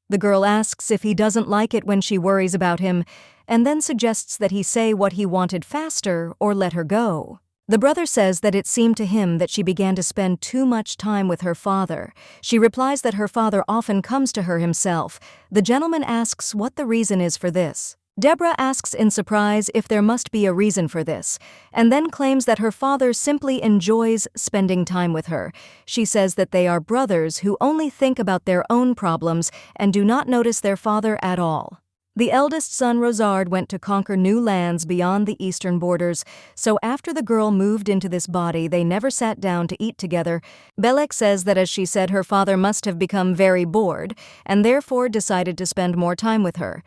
Speaker 1: The girl asks if he doesn't like it when she worries about him, and then suggests that he say what he wanted faster or let her go. The brother says that it seemed to him that she began to spend too much time with her father. She replies that her father often comes to her himself. The gentleman asks what the reason is for this. Deborah asks in surprise if there must be a reason for this, and then claims that her father simply enjoys spending time with her. She says that they are brothers who only think about their own problems and do not notice their father at all. The eldest son, Rosard, went to conquer new lands beyond the eastern borders, so after the girl moved into this body, they never sat down to eat together. Belek says that as she said, her father must have become very bored, and therefore decided to spend more time with her.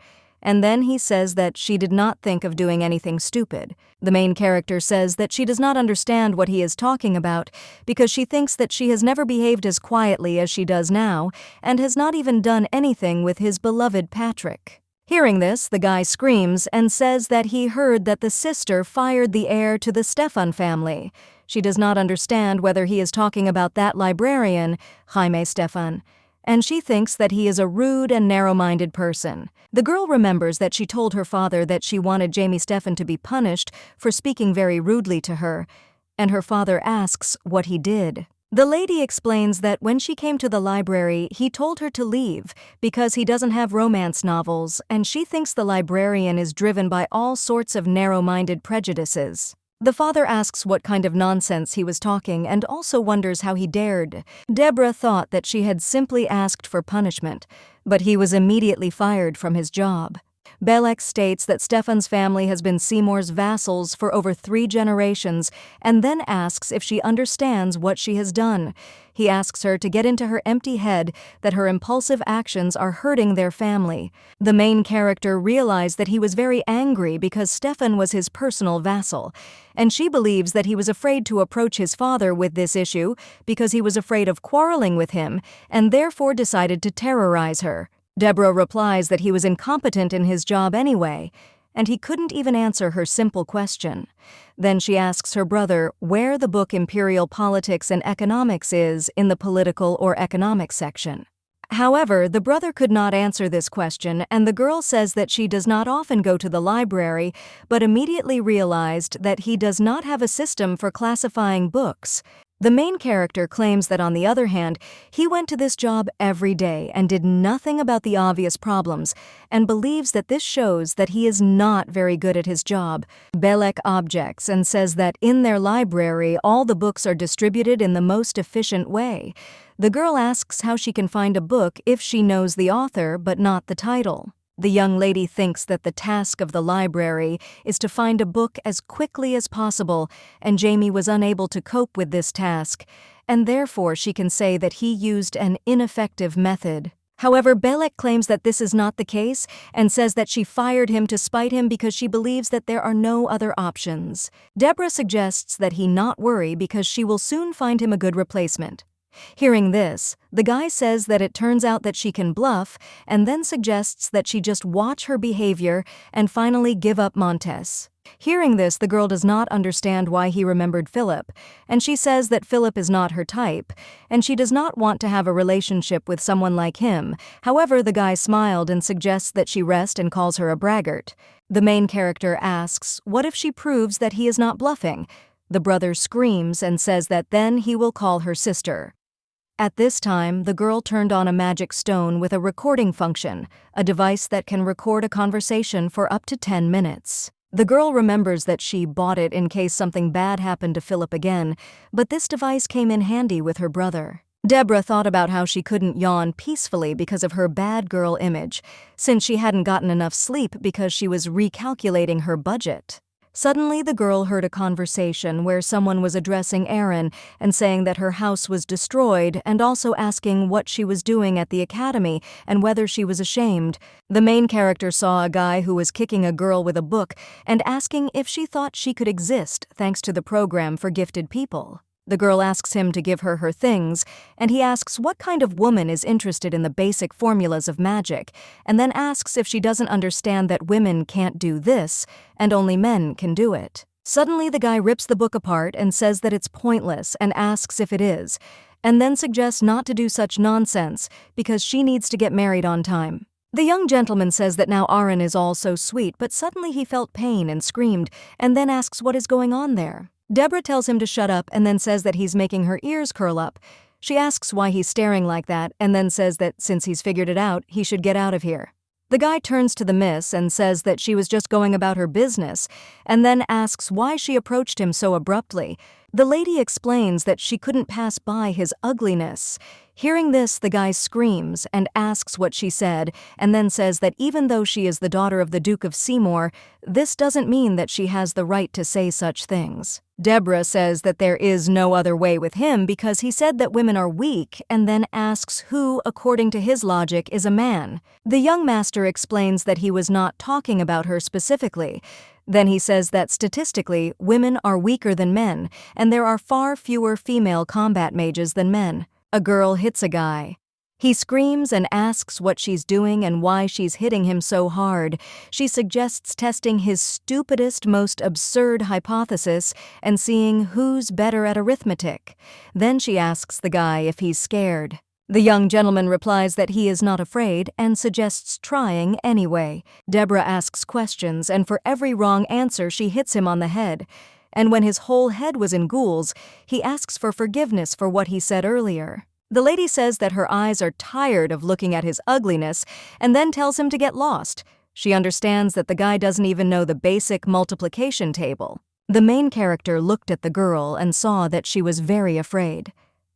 Speaker 1: And then he says that she did not think of doing anything stupid. The main character says that she does not understand what he is talking about because she thinks that she has never behaved as quietly as she does now and has not even done anything with his beloved Patrick. Hearing this, the guy screams and says that he heard that the sister fired the heir to the Stefan family. She does not understand whether he is talking about that librarian, Jaime Stefan, and she thinks that he is a rude and narrow-minded person. The girl remembers that she told her father that she wanted Jamie Stefan to be punished for speaking very rudely to her, and her father asks what he did. The lady explains that when she came to the library, he told her to leave because he doesn't have romance novels, and she thinks the librarian is driven by all sorts of narrow-minded prejudices. The father asks what kind of nonsense he was talking and also wonders how he dared. Deborah thought that she had simply asked for punishment, but he was immediately fired from his job. Belek states that Stefan's family has been Seymour's vassals for over 3 generations and then asks if she understands what she has done. He asks her to get into her empty head that her impulsive actions are hurting their family. The main character realized that he was very angry because Stefan was his personal vassal, and she believes that he was afraid to approach his father with this issue because he was afraid of quarreling with him and therefore decided to terrorize her. Deborah replies that he was incompetent in his job anyway, and he couldn't even answer her simple question. Then she asks her brother where the book Imperial Politics and Economics is in the political or economics section. However, the brother could not answer this question, and the girl says that she does not often go to the library, but immediately realized that he does not have a system for classifying books. The main character claims that, on the other hand, he went to this job every day and did nothing about the obvious problems, and believes that this shows that he is not very good at his job. Belek objects and says that in their library all the books are distributed in the most efficient way. The girl asks how she can find a book if she knows the author but not the title. The young lady thinks that the task of the library is to find a book as quickly as possible, and Jamie was unable to cope with this task, and therefore she can say that he used an ineffective method. However, Belek claims that this is not the case and says that she fired him to spite him because she believes that there are no other options. Deborah suggests that he not worry because she will soon find him a good replacement. Hearing this, the guy says that it turns out that she can bluff and then suggests that she just watch her behavior and finally give up Montes. Hearing this, the girl does not understand why he remembered Philip, and she says that Philip is not her type, and she does not want to have a relationship with someone like him. However, the guy smiled and suggests that she rest and calls her a braggart. The main character asks, what if she proves that he is not bluffing? The brother screams and says that then he will call her sister. At this time, the girl turned on a magic stone with a recording function, a device that can record a conversation for up to 10 minutes. The girl remembers that she bought it in case something bad happened to Philip again, but this device came in handy with her brother. Deborah thought about how she couldn't yawn peacefully because of her bad girl image, since she hadn't gotten enough sleep because she was recalculating her budget. Suddenly, the girl heard a conversation where someone was addressing Erin and saying that her house was destroyed and also asking what she was doing at the academy and whether she was ashamed. The main character saw a guy who was kicking a girl with a book and asking if she thought she could exist thanks to the program for gifted people. The girl asks him to give her her things, and he asks what kind of woman is interested in the basic formulas of magic, and then asks if she doesn't understand that women can't do this, and only men can do it. Suddenly, the guy rips the book apart and says that it's pointless and asks if it is, and then suggests not to do such nonsense because she needs to get married on time. The young gentleman says that now Aaron is all so sweet, but suddenly he felt pain and screamed, and then asks what is going on there. Deborah tells him to shut up and then says that he's making her ears curl up. She asks why he's staring like that and then says that since he's figured it out, he should get out of here. The guy turns to the miss and says that she was just going about her business and then asks why she approached him so abruptly. The lady explains that she couldn't pass by his ugliness. Hearing this, the guy screams and asks what she said and then says that even though she is the daughter of the Duke of Seymour, this doesn't mean that she has the right to say such things. Deborah says that there is no other way with him because he said that women are weak and then asks who, according to his logic, is a man. The young master explains that he was not talking about her specifically. Then he says that statistically, women are weaker than men, and there are far fewer female combat mages than men. A girl hits a guy. He screams and asks what she's doing and why she's hitting him so hard. She suggests testing his stupidest, most absurd hypothesis and seeing who's better at arithmetic. Then she asks the guy if he's scared. The young gentleman replies that he is not afraid and suggests trying anyway. Deborah asks questions, and for every wrong answer she hits him on the head. And when his whole head was in ghouls, he asks for forgiveness for what he said earlier. The lady says that her eyes are tired of looking at his ugliness and then tells him to get lost. She understands that the guy doesn't even know the basic multiplication table. The main character looked at the girl and saw that she was very afraid.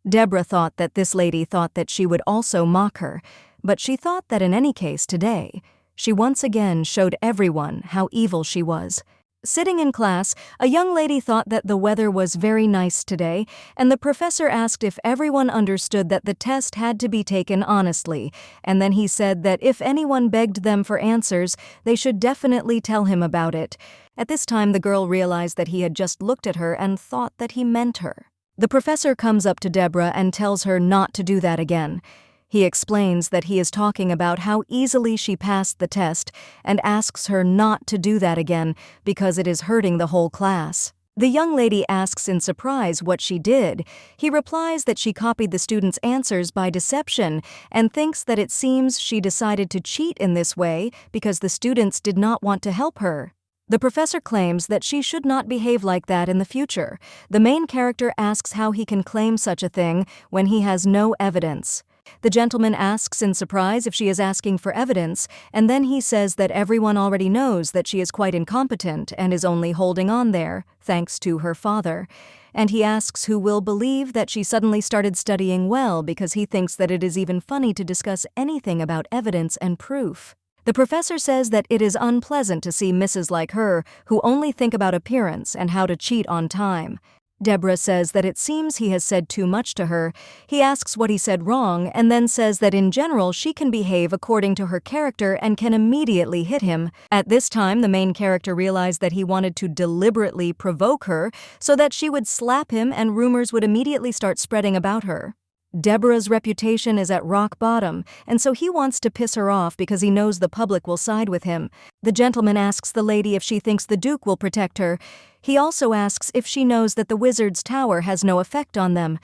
Speaker 1: Deborah thought that this lady thought that she would also mock her, but she thought that in any case today, she once again showed everyone how evil she was. Sitting in class, a young lady thought that the weather was very nice today, and the professor asked if everyone understood that the test had to be taken honestly, and then he said that if anyone begged them for answers, they should definitely tell him about it. At this time, the girl realized that he had just looked at her and thought that he meant her. The professor comes up to Deborah and tells her not to do that again. He explains that he is talking about how easily she passed the test and asks her not to do that again because it is hurting the whole class. The young lady asks in surprise what she did. He replies that she copied the students' answers by deception and thinks that it seems she decided to cheat in this way because the students did not want to help her. The professor claims that she should not behave like that in the future. The main character asks how he can claim such a thing when he has no evidence. The gentleman asks in surprise if she is asking for evidence, and then he says that everyone already knows that she is quite incompetent and is only holding on there, thanks to her father. And he asks who will believe that she suddenly started studying well because he thinks that it is even funny to discuss anything about evidence and proof. The professor says that it is unpleasant to see misses like her who only think about appearance and how to cheat on time. Deborah says that it seems he has said too much to her. He asks what he said wrong and then says that in general she can behave according to her character and can immediately hit him. At this time, the main character realized that he wanted to deliberately provoke her so that she would slap him and rumors would immediately start spreading about her. Deborah's reputation is at rock bottom, and so he wants to piss her off because he knows the public will side with him. The gentleman asks the lady if she thinks the Duke will protect her. He also asks if she knows that the wizard's tower has no effect on them.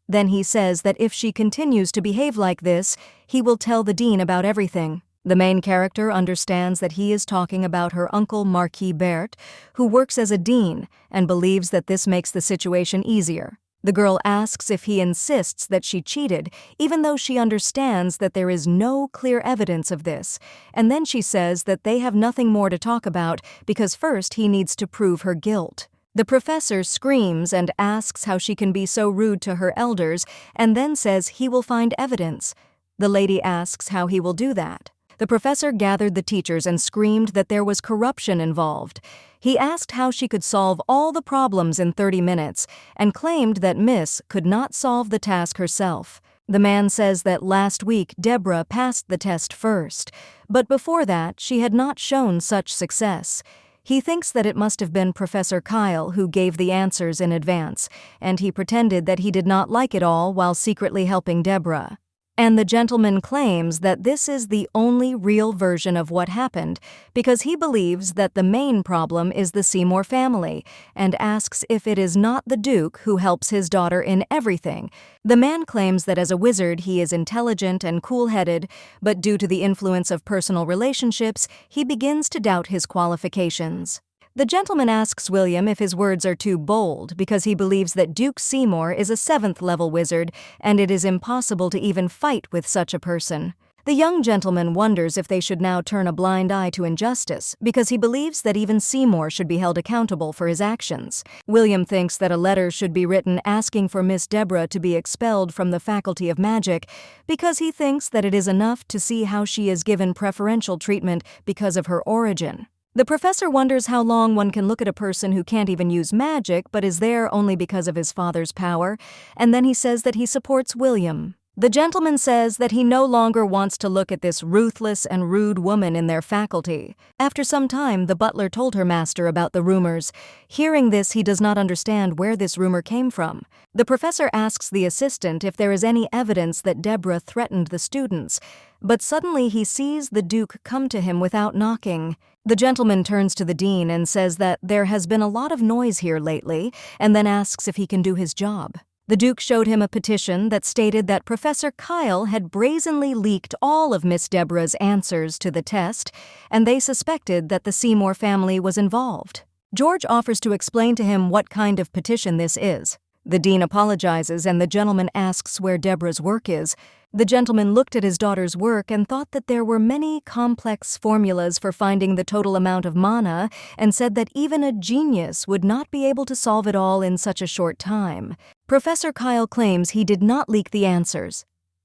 Speaker 1: Then he says that if she continues to behave like this, he will tell the dean about everything. The main character understands that he is talking about her uncle Marquis Bert, who works as a dean, and believes that this makes the situation easier. The girl asks if he insists that she cheated, even though she understands that there is no clear evidence of this, and then she says that they have nothing more to talk about because first he needs to prove her guilt. The professor screams and asks how she can be so rude to her elders, and then says he will find evidence. The lady asks how he will do that. The professor gathered the teachers and screamed that there was corruption involved. He asked how she could solve all the problems in 30 minutes and claimed that Miss could not solve the task herself. The man says that last week Deborah passed the test first, but before that she had not shown such success. He thinks that it must have been Professor Kyle who gave the answers in advance, and he pretended that he did not like it all while secretly helping Deborah. And the gentleman claims that this is the only real version of what happened because he believes that the main problem is the Seymour family and asks if it is not the Duke who helps his daughter in everything. The man claims that as a wizard he is intelligent and cool-headed, but due to the influence of personal relationships, he begins to doubt his qualifications. The gentleman asks William if his words are too bold because he believes that Duke Seymour is a 7th-level wizard and it is impossible to even fight with such a person. The young gentleman wonders if they should now turn a blind eye to injustice because he believes that even Seymour should be held accountable for his actions. William thinks that a letter should be written asking for Miss Deborah to be expelled from the Faculty of Magic because he thinks that it is enough to see how she is given preferential treatment because of her origin. The professor wonders how long one can look at a person who can't even use magic but is there only because of his father's power, and then he says that he supports William. The gentleman says that he no longer wants to look at this ruthless and rude woman in their faculty. After some time, the butler told her master about the rumors. Hearing this, he does not understand where this rumor came from. The professor asks the assistant if there is any evidence that Deborah threatened the students, but suddenly he sees the Duke come to him without knocking. The gentleman turns to the dean and says that there has been a lot of noise here lately, and then asks if he can do his job. The Duke showed him a petition that stated that Professor Kyle had brazenly leaked all of Miss Deborah's answers to the test, and they suspected that the Seymour family was involved. George offers to explain to him what kind of petition this is. The dean apologizes and the gentleman asks where Deborah's work is. The gentleman looked at his daughter's work and thought that there were many complex formulas for finding the total amount of mana and said that even a genius would not be able to solve it all in such a short time. Professor Kyle claims he did not leak the answers.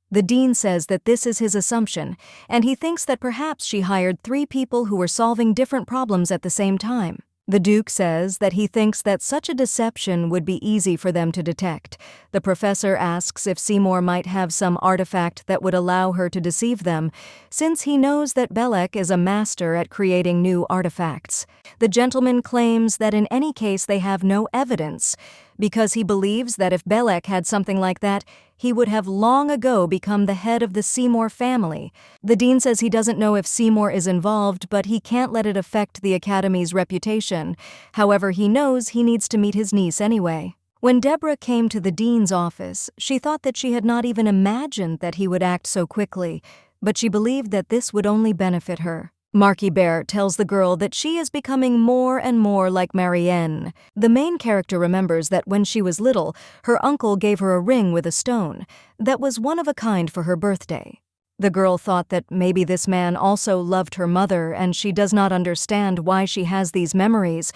Speaker 1: The dean says that this is his assumption, and he thinks that perhaps she hired 3 people who were solving different problems at the same time. The Duke says that he thinks that such a deception would be easy for them to detect. The professor asks if Seymour might have some artifact that would allow her to deceive them, since he knows that Belek is a master at creating new artifacts. The gentleman claims that in any case they have no evidence, because he believes that if Belek had something like that, he would have long ago become the head of the Seymour family. The dean says he doesn't know if Seymour is involved, but he can't let it affect the academy's reputation. However, he knows he needs to meet his niece anyway. When Deborah came to the dean's office, she thought that she had not even imagined that he would act so quickly, but she believed that this would only benefit her. Marquis Bert tells the girl that she is becoming more and more like Marianne. The main character remembers that when she was little, her uncle gave her a ring with a stone that was one of a kind for her birthday. The girl thought that maybe this man also loved her mother and she does not understand why she has these memories.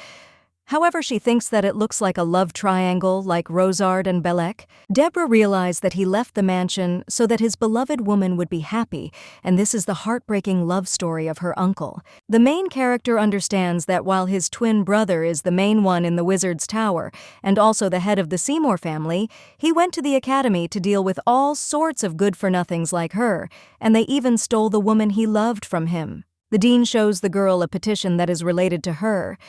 Speaker 1: However, she thinks that it looks like a love triangle like Rosard and Belek. Deborah realized that he left the mansion so that his beloved woman would be happy, and this is the heartbreaking love story of her uncle. The main character understands that while his twin brother is the main one in the Wizard's Tower, and also the head of the Seymour family, he went to the academy to deal with all sorts of good-for-nothings like her, and they even stole the woman he loved from him. The dean shows the girl a petition that is related to her.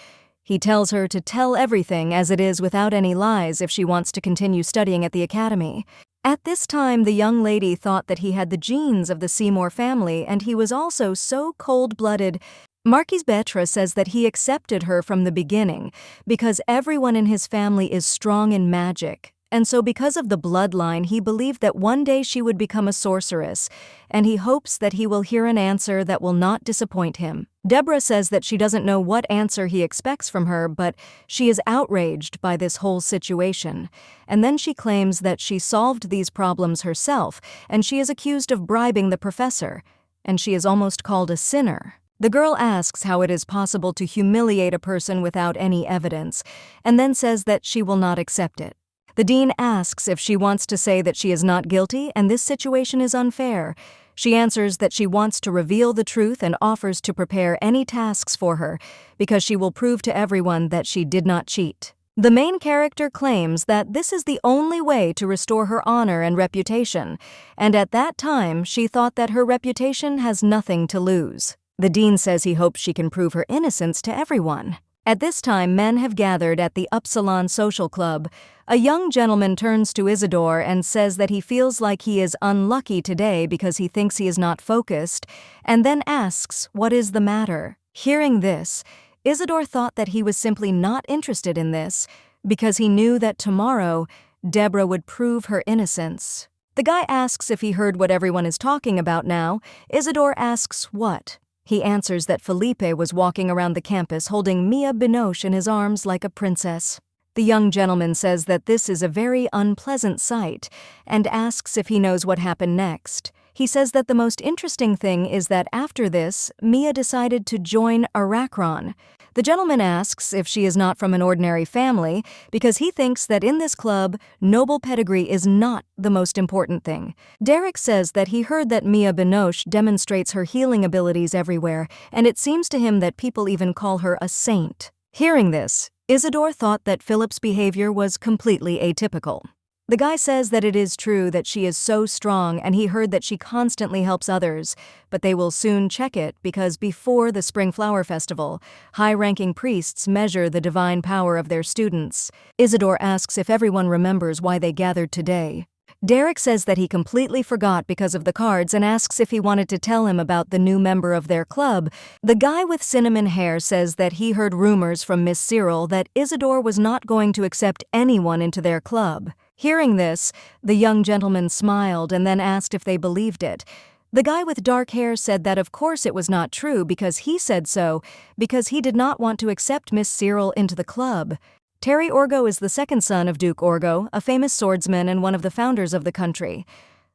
Speaker 1: He tells her to tell everything as it is without any lies if she wants to continue studying at the academy. At this time, the young lady thought that he had the genes of the Seymour family, and he was also so cold-blooded. Marquise Betre says that he accepted her from the beginning because everyone in his family is strong in magic. And so because of the bloodline, he believed that one day she would become a sorceress, and he hopes that he will hear an answer that will not disappoint him. Deborah says that she doesn't know what answer he expects from her, but she is outraged by this whole situation. And then she claims that she solved these problems herself, and she is accused of bribing the professor, and she is almost called a sinner. The girl asks how it is possible to humiliate a person without any evidence, and then says that she will not accept it. The dean asks if she wants to say that she is not guilty and this situation is unfair. She answers that she wants to reveal the truth and offers to prepare any tasks for her because she will prove to everyone that she did not cheat. The main character claims that this is the only way to restore her honor and reputation, and at that time she thought that her reputation has nothing to lose. The dean says he hopes she can prove her innocence to everyone. At this time, men have gathered at the Upsilon Social Club. A young gentleman turns to Isidor and says that he feels like he is unlucky today because he thinks he is not focused, and then asks what is the matter. Hearing this, Isidor thought that he was simply not interested in this because he knew that tomorrow Deborah would prove her innocence. The guy asks if he heard what everyone is talking about now. Isidor asks what. He answers that Felipe was walking around the campus holding Mia Binoche in his arms like a princess. The young gentleman says that this is a very unpleasant sight and asks if he knows what happened next. He says that the most interesting thing is that after this, Mia decided to join Arachron. The gentleman asks if she is not from an ordinary family because he thinks that in this club, noble pedigree is not the most important thing. Derek says that he heard that Mia Binoche demonstrates her healing abilities everywhere, and it seems to him that people even call her a saint. Hearing this, Isidor thought that Philip's behavior was completely atypical. The guy says that it is true that she is so strong and he heard that she constantly helps others, but they will soon check it because before the Spring Flower Festival, high-ranking priests measure the divine power of their students. Isidor asks if everyone remembers why they gathered today. Derek says that he completely forgot because of the cards and asks if he wanted to tell him about the new member of their club. The guy with cinnamon hair says that he heard rumors from Miss Cyril that Isidor was not going to accept anyone into their club. Hearing this, the young gentleman smiled and then asked if they believed it. The guy with dark hair said that of course it was not true because he said so, because he did not want to accept Miss Cyril into the club. Terry Orgo is the second son of Duke Orgo, a famous swordsman and one of the founders of the country.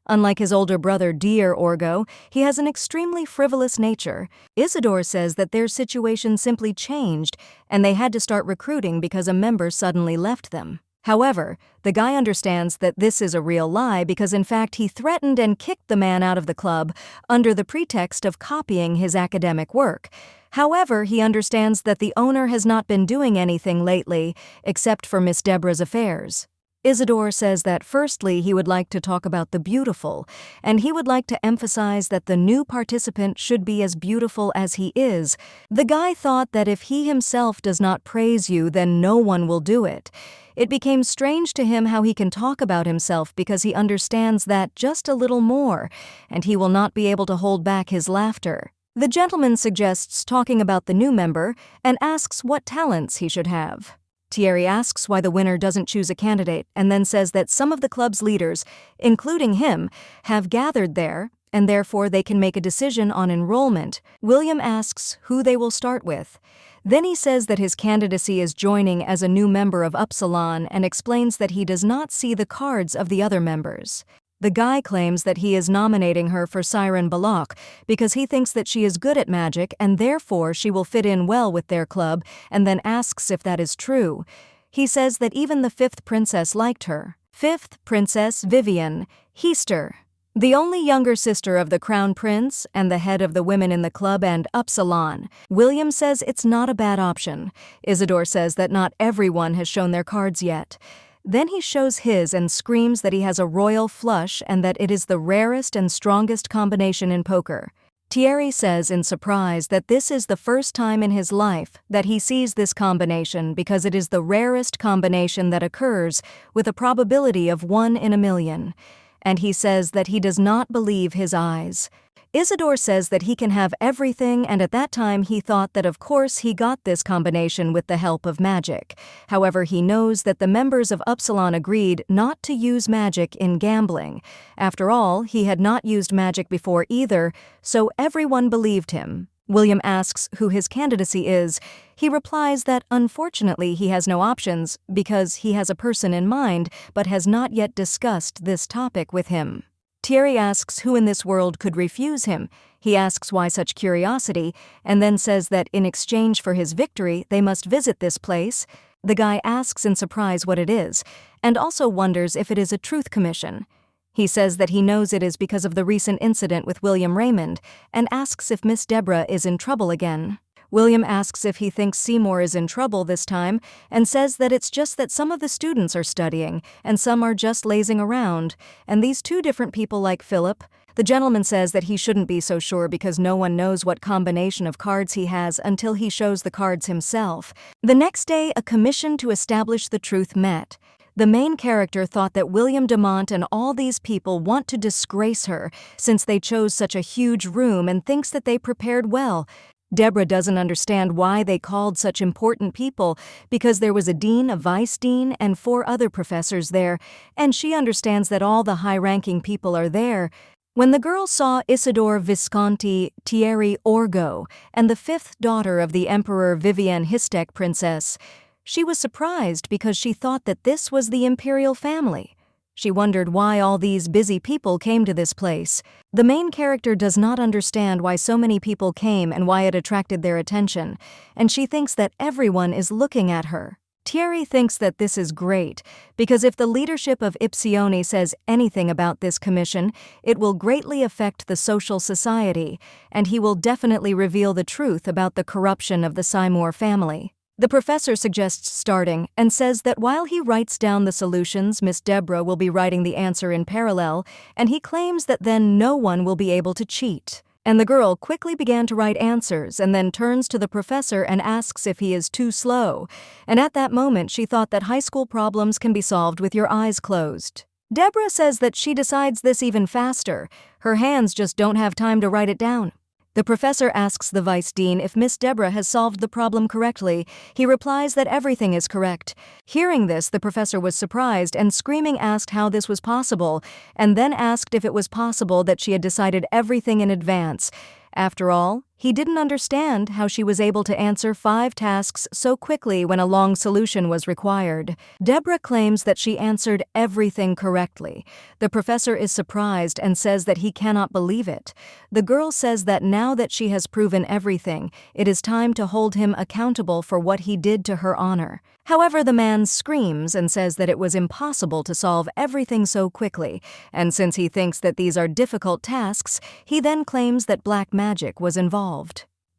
Speaker 1: Unlike his older brother, Dear Orgo, he has an extremely frivolous nature. Isidor says that their situation simply changed and they had to start recruiting because a member suddenly left them. However, the guy understands that this is a real lie because in fact he threatened and kicked the man out of the club under the pretext of copying his academic work. However, he understands that the owner has not been doing anything lately except for Miss Deborah's affairs. Isidor says that firstly he would like to talk about the beautiful, and he would like to emphasize that the new participant should be as beautiful as he is. The guy thought that if he himself does not praise you, then no one will do it. It became strange to him how he can talk about himself because he understands that just a little more, and he will not be able to hold back his laughter. The gentleman suggests talking about the new member and asks what talents he should have. Thierry asks why the winner doesn't choose a candidate and then says that some of the club's leaders, including him, have gathered there and therefore they can make a decision on enrollment. William asks who they will start with. Then he says that his candidacy is joining as a new member of Upsilon and explains that he does not see the cards of the other members. The guy claims that he is nominating her for Siren Balak because he thinks that she is good at magic and therefore she will fit in well with their club, and then asks if that is true. He says that even the fifth princess liked her. Fifth princess Vivian, Heister, the only younger sister of the crown prince and the head of the women in the club and Upsilon. William says it's not a bad option. Isidor says that not everyone has shown their cards yet. Then he shows his and screams that he has a royal flush and that it is the rarest and strongest combination in poker. Thierry says in surprise that this is the first time in his life that he sees this combination because it is the rarest combination that occurs with a probability of 1 in a million. And he says that he does not believe his eyes. Isidor says that he can have everything, and at that time he thought that of course he got this combination with the help of magic. However, he knows that the members of Upsilon agreed not to use magic in gambling. After all, he had not used magic before either, so everyone believed him. William asks who his candidacy is. He replies that unfortunately he has no options because he has a person in mind but has not yet discussed this topic with him. Thierry asks who in this world could refuse him. He asks why such curiosity, and then says that in exchange for his victory they must visit this place. The guy asks in surprise what it is, and also wonders if it is a truth commission. He says that he knows it is because of the recent incident with William Raymond, and asks if Miss Deborah is in trouble again. William asks if he thinks Seymour is in trouble this time, and says that it's just that some of the students are studying, and some are just lazing around, and these two different people like Philip. The gentleman says that he shouldn't be so sure because no one knows what combination of cards he has until he shows the cards himself. The next day, a commission to establish the truth met. The main character thought that William Demont and all these people want to disgrace her since they chose such a huge room and thinks that they prepared well. Deborah doesn't understand why they called such important people because there was a dean, a vice dean, and 4 other professors there, and she understands that all the high-ranking people are there. When the girl saw Isidor Visconti Thierry Orgo and the 5th daughter of the Emperor Vivienne Histek princess, she was surprised because she thought that this was the imperial family. She wondered why all these busy people came to this place. The main character does not understand why so many people came and why it attracted their attention, and she thinks that everyone is looking at her. Thierry thinks that this is great, because if the leadership of Ipsione says anything about this commission, it will greatly affect the social society, and he will definitely reveal the truth about the corruption of the Seymour family. The professor suggests starting and says that while he writes down the solutions, Miss Deborah will be writing the answer in parallel, and he claims that then no one will be able to cheat. And the girl quickly began to write answers and then turns to the professor and asks if he is too slow. And at that moment she thought that high school problems can be solved with your eyes closed. Deborah says that she decides this even faster. Her hands just don't have time to write it down. The professor asks the vice dean if Miss Deborah has solved the problem correctly. He replies that everything is correct. Hearing this, the professor was surprised and screaming asked how this was possible, and then asked if it was possible that she had decided everything in advance. After all, he didn't understand how she was able to answer 5 tasks so quickly when a long solution was required. Deborah claims that she answered everything correctly. The professor is surprised and says that he cannot believe it. The girl says that now that she has proven everything, it is time to hold him accountable for what he did to her honor. However, the man screams and says that it was impossible to solve everything so quickly, and since he thinks that these are difficult tasks, he then claims that black magic was involved.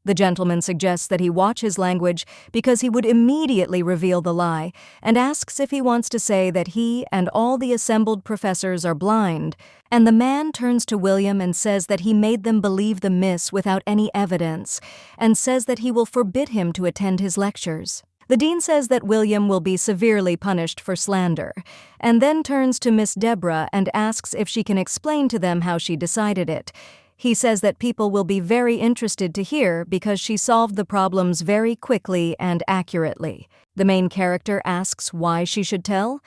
Speaker 1: The gentleman suggests that he watch his language because he would immediately reveal the lie, and asks if he wants to say that he and all the assembled professors are blind. And the man turns to William and says that he made them believe the miss without any evidence, and says that he will forbid him to attend his lectures. The dean says that William will be severely punished for slander, and then turns to Miss Deborah and asks if she can explain to them how she decided it. He says that people will be very interested to hear because she solved the problems very quickly and accurately. The main character asks why she should tell,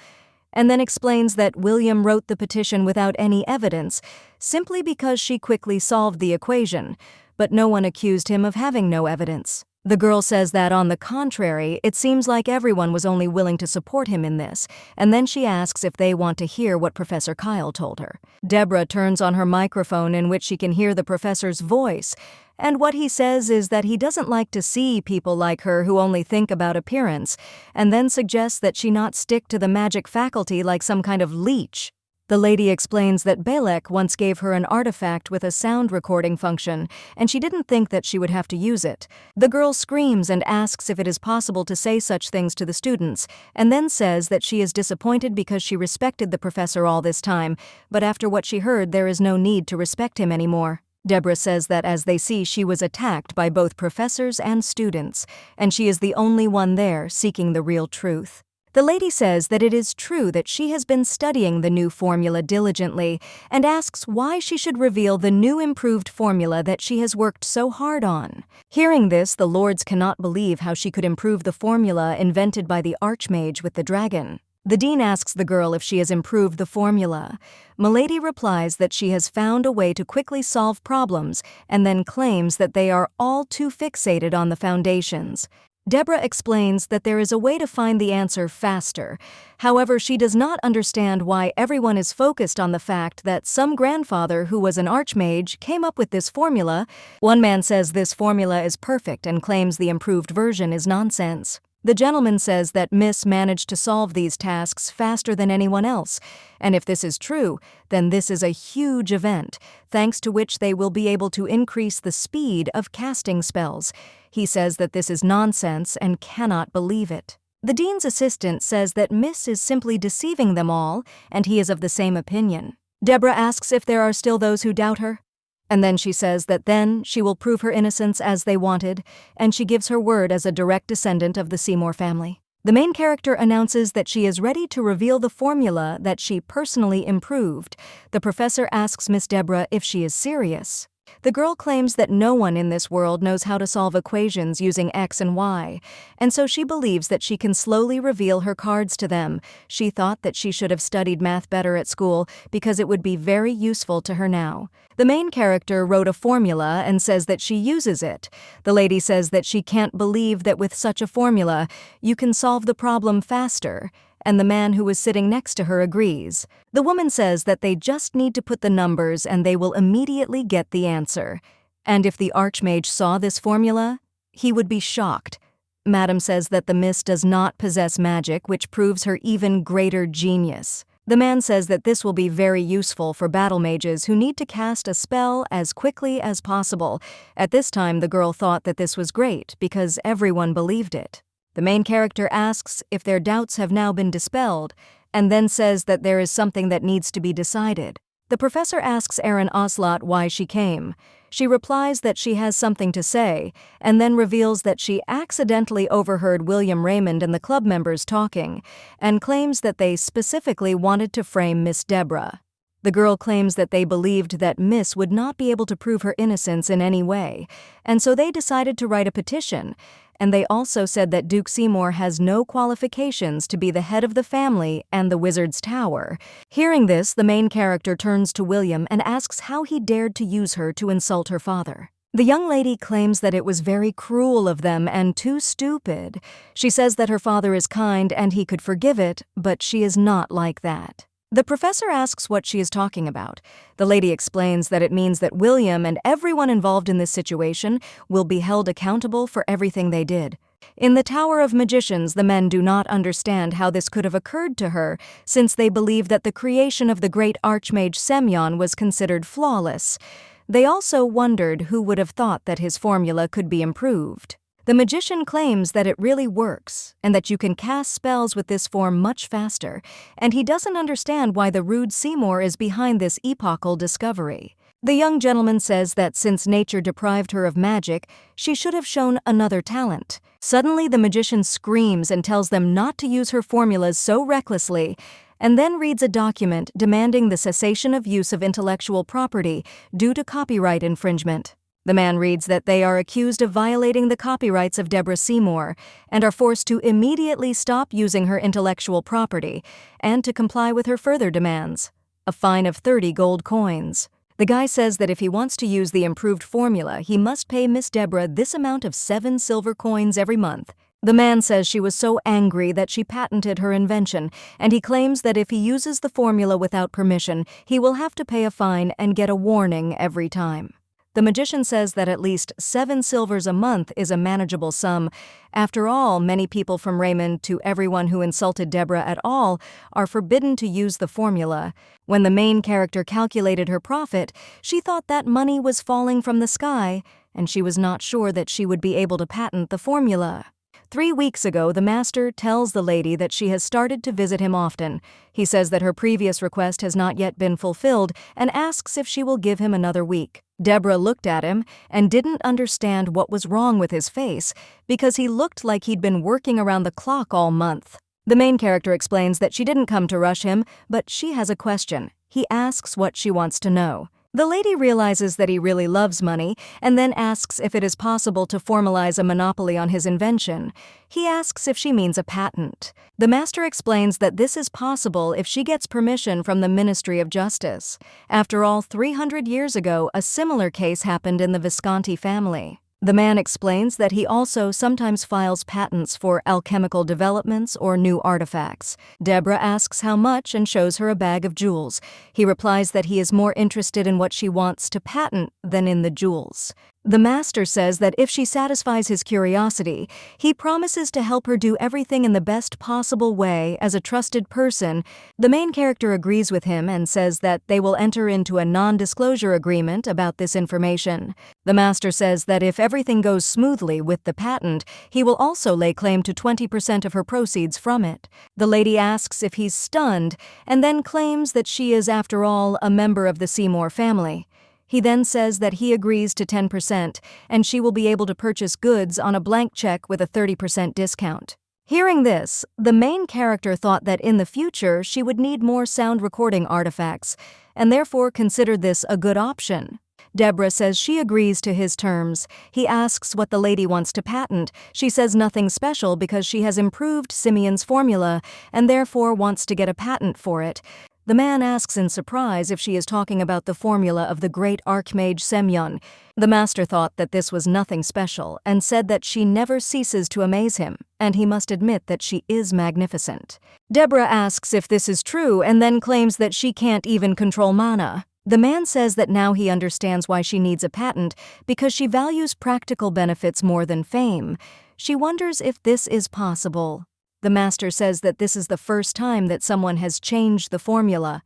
Speaker 1: and then explains that William wrote the petition without any evidence, simply because she quickly solved the equation, but no one accused him of having no evidence. The girl says that, on the contrary, it seems like everyone was only willing to support him in this, and then she asks if they want to hear what Professor Kyle told her. Deborah turns on her microphone, in which she can hear the professor's voice, and what he says is that he doesn't like to see people like her who only think about appearance, and then suggests that she not stick to the magic faculty like some kind of leech. The lady explains that Balek once gave her an artifact with a sound recording function, and she didn't think that she would have to use it. The girl screams and asks if it is possible to say such things to the students, and then says that she is disappointed because she respected the professor all this time, but after what she heard, there is no need to respect him anymore. Deborah says that as they see, she was attacked by both professors and students, and she is the only one there seeking the real truth. The lady says that it is true that she has been studying the new formula diligently, and asks why she should reveal the new improved formula that she has worked so hard on. Hearing this, the lords cannot believe how she could improve the formula invented by the archmage with the dragon. The dean asks the girl if she has improved the formula. Milady replies that she has found a way to quickly solve problems, and then claims that they are all too fixated on the foundations. Deborah explains that there is a way to find the answer faster. However, she does not understand why everyone is focused on the fact that some grandfather who was an archmage came up with this formula. One man says this formula is perfect and claims the improved version is nonsense. The gentleman says that Miss managed to solve these tasks faster than anyone else, and if this is true, then this is a huge event, thanks to which they will be able to increase the speed of casting spells. He says that this is nonsense and cannot believe it. The dean's assistant says that Miss is simply deceiving them all, and he is of the same opinion. Deborah asks if there are still those who doubt her, and then she says that then she will prove her innocence as they wanted, and she gives her word as a direct descendant of the Seymour family. The main character announces that she is ready to reveal the formula that she personally improved. The professor asks Miss Deborah if she is serious. The girl claims that no one in this world knows how to solve equations using X and Y, and so she believes that she can slowly reveal her cards to them. She thought that she should have studied math better at school because it would be very useful to her now. The main character wrote a formula and says that she uses it. The lady says that she can't believe that with such a formula, you can solve the problem faster, and the man who is sitting next to her agrees. The woman says that they just need to put the numbers and they will immediately get the answer. And if the archmage saw this formula, he would be shocked. Madam says that the miss does not possess magic, which proves her even greater genius. The man says that this will be very useful for battle mages who need to cast a spell as quickly as possible. At this time, the girl thought that this was great because everyone believed it. The main character asks if their doubts have now been dispelled, and then says that there is something that needs to be decided. The professor asks Erin Oslot why she came. She replies that she has something to say, and then reveals that she accidentally overheard William Raymond and the club members talking, and claims that they specifically wanted to frame Miss Deborah. The girl claims that they believed that Miss would not be able to prove her innocence in any way, and so they decided to write a petition, and they also said that Duke Seymour has no qualifications to be the head of the family and the Wizard's Tower. Hearing this, the main character turns to William and asks how he dared to use her to insult her father. The young lady claims that it was very cruel of them and too stupid. She says that her father is kind and he could forgive it, but she is not like that. The professor asks what she is talking about. The lady explains that it means that William and everyone involved in this situation will be held accountable for everything they did. In the Tower of Magicians, the men do not understand how this could have occurred to her, since they believe that the creation of the great archmage Semyon was considered flawless. They also wondered who would have thought that his formula could be improved. The magician claims that it really works, and that you can cast spells with this form much faster, and he doesn't understand why the rude Seymour is behind this epochal discovery. The young gentleman says that since nature deprived her of magic, she should have shown another talent. Suddenly, the magician screams and tells them not to use her formulas so recklessly, and then reads a document demanding the cessation of use of intellectual property due to copyright infringement. The man reads that they are accused of violating the copyrights of Deborah Seymour and are forced to immediately stop using her intellectual property and to comply with her further demands, a fine of 30 gold coins. The guy says that if he wants to use the improved formula, he must pay Miss Deborah this amount of 7 silver coins every month. The man says she was so angry that she patented her invention, and he claims that if he uses the formula without permission, he will have to pay a fine and get a warning every time. The magician says that at least 7 silvers a month is a manageable sum. After all, many people from Raymond to everyone who insulted Deborah at all are forbidden to use the formula. When the main character calculated her profit, she thought that money was falling from the sky, and she was not sure that she would be able to patent the formula. 3 weeks ago, the master tells the lady that she has started to visit him often. He says that her previous request has not yet been fulfilled and asks if she will give him another week. Deborah looked at him and didn't understand what was wrong with his face because he looked like he'd been working around the clock all month. The main character explains that she didn't come to rush him, but she has a question. He asks what she wants to know. The lady realizes that he really loves money and then asks if it is possible to formalize a monopoly on his invention. He asks if she means a patent. The master explains that this is possible if she gets permission from the Ministry of Justice. After all, 300 years ago, a similar case happened in the Visconti family. The man explains that he also sometimes files patents for alchemical developments or new artifacts. Deborah asks how much and shows her a bag of jewels. He replies that he is more interested in what she wants to patent than in the jewels. The master says that if she satisfies his curiosity, he promises to help her do everything in the best possible way as a trusted person. The main character agrees with him and says that they will enter into a non-disclosure agreement about this information. The master says that if everything goes smoothly with the patent, he will also lay claim to 20% of her proceeds from it. The lady asks if he's stunned and then claims that she is, after all, a member of the Seymour family. He then says that he agrees to 10% and she will be able to purchase goods on a blank check with a 30% discount. Hearing this, the main character thought that in the future she would need more sound recording artifacts and therefore considered this a good option. Deborah says she agrees to his terms. He asks what the lady wants to patent. She says nothing special because she has improved Simeon's formula and therefore wants to get a patent for it. The man asks in surprise if she is talking about the formula of the great archmage Semyon. The master thought that this was nothing special and said that she never ceases to amaze him, and he must admit that she is magnificent. Deborah asks if this is true and then claims that she can't even control mana. The man says that now he understands why she needs a patent because she values practical benefits more than fame. She wonders if this is possible. The master says that this is the first time that someone has changed the formula.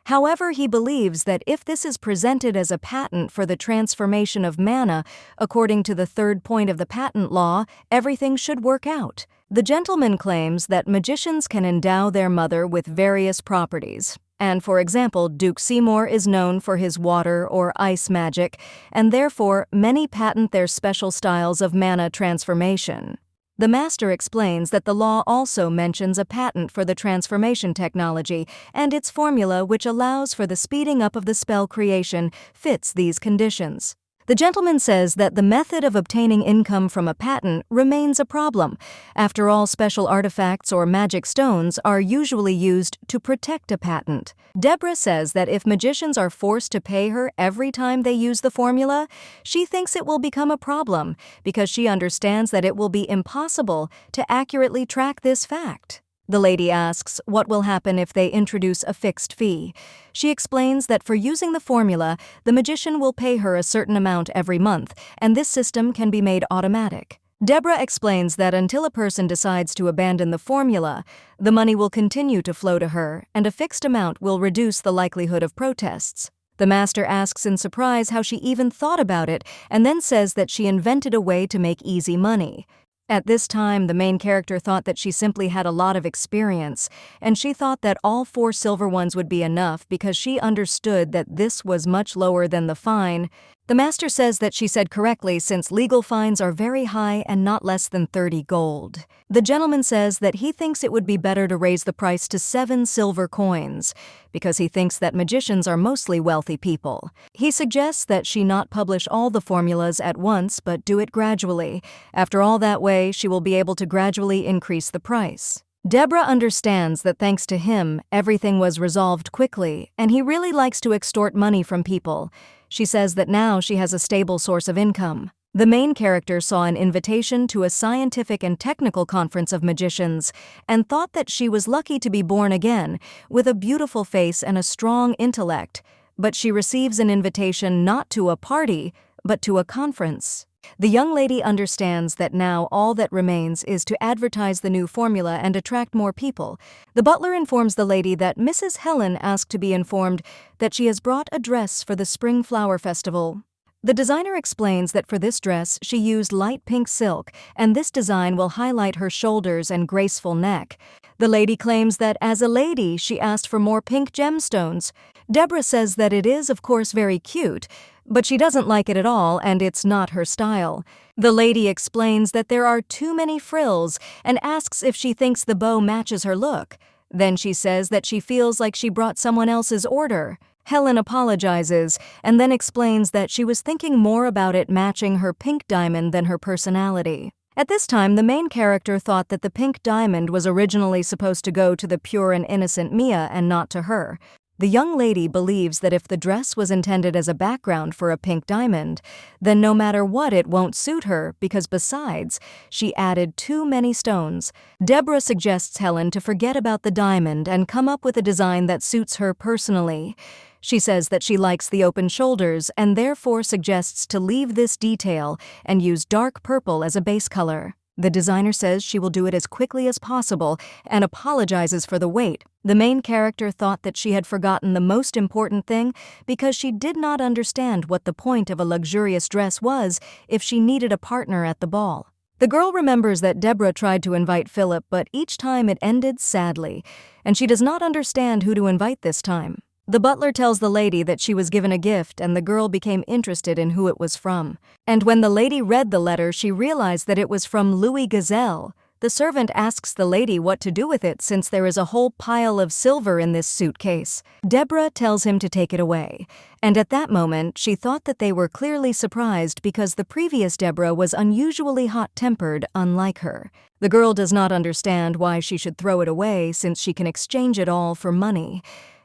Speaker 1: However, he believes that if this is presented as a patent for the transformation of mana, according to the third point of the patent law, everything should work out. The gentleman claims that magicians can endow their mother with various properties. And for example, Duke Seymour is known for his water or ice magic, and therefore many patent their special styles of mana transformation. The master explains that the law also mentions a patent for the transformation technology, and its formula, which allows for the speeding up of the spell creation, fits these conditions. The gentleman says that the method of obtaining income from a patent remains a problem. After all, special artifacts or magic stones are usually used to protect a patent. Deborah says that if magicians are forced to pay her every time they use the formula, she thinks it will become a problem because she understands that it will be impossible to accurately track this fact. The lady asks what will happen if they introduce a fixed fee. She explains that for using the formula, the magician will pay her a certain amount every month, and this system can be made automatic. Deborah explains that until a person decides to abandon the formula, the money will continue to flow to her, and a fixed amount will reduce the likelihood of protests. The master asks in surprise how she even thought about it, and then says that she invented a way to make easy money. At this time, the main character thought that she simply had a lot of experience, and she thought that all 4 silver ones would be enough because she understood that this was much lower than the fine. The master says that she said correctly since legal fines are very high and not less than 30 gold. The gentleman says that he thinks it would be better to raise the price to 7 silver coins because he thinks that magicians are mostly wealthy people. He suggests that she not publish all the formulas at once but do it gradually. After all, that way she will be able to gradually increase the price. Deborah understands that thanks to him, everything was resolved quickly, and he really likes to extort money from people. She says that now she has a stable source of income. The main character saw an invitation to a scientific and technical conference of magicians and thought that she was lucky to be born again, with a beautiful face and a strong intellect. But she receives an invitation not to a party, but to a conference. The young lady understands that now all that remains is to advertise the new formula and attract more people. The butler informs the lady that Mrs. Helen asked to be informed that she has brought a dress for the Spring Flower Festival. The designer explains that for this dress she used light pink silk, and this design will highlight her shoulders and graceful neck. The lady claims that as a lady she asked for more pink gemstones. Deborah says that it is, of course, very cute, but she doesn't like it at all and it's not her style. The lady explains that there are too many frills and asks if she thinks the bow matches her look. Then she says that she feels like she brought someone else's order. Helen apologizes and then explains that she was thinking more about it matching her pink diamond than her personality. At this time, the main character thought that the pink diamond was originally supposed to go to the pure and innocent Mia and not to her. The young lady believes that if the dress was intended as a background for a pink diamond, then no matter what it won't suit her because besides, she added too many stones. Deborah suggests Helen to forget about the diamond and come up with a design that suits her personally. She says that she likes the open shoulders and therefore suggests to leave this detail and use dark purple as a base color. The designer says she will do it as quickly as possible and apologizes for the wait. The main character thought that she had forgotten the most important thing because she did not understand what the point of a luxurious dress was if she needed a partner at the ball. The girl remembers that Deborah tried to invite Philip, but each time it ended sadly, and she does not understand who to invite this time. The butler tells the lady that she was given a gift and the girl became interested in who it was from. And when the lady read the letter, she realized that it was from Louis Gazelle. The servant asks the lady what to do with it since there is a whole pile of silver in this suitcase. Deborah tells him to take it away. And at that moment, she thought that they were clearly surprised because the previous Deborah was unusually hot-tempered, unlike her. The girl does not understand why she should throw it away since she can exchange it all for money.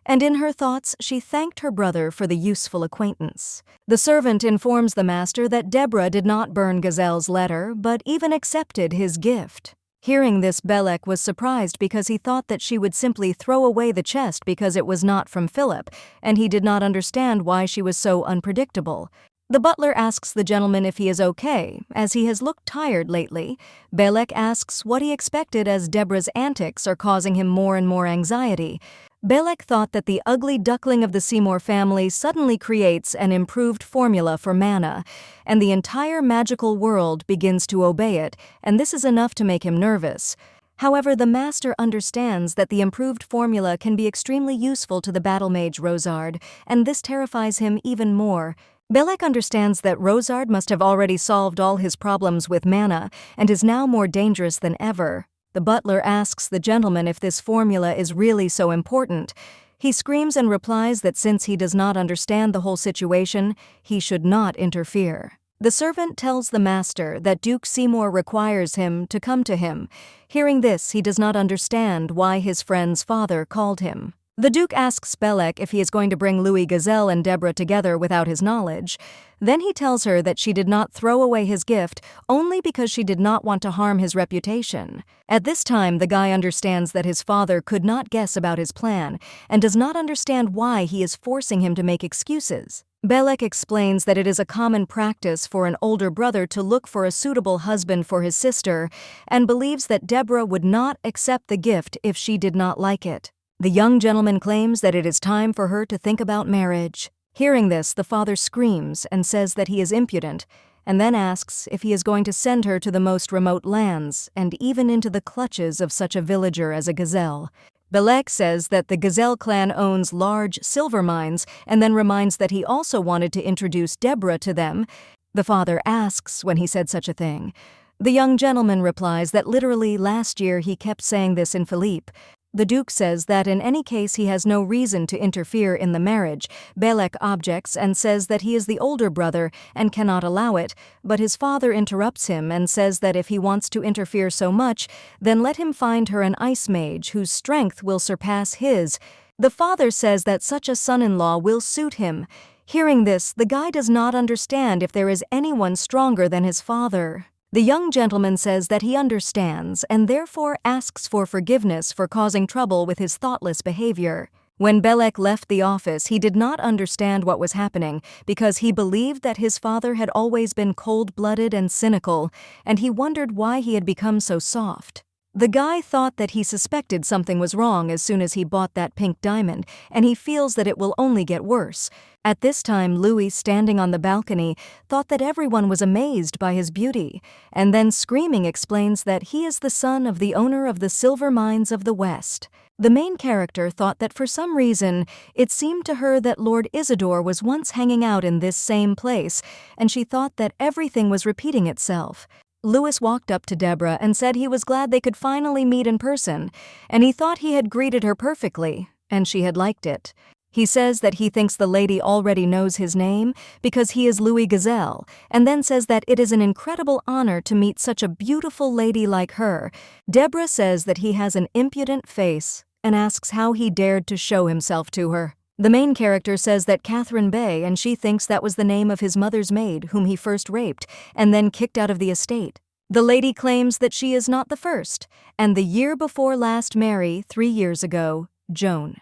Speaker 1: And in her thoughts, she thanked her brother for the useful acquaintance. The servant informs the master that Deborah did not burn Gazelle's letter, but even accepted his gift. Hearing this, Belek was surprised because he thought that she would simply throw away the chest because it was not from Philip, and he did not understand why she was so unpredictable. The butler asks the gentleman if he is okay, as he has looked tired lately. Belek asks what he expected as Deborah's antics are causing him more and more anxiety. Belek thought that the ugly duckling of the Seymour family suddenly creates an improved formula for mana, and the entire magical world begins to obey it, and this is enough to make him nervous. However, the master understands that the improved formula can be extremely useful to the battle mage Rosard, and this terrifies him even more. Belek understands that Rosard must have already solved all his problems with mana and is now more dangerous than ever. The butler asks the gentleman if this formula is really so important. He screams and replies that since he does not understand the whole situation, he should not interfere. The servant tells the master that Duke Seymour requires him to come to him. Hearing this, he does not understand why his friend's father called him. The Duke asks Belek if he is going to bring Louis Gazelle and Deborah together without his knowledge. Then he tells her that she did not throw away his gift only because she did not want to harm his reputation. At this time, the guy understands that his father could not guess about his plan and does not understand why he is forcing him to make excuses. Belek explains that it is a common practice for an older brother to look for a suitable husband for his sister and believes that Deborah would not accept the gift if she did not like it. The young gentleman claims that it is time for her to think about marriage. Hearing this, the father screams and says that he is impudent, and then asks if he is going to send her to the most remote lands and even into the clutches of such a villager as a gazelle. Belek says that the Gazelle clan owns large silver mines and then reminds that he also wanted to introduce Deborah to them. The father asks when he said such a thing. The young gentleman replies that literally last year he kept saying this in Philippe. The Duke says that in any case he has no reason to interfere in the marriage. Belek objects and says that he is the older brother and cannot allow it, but his father interrupts him and says that if he wants to interfere so much, then let him find her an ice mage whose strength will surpass his. The father says that such a son-in-law will suit him. Hearing this, the guy does not understand if there is anyone stronger than his father. The young gentleman says that he understands and therefore asks for forgiveness for causing trouble with his thoughtless behavior. When Belek left the office, he did not understand what was happening because he believed that his father had always been cold-blooded and cynical, and he wondered why he had become so soft. The guy thought that he suspected something was wrong as soon as he bought that pink diamond, and he feels that it will only get worse. At this time, Louis, standing on the balcony, thought that everyone was amazed by his beauty, and then screaming explains that he is the son of the owner of the silver mines of the West. The main character thought that for some reason, it seemed to her that Lord Isidor was once hanging out in this same place, and she thought that everything was repeating itself. Louis walked up to Deborah and said he was glad they could finally meet in person, and he thought he had greeted her perfectly, and she had liked it. He says that he thinks the lady already knows his name because he is Louis Gazelle, and then says that it is an incredible honor to meet such a beautiful lady like her. Deborah says that he has an impudent face and asks how he dared to show himself to her. The main character says that Catherine Bay, and she thinks that was the name of his mother's maid whom he first raped and then kicked out of the estate. The lady claims that she is not the first, and the year before last Mary, 3 years ago, Joan.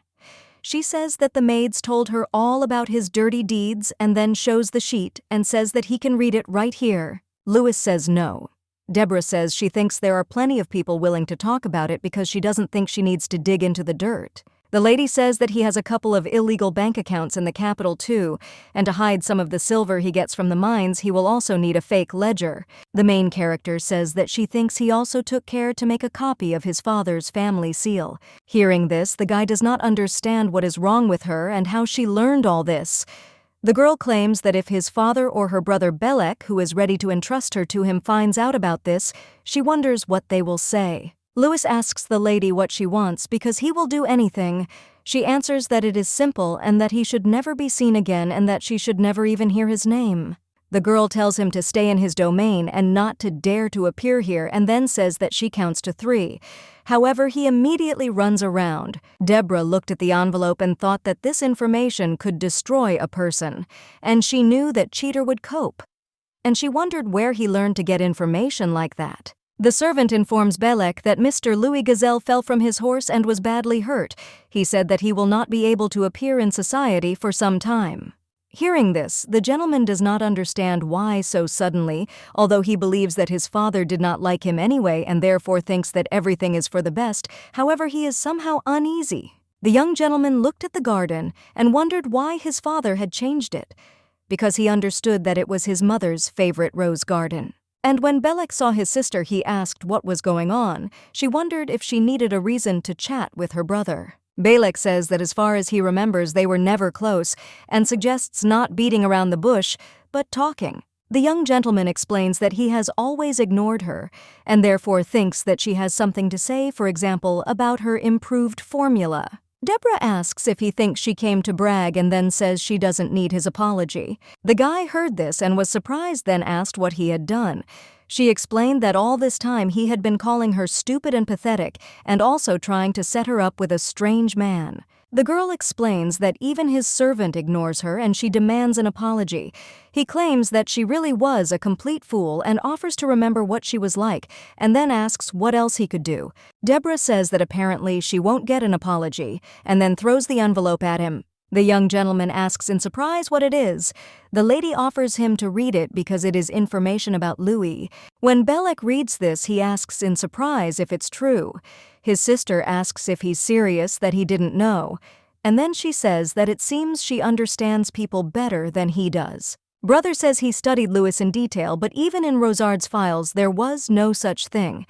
Speaker 1: She says that the maids told her all about his dirty deeds and then shows the sheet and says that he can read it right here. Louis says no. Deborah says she thinks there are plenty of people willing to talk about it because she doesn't think she needs to dig into the dirt. The lady says that he has a couple of illegal bank accounts in the capital too, and to hide some of the silver he gets from the mines, he will also need a fake ledger. The main character says that she thinks he also took care to make a copy of his father's family seal. Hearing this, the guy does not understand what is wrong with her and how she learned all this. The girl claims that if his father or her brother Belek, who is ready to entrust her to him, finds out about this, she wonders what they will say. Louis asks the lady what she wants because he will do anything. She answers that it is simple and that he should never be seen again and that she should never even hear his name. The girl tells him to stay in his domain and not to dare to appear here and then says that she counts to 3. However, he immediately runs around. Deborah looked at the envelope and thought that this information could destroy a person, and she knew that Cheater would cope. And she wondered where he learned to get information like that. The servant informs Belek that Mr. Louis Gazelle fell from his horse and was badly hurt. He said that he will not be able to appear in society for some time. Hearing this, the gentleman does not understand why so suddenly, although he believes that his father did not like him anyway and therefore thinks that everything is for the best. However, he is somehow uneasy. The young gentleman looked at the garden and wondered why his father had changed it, because he understood that it was his mother's favorite rose garden. And when Belek saw his sister, he asked what was going on. She wondered if she needed a reason to chat with her brother. Belek says that as far as he remembers, they were never close, and suggests not beating around the bush, but talking. The young gentleman explains that he has always ignored her, and therefore thinks that she has something to say, for example, about her improved formula. Deborah asks if he thinks she came to brag and then says she doesn't need his apology. The guy heard this and was surprised, then asked what he had done. She explained that all this time he had been calling her stupid and pathetic and also trying to set her up with a strange man. The girl explains that even his servant ignores her and she demands an apology. He claims that she really was a complete fool and offers to remember what she was like and then asks what else he could do. Deborah says that apparently she won't get an apology and then throws the envelope at him. The young gentleman asks in surprise what it is. The lady offers him to read it because it is information about Louis. When Belek reads this, he asks in surprise if it's true. His sister asks if he's serious, that he didn't know. And then she says that it seems she understands people better than he does. Brother says he studied Louis in detail, but even in Rosard's files, there was no such thing.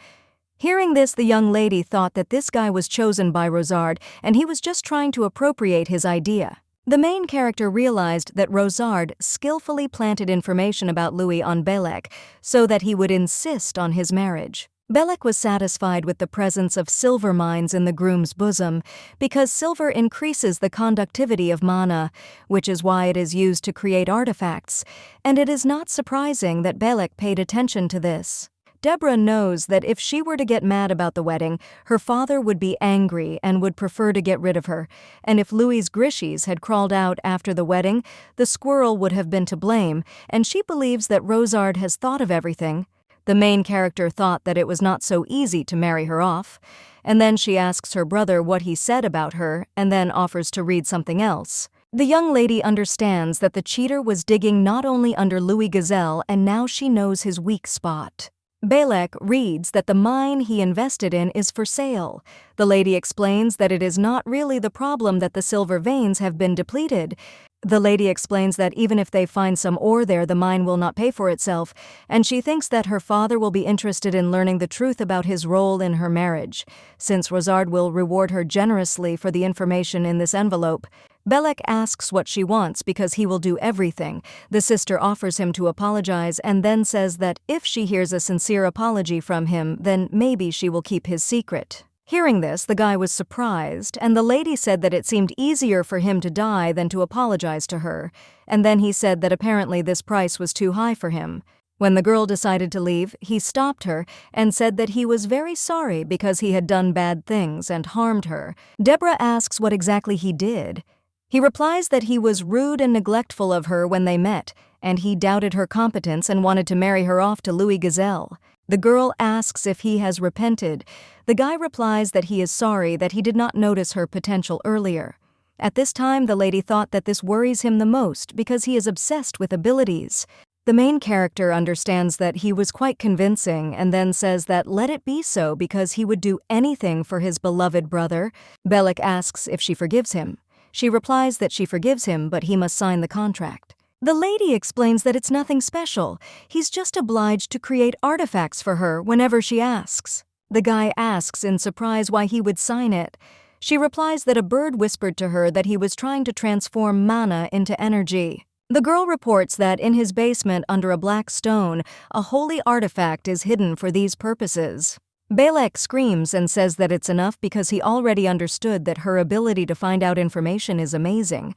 Speaker 1: Hearing this, the young lady thought that this guy was chosen by Rosard and he was just trying to appropriate his idea. The main character realized that Rosard skillfully planted information about Louis on Belek so that he would insist on his marriage. Belek was satisfied with the presence of silver mines in the groom's bosom because silver increases the conductivity of mana, which is why it is used to create artifacts, and it is not surprising that Belek paid attention to this. Deborah knows that if she were to get mad about the wedding, her father would be angry and would prefer to get rid of her, and if Louis Grishies had crawled out after the wedding, the squirrel would have been to blame, and she believes that Rosard has thought of everything. The main character thought that it was not so easy to marry her off, and then she asks her brother what he said about her and then offers to read something else. The young lady understands that the cheater was digging not only under Louis Gazelle, and now she knows his weak spot. Belek reads that the mine he invested in is for sale. The lady explains that it is not really the problem that the silver veins have been depleted. The lady explains that even if they find some ore there, the mine will not pay for itself, and she thinks that her father will be interested in learning the truth about his role in her marriage, since Rosard will reward her generously for the information in this envelope. Belek asks what she wants because he will do everything. The sister offers him to apologize and then says that if she hears a sincere apology from him, then maybe she will keep his secret. Hearing this, the guy was surprised, and the lady said that it seemed easier for him to die than to apologize to her, and then he said that apparently this price was too high for him. When the girl decided to leave, he stopped her and said that he was very sorry because he had done bad things and harmed her. Deborah asks what exactly he did. He replies that he was rude and neglectful of her when they met, and he doubted her competence and wanted to marry her off to Louis Gazelle. The girl asks if he has repented. The guy replies that he is sorry that he did not notice her potential earlier. At this time, the lady thought that this worries him the most because he is obsessed with abilities. The main character understands that he was quite convincing and then says that let it be so because he would do anything for his beloved brother. Belek asks if she forgives him. She replies that she forgives him, but he must sign the contract. The lady explains that it's nothing special. He's just obliged to create artifacts for her whenever she asks. The guy asks in surprise why he would sign it. She replies that a bird whispered to her that he was trying to transform mana into energy. The girl reports that in his basement under a black stone, a holy artifact is hidden for these purposes. Belek screams and says that it's enough because he already understood that her ability to find out information is amazing.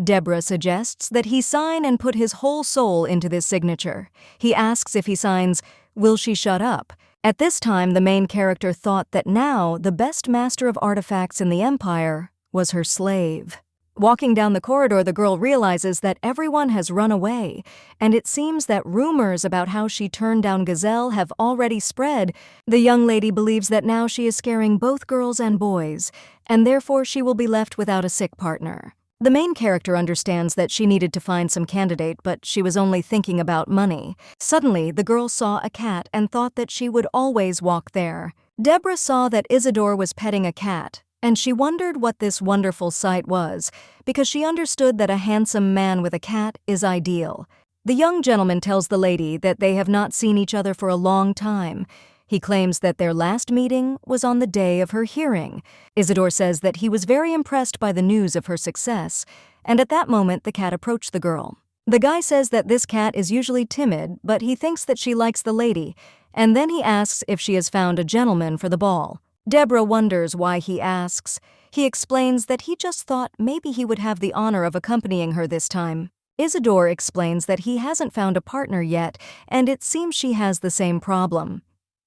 Speaker 1: Deborah suggests that he sign and put his whole soul into this signature. He asks if he signs, "Will she shut up?" At this time, the main character thought that now the best master of artifacts in the Empire was her slave. Walking down the corridor, the girl realizes that everyone has run away, and it seems that rumors about how she turned down Gazelle have already spread. The young lady believes that now she is scaring both girls and boys, and therefore she will be left without a sick partner. The main character understands that she needed to find some candidate, but she was only thinking about money. Suddenly, the girl saw a cat and thought that she would always walk there. Deborah saw that Isidor was petting a cat, and she wondered what this wonderful sight was, because she understood that a handsome man with a cat is ideal. The young gentleman tells the lady that they have not seen each other for a long time. He claims that their last meeting was on the day of her hearing. Isidor says that he was very impressed by the news of her success, and at that moment the cat approached the girl. The guy says that this cat is usually timid, but he thinks that she likes the lady, and then he asks if she has found a gentleman for the ball. Deborah wonders why he asks. He explains that he just thought maybe he would have the honor of accompanying her this time. Isidor explains that he hasn't found a partner yet, and it seems she has the same problem.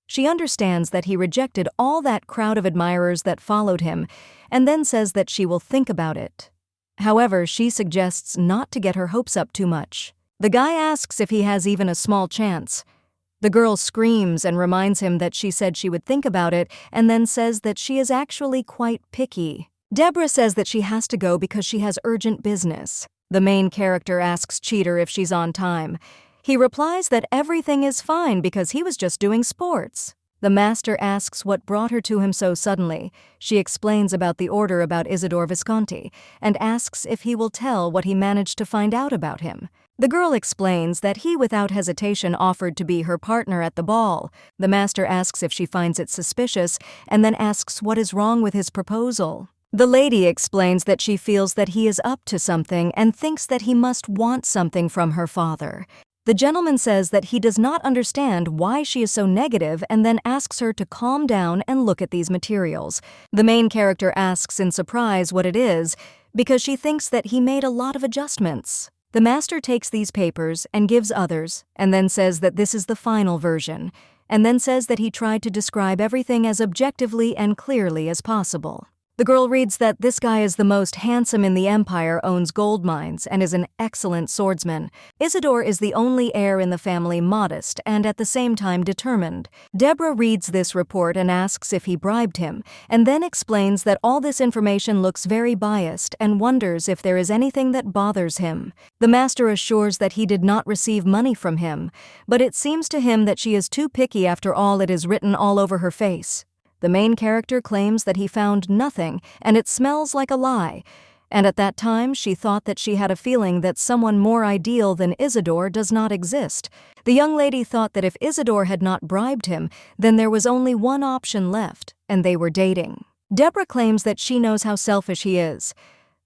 Speaker 1: She understands that he rejected all that crowd of admirers that followed him, and then says that she will think about it. However, she suggests not to get her hopes up too much. The guy asks if he has even a small chance. The girl screams and reminds him that she said she would think about it, and then says that she is actually quite picky. Deborah says that she has to go because she has urgent business. The main character asks Cheater if she's on time. He replies that everything is fine because he was just doing sports. The master asks what brought her to him so suddenly. She explains about the order about Isidor Visconti and asks if he will tell what he managed to find out about him. The girl explains that he without hesitation offered to be her partner at the ball. The master asks if she finds it suspicious and then asks what is wrong with his proposal. The lady explains that she feels that he is up to something and thinks that he must want something from her father. The gentleman says that he does not understand why she is so negative and then asks her to calm down and look at these materials. The main character asks in surprise what it is because she thinks that he made a lot of adjustments. The master takes these papers and gives others and then says that this is the final version, and then says that he tried to describe everything as objectively and clearly as possible. The girl reads that this guy is the most handsome in the empire, owns gold mines, and is an excellent swordsman. Isidor is the only heir in the family, modest and at the same time determined. Deborah reads this report and asks if he bribed him, and then explains that all this information looks very biased and wonders if there is anything that bothers him. The master assures that he did not receive money from him, but it seems to him that she is too picky after all it is written all over her face. The main character claims that he found nothing, and it smells like a lie. And at that time, she thought that she had a feeling that someone more ideal than Isidor does not exist. The young lady thought that if Isidor had not bribed him, then there was only one option left, and they were dating. Deborah claims that she knows how selfish he is.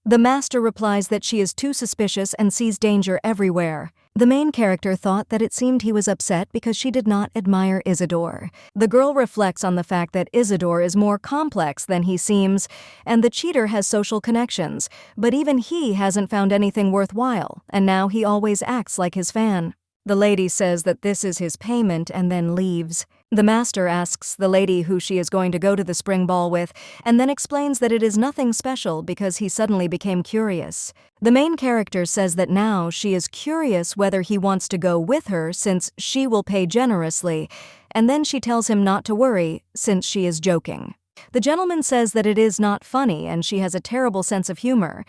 Speaker 1: The master replies that she is too suspicious and sees danger everywhere. The main character thought that it seemed he was upset because she did not admire Isidor. The girl reflects on the fact that Isidor is more complex than he seems, and the cheater has social connections, but even he hasn't found anything worthwhile, and now he always acts like his fan. The lady says that this is his payment and then leaves. The master asks the lady who she is going to go to the spring ball with, and then explains that it is nothing special because he suddenly became curious. The main character says that now she is curious whether he wants to go with her since she will pay generously, and then she tells him not to worry since she is joking. The gentleman says that it is not funny and she has a terrible sense of humor.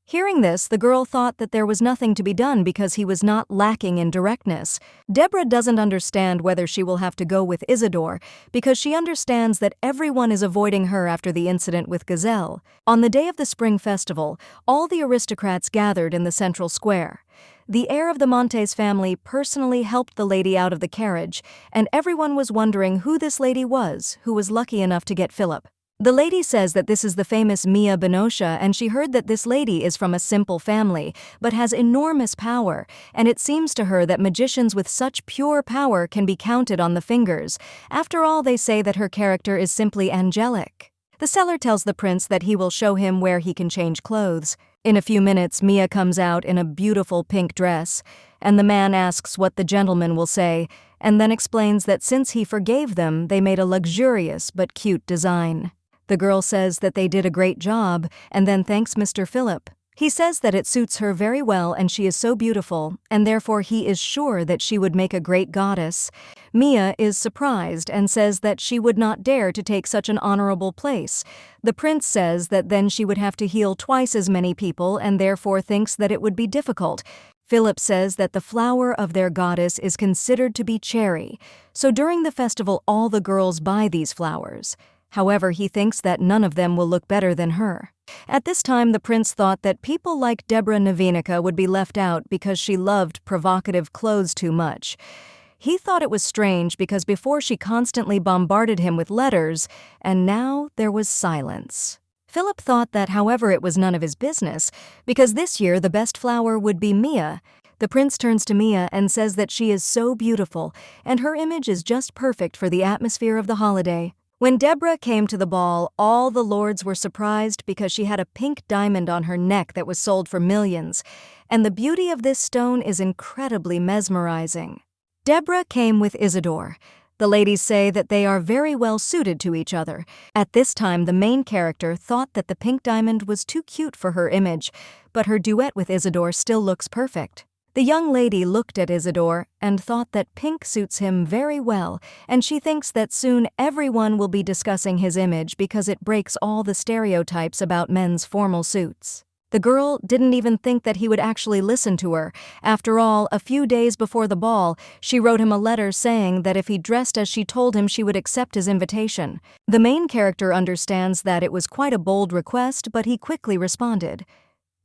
Speaker 1: Hearing this, the girl thought that there was nothing to be done because he was not lacking in directness. Deborah doesn't understand whether she will have to go with Isidor because she understands that everyone is avoiding her after the incident with Gazelle. On the day of the spring festival, all the aristocrats gathered in the central square. The heir of the Montes family personally helped the lady out of the carriage, and everyone was wondering who this lady was who was lucky enough to get Philip. The lady says that this is the famous Mia Benotia, and she heard that this lady is from a simple family, but has enormous power, and it seems to her that magicians with such pure power can be counted on the fingers. After all, they say that her character is simply angelic. The seller tells the prince that he will show him where he can change clothes. In a few minutes, Mia comes out in a beautiful pink dress, and the man asks what the gentleman will say, and then explains that since he forgave them, they made a luxurious but cute design. The girl says that they did a great job and then thanks Mr. Philip. He says that it suits her very well and she is so beautiful, and therefore he is sure that she would make a great goddess. Mia is surprised and says that she would not dare to take such an honorable place. The prince says that then she would have to heal twice as many people and therefore thinks that it would be difficult. Philip says that the flower of their goddess is considered to be cherry, so during the festival all the girls buy these flowers. However, he thinks that none of them will look better than her. At this time, the prince thought that people like Deborah Novinica would be left out because she loved provocative clothes too much. He thought it was strange because before she constantly bombarded him with letters, and now there was silence. Philip thought that, however, it was none of his business, because this year the best flower would be Mia. The prince turns to Mia and says that she is so beautiful, and her image is just perfect for the atmosphere of the holiday. When Deborah came to the ball, all the lords were surprised because she had a pink diamond on her neck that was sold for millions, and the beauty of this stone is incredibly mesmerizing. Deborah came with Isidor. The ladies say that they are very well suited to each other. At this time, the main character thought that the pink diamond was too cute for her image, but her duet with Isidor still looks perfect. The young lady looked at Isidor and thought that pink suits him very well, and she thinks that soon everyone will be discussing his image because it breaks all the stereotypes about men's formal suits. The girl didn't even think that he would actually listen to her. After all, a few days before the ball, she wrote him a letter saying that if he dressed as she told him, she would accept his invitation. The main character understands that it was quite a bold request, but he quickly responded.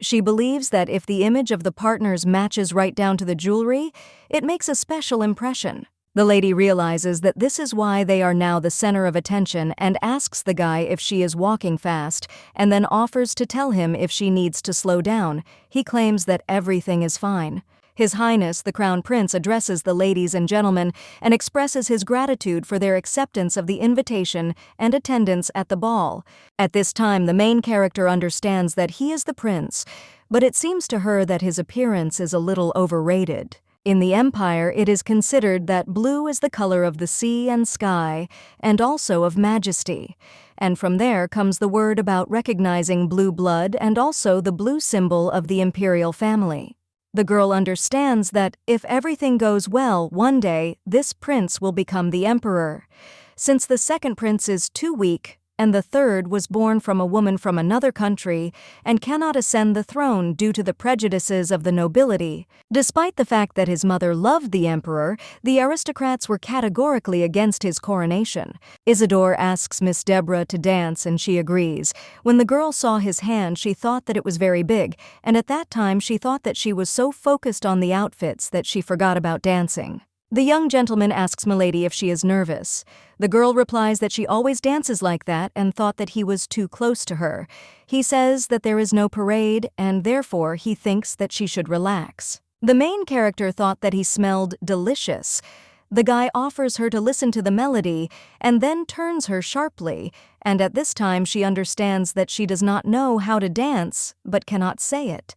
Speaker 1: She believes that if the image of the partners matches right down to the jewelry, it makes a special impression. The lady realizes that this is why they are now the center of attention and asks the guy if she is walking fast, and then offers to tell him if she needs to slow down. He claims that everything is fine. His Highness, the Crown Prince, addresses the ladies and gentlemen and expresses his gratitude for their acceptance of the invitation and attendance at the ball. At this time, the main character understands that he is the prince, but it seems to her that his appearance is a little overrated. In the Empire, it is considered that blue is the color of the sea and sky, and also of majesty. And from there comes the word about recognizing blue blood and also the blue symbol of the imperial family. The girl understands that if everything goes well, one day this prince will become the emperor. Since the second prince is too weak, and the third was born from a woman from another country and cannot ascend the throne due to the prejudices of the nobility. Despite the fact that his mother loved the emperor, the aristocrats were categorically against his coronation. Isidor asks Miss Deborah to dance and she agrees. When the girl saw his hand, she thought that it was very big, and at that time she thought that she was so focused on the outfits that she forgot about dancing. The young gentleman asks Milady if she is nervous. The girl replies that she always dances like that and thought that he was too close to her. He says that there is no parade and therefore he thinks that she should relax. The main character thought that he smelled delicious. The guy offers her to listen to the melody and then turns her sharply, and at this time she understands that she does not know how to dance but cannot say it.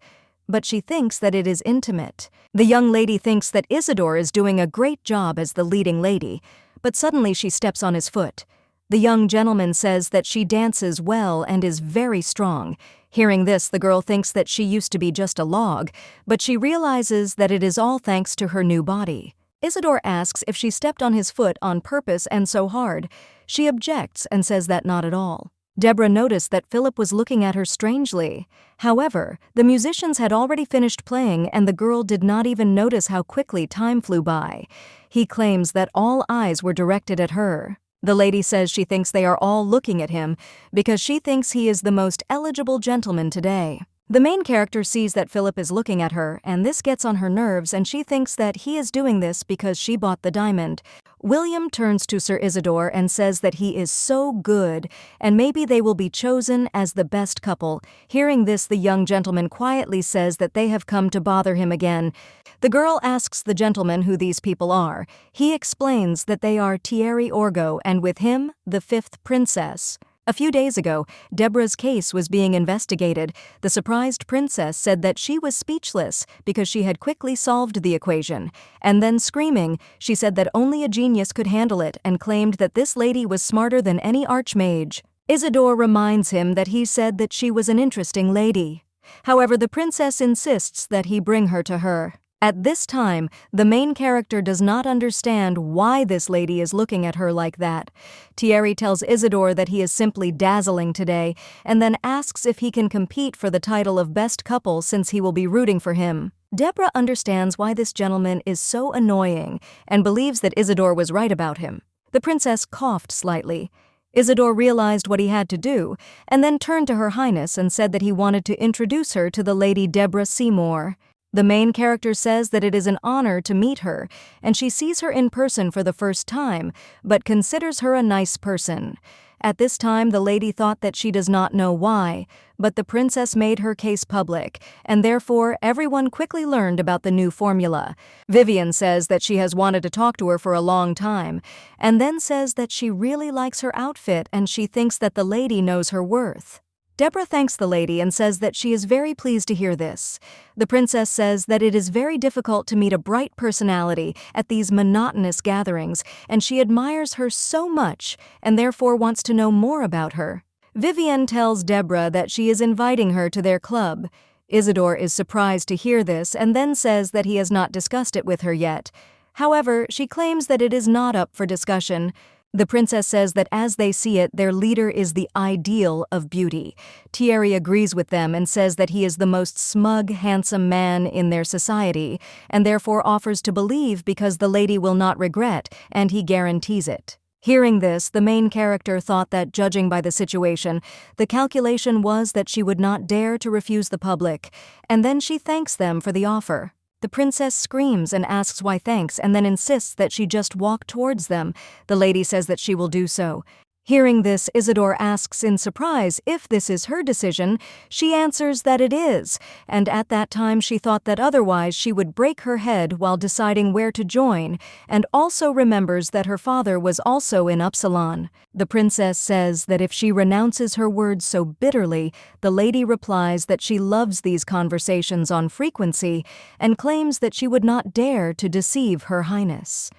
Speaker 1: But she thinks that it is intimate. The young lady thinks that Isidor is doing a great job as the leading lady, but suddenly she steps on his foot. The young gentleman says that she dances well and is very strong. Hearing this, the girl thinks that she used to be just a log, but she realizes that it is all thanks to her new body. Isidor asks if she stepped on his foot on purpose and so hard. She objects and says that not at all. Deborah noticed that Philip was looking at her strangely. However, the musicians had already finished playing and the girl did not even notice how quickly time flew by. He claims that all eyes were directed at her. The lady says she thinks they are all looking at him because she thinks he is the most eligible gentleman today. The main character sees that Philip is looking at her, and this gets on her nerves, and she thinks that he is doing this because she bought the diamond. William turns to Sir Isidor and says that he is so good, and maybe they will be chosen as the best couple. Hearing this, the young gentleman quietly says that they have come to bother him again. The girl asks the gentleman who these people are. He explains that they are Thierry Orgo, and with him, the fifth princess. A few days ago, Deborah's case was being investigated. The surprised princess said that she was speechless because she had quickly solved the equation. And then screaming, she said that only a genius could handle it and claimed that this lady was smarter than any archmage. Isidor reminds him that he said that she was an interesting lady. However, the princess insists that he bring her to her. At this time, the main character does not understand why this lady is looking at her like that. Thierry tells Isidor that he is simply dazzling today, and then asks if he can compete for the title of best couple since he will be rooting for him. Deborah understands why this gentleman is so annoying and believes that Isidor was right about him. The princess coughed slightly. Isidor realized what he had to do, and then turned to Her Highness and said that he wanted to introduce her to the Lady Deborah Seymour. The main character says that it is an honor to meet her, and she sees her in person for the first time, but considers her a nice person. At this time, the lady thought that she does not know why, but the princess made her case public, and therefore everyone quickly learned about the new formula. Vivian says that she has wanted to talk to her for a long time, and then says that she really likes her outfit and she thinks that the lady knows her worth. Deborah thanks the lady and says that she is very pleased to hear this. The princess says that it is very difficult to meet a bright personality at these monotonous gatherings, and she admires her so much and therefore wants to know more about her. Vivian tells Deborah that she is inviting her to their club. Isidor is surprised to hear this and then says that he has not discussed it with her yet. However, she claims that it is not up for discussion. The princess says that as they see it, their leader is the ideal of beauty. Thierry agrees with them and says that he is the most smug, handsome man in their society, and therefore offers to believe because the lady will not regret, and he guarantees it. Hearing this, the main character thought that, judging by the situation, the calculation was that she would not dare to refuse the public, and then she thanks them for the offer. The princess screams and asks why thanks and then insists that she just walk towards them. The lady says that she will do so. Hearing this, Isidor asks in surprise if this is her decision. She answers that it is, and at that time she thought that otherwise she would break her head while deciding where to join, and also remembers that her father was also in Upsilon. The princess says that if she renounces her words so bitterly, the lady replies that she loves these conversations on frequency and claims that she would not dare to deceive Her Highness.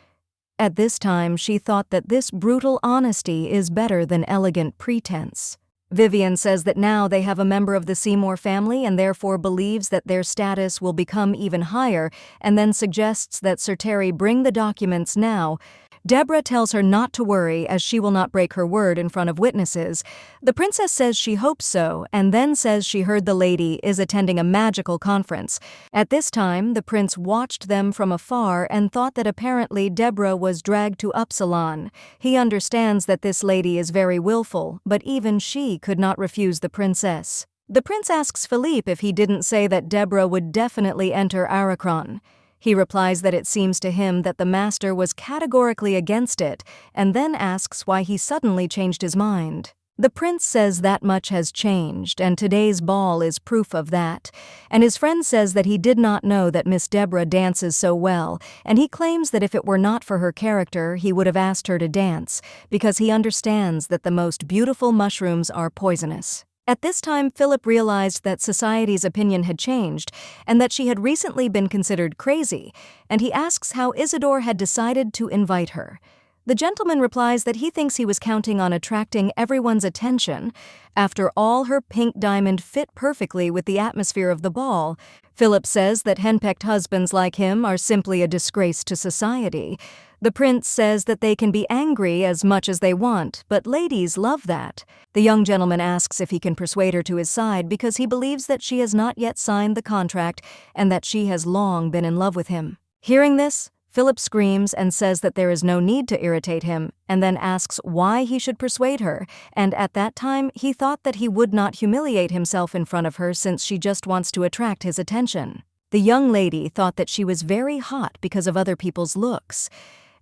Speaker 1: At this time, she thought that this brutal honesty is better than elegant pretense. Vivian says that now they have a member of the Seymour family and therefore believes that their status will become even higher, and then suggests that Sir Terry bring the documents now. Deborah tells her not to worry as she will not break her word in front of witnesses. The princess says she hopes so, and then says she heard the lady is attending a magical conference. At this time, the prince watched them from afar and thought that apparently Deborah was dragged to Upsilon. He understands that this lady is very willful, but even she could not refuse the princess. The prince asks Philippe if he didn't say that Deborah would definitely enter Arachron. He replies that it seems to him that the master was categorically against it, and then asks why he suddenly changed his mind. The prince says that much has changed, and today's ball is proof of that, and his friend says that he did not know that Miss Deborah dances so well, and he claims that if it were not for her character, he would have asked her to dance, because he understands that the most beautiful mushrooms are poisonous. At this time, Philip realized that society's opinion had changed and that she had recently been considered crazy, and he asks how Isidor had decided to invite her. The gentleman replies that he thinks he was counting on attracting everyone's attention. After all, her pink diamond fit perfectly with the atmosphere of the ball. Philip says that henpecked husbands like him are simply a disgrace to society. The prince says that they can be angry as much as they want, but ladies love that. The young gentleman asks if he can persuade her to his side because he believes that she has not yet signed the contract and that she has long been in love with him. Hearing this, Philip screams and says that there is no need to irritate him, and then asks why he should persuade her, and at that time he thought that he would not humiliate himself in front of her since she just wants to attract his attention. The young lady thought that she was very hot because of other people's looks,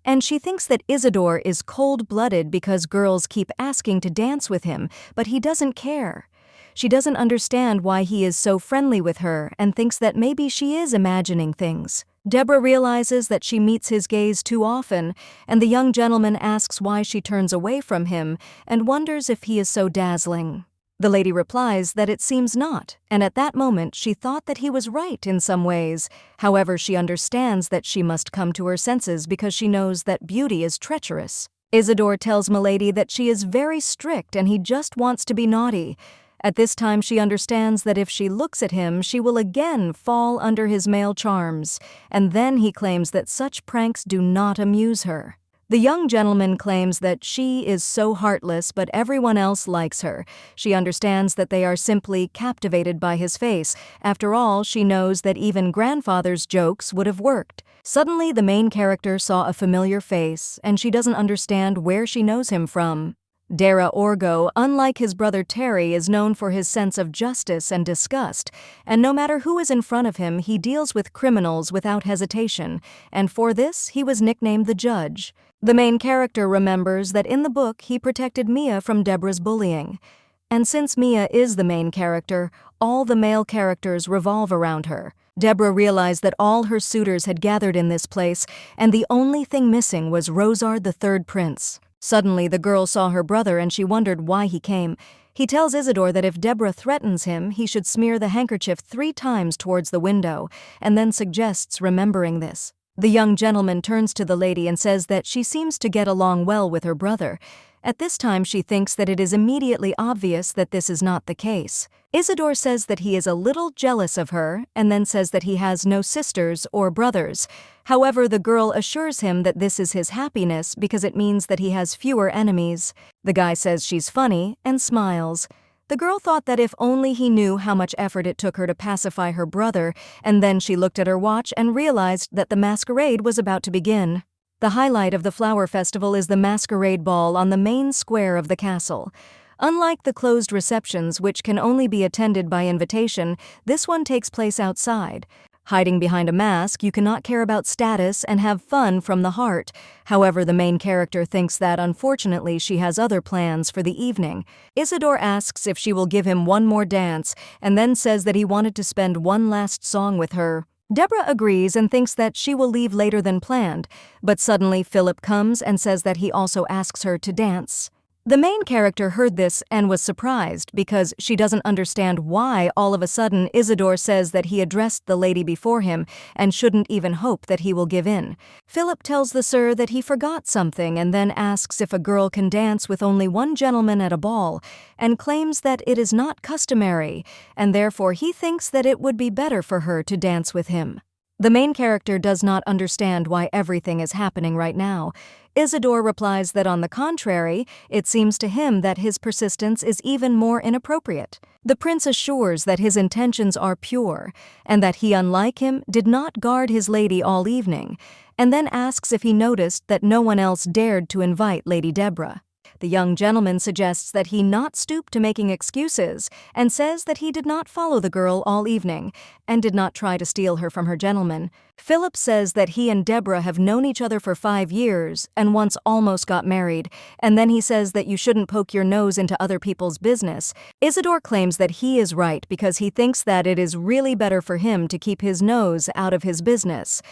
Speaker 1: and she thinks that Isidor is cold-blooded because girls keep asking to dance with him, but he doesn't care. She doesn't understand why he is so friendly with her and thinks that maybe she is imagining things. Deborah realizes that she meets his gaze too often, and the young gentleman asks why she turns away from him and wonders if he is so dazzling. The lady replies that it seems not, and at that moment she thought that he was right in some ways. However, she understands that she must come to her senses because she knows that beauty is treacherous. Isidor tells Milady that she is very strict and he just wants to be naughty. At this time she understands that if she looks at him, she will again fall under his male charms, and then he claims that such pranks do not amuse her. The young gentleman claims that she is so heartless, but everyone else likes her. She understands that they are simply captivated by his face. After all, she knows that even grandfather's jokes would have worked. Suddenly, the main character saw a familiar face, and she doesn't understand where she knows him from. Dara Orgo, unlike his brother Terry, is known for his sense of justice and disgust, and no matter who is in front of him, he deals with criminals without hesitation, and for this, he was nicknamed the Judge. The main character remembers that in the book, he protected Mia from Deborah's bullying. And since Mia is the main character, all the male characters revolve around her. Deborah realized that all her suitors had gathered in this place, and the only thing missing was Rosard the Third Prince. Suddenly, the girl saw her brother and she wondered why he came. He tells Isidor that if Deborah threatens him, he should smear the handkerchief 3 times towards the window, and then suggests remembering this. The young gentleman turns to the lady and says that she seems to get along well with her brother. At this time, she thinks that it is immediately obvious that this is not the case. Isidor says that he is a little jealous of her, and then says that he has no sisters or brothers. However, the girl assures him that this is his happiness because it means that he has fewer enemies. The guy says she's funny and smiles. The girl thought that if only he knew how much effort it took her to pacify her brother, and then she looked at her watch and realized that the masquerade was about to begin. The highlight of the flower festival is the masquerade ball on the main square of the castle. Unlike the closed receptions, which can only be attended by invitation, this one takes place outside. Hiding behind a mask, you cannot care about status and have fun from the heart. However, the main character thinks that, unfortunately, she has other plans for the evening. Isidor asks if she will give him one more dance, and then says that he wanted to spend one last song with her. Deborah agrees and thinks that she will leave later than planned, but suddenly Philip comes and says that he also asks her to dance. The main character heard this and was surprised because she doesn't understand why all of a sudden Isidor says that he addressed the lady before him and shouldn't even hope that he will give in. Philip tells the sir that he forgot something and then asks if a girl can dance with only one gentleman at a ball and claims that it is not customary and therefore he thinks that it would be better for her to dance with him. The main character does not understand why everything is happening right now. Isidor replies that on the contrary, it seems to him that his persistence is even more inappropriate. The prince assures that his intentions are pure, and that he, unlike him, did not guard his lady all evening, and then asks if he noticed that no one else dared to invite Lady Deborah. The young gentleman suggests that he not stoop to making excuses and says that he did not follow the girl all evening and did not try to steal her from her gentleman. Philip says that he and Deborah have known each other for 5 years and once almost got married, and then he says that you shouldn't poke your nose into other people's business. Isidor claims that he is right because he thinks that it is really better for him to keep his nose out of his business.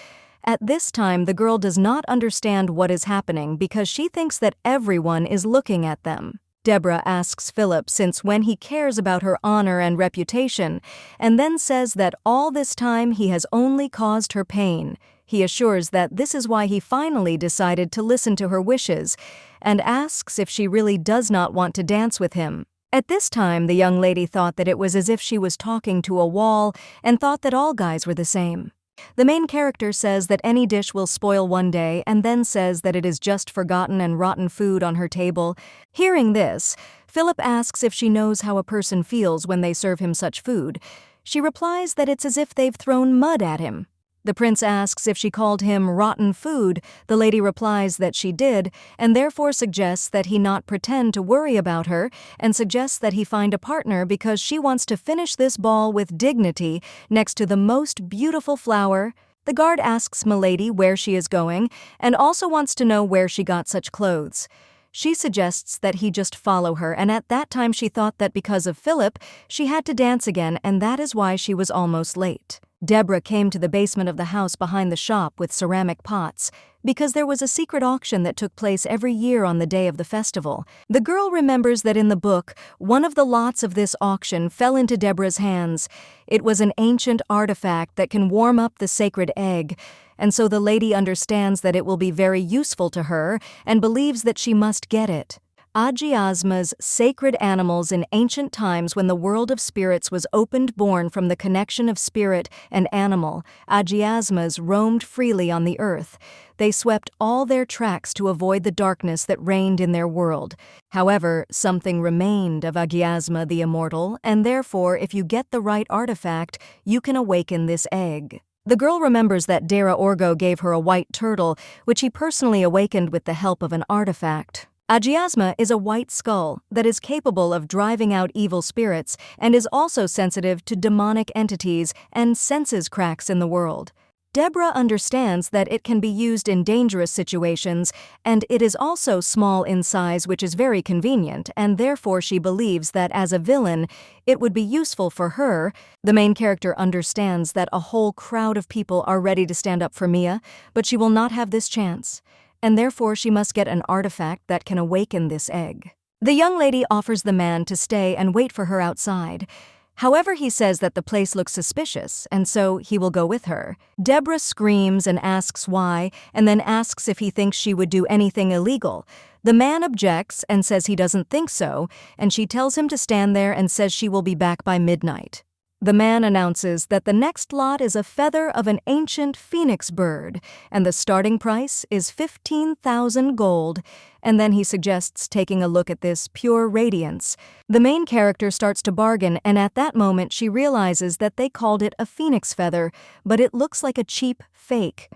Speaker 1: At this time, the girl does not understand what is happening because she thinks that everyone is looking at them. Deborah asks Philip since when he cares about her honor and reputation, and then says that all this time he has only caused her pain. He assures that this is why he finally decided to listen to her wishes, and asks if she really does not want to dance with him. At this time, the young lady thought that it was as if she was talking to a wall and thought that all guys were the same. The main character says that any dish will spoil one day and then says that it is just forgotten and rotten food on her table. Hearing this, Philip asks if she knows how a person feels when they serve him such food. She replies that it's as if they've thrown mud at him. The prince asks if she called him rotten food. The lady replies that she did, and therefore suggests that he not pretend to worry about her, and suggests that he find a partner because she wants to finish this ball with dignity next to the most beautiful flower. The guard asks Milady where she is going, and also wants to know where she got such clothes. She suggests that he just follow her, and at that time she thought that because of Philip, she had to dance again, and that is why she was almost late. Deborah came to the basement of the house behind the shop with ceramic pots, because there was a secret auction that took place every year on the day of the festival. The girl remembers that in the book, one of the lots of this auction fell into Deborah's hands. It was an ancient artifact that can warm up the sacred egg, and so the lady understands that it will be very useful to her and believes that she must get it. Agiasma's sacred animals in ancient times when the world of spirits was opened born from the connection of spirit and animal, Agiasmas roamed freely on the earth. They swept all their tracks to avoid the darkness that reigned in their world. However, something remained of Agiasma the immortal, and therefore if you get the right artifact, you can awaken this egg. The girl remembers that Dara Orgo gave her a white turtle, which he personally awakened with the help of an artifact. Agiasma is a white skull that is capable of driving out evil spirits and is also sensitive to demonic entities and senses cracks in the world. Deborah understands that it can be used in dangerous situations, and it is also small in size, which is very convenient, and therefore she believes that as a villain, it would be useful for her. The main character understands that a whole crowd of people are ready to stand up for Mia, but she will not have this chance, and therefore she must get an artifact that can awaken this egg. The young lady offers the man to stay and wait for her outside. However, he says that the place looks suspicious, and so he will go with her. Deborah screams and asks why, and then asks if he thinks she would do anything illegal. The man objects and says he doesn't think so, and she tells him to stand there and says she will be back by midnight. The man announces that the next lot is a feather of an ancient phoenix bird, and the starting price is 15,000 gold, and then he suggests taking a look at this pure radiance. The main character starts to bargain, and at that moment she realizes that they called it a phoenix feather, but it looks like a cheap fake.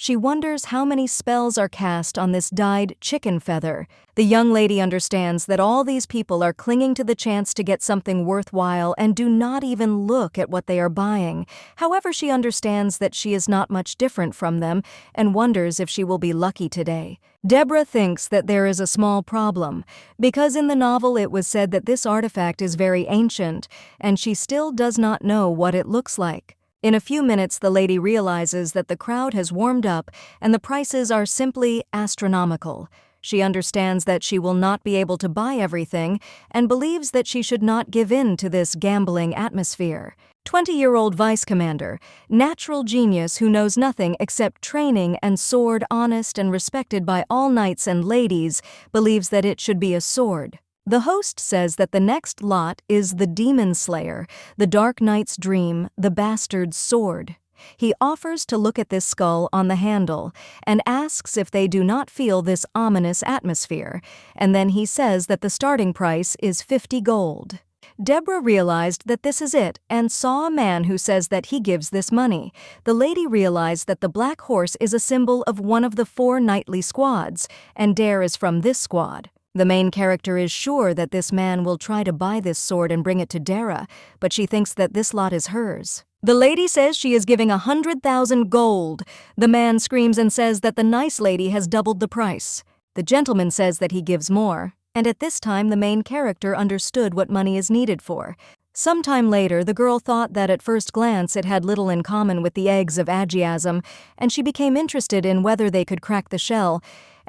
Speaker 1: She wonders how many spells are cast on this dyed chicken feather. The young lady understands that all these people are clinging to the chance to get something worthwhile and do not even look at what they are buying. However, she understands that she is not much different from them and wonders if she will be lucky today. Deborah thinks that there is a small problem, because in the novel it was said that this artifact is very ancient, and she still does not know what it looks like. In a few minutes, the lady realizes that the crowd has warmed up and the prices are simply astronomical. She understands that she will not be able to buy everything and believes that she should not give in to this gambling atmosphere. 20-year-old vice commander, natural genius who knows nothing except training and sword, honest and respected by all knights and ladies, believes that it should be a sword. The host says that the next lot is the Demon Slayer, the Dark Knight's dream, the bastard's sword. He offers to look at this skull on the handle and asks if they do not feel this ominous atmosphere, and then he says that the starting price is 50 gold. Deborah realized that this is it and saw a man who says that he gives this money. The lady realized that the black horse is a symbol of one of the 4 knightly squads, and Dare is from this squad. The main character is sure that this man will try to buy this sword and bring it to Dara, but she thinks that this lot is hers. The lady says she is giving 100,000 gold. The man screams and says that the nice lady has doubled the price. The gentleman says that he gives more, and at this time the main character understood what money is needed for. Sometime later, the girl thought that at first glance it had little in common with the eggs of agiasm, and she became interested in whether they could crack the shell,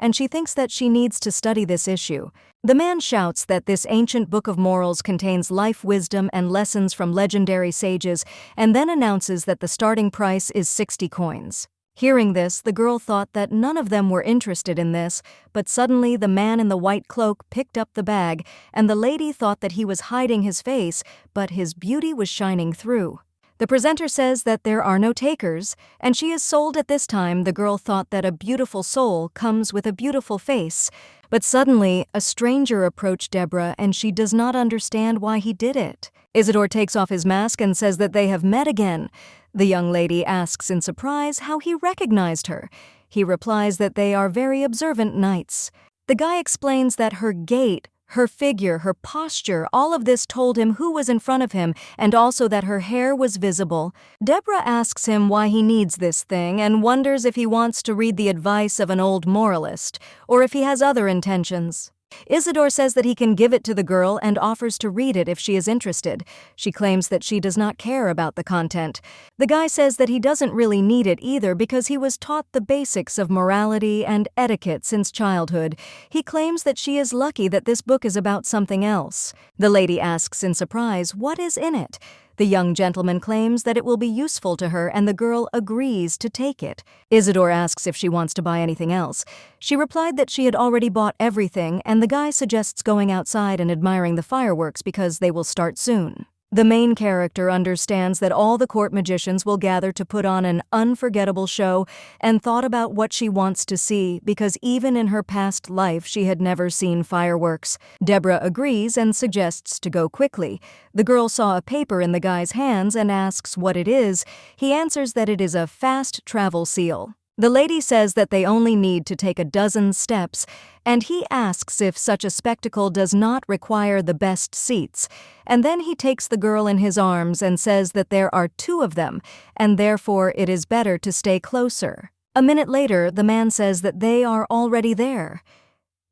Speaker 1: and she thinks that she needs to study this issue. The man shouts that this ancient book of morals contains life wisdom and lessons from legendary sages, and then announces that the starting price is 60 coins. Hearing this, the girl thought that none of them were interested in this, but suddenly the man in the white cloak picked up the bag, and the lady thought that he was hiding his face, but his beauty was shining through. The presenter says that there are no takers, and she is sold at this time. The girl thought that a beautiful soul comes with a beautiful face, but suddenly a stranger approached Deborah and she does not understand why he did it. Isidor takes off his mask and says that they have met again. The young lady asks in surprise how he recognized her. He replies that they are very observant knights. The guy explains that her gait, her figure, her posture, all of this told him who was in front of him, and also that her hair was visible. Deborah asks him why he needs this thing and wonders if he wants to read the advice of an old moralist, or if he has other intentions. Isidor says that he can give it to the girl and offers to read it if she is interested. She claims that she does not care about the content. The guy says that he doesn't really need it either because he was taught the basics of morality and etiquette since childhood. He claims that she is lucky that this book is about something else. The lady asks in surprise what is in it. The young gentleman claims that it will be useful to her and the girl agrees to take it. Isidor asks if she wants to buy anything else. She replied that she had already bought everything, and the guy suggests going outside and admiring the fireworks because they will start soon. The main character understands that all the court magicians will gather to put on an unforgettable show and thought about what she wants to see because even in her past life she had never seen fireworks. Deborah agrees and suggests to go quickly. The girl saw a paper in the guy's hands and asks what it is. He answers that it is a fast travel seal. The lady says that they only need to take a dozen steps, and he asks if such a spectacle does not require the best seats, and then he takes the girl in his arms and says that there are 2 of them, and therefore it is better to stay closer. A minute later, the man says that they are already there.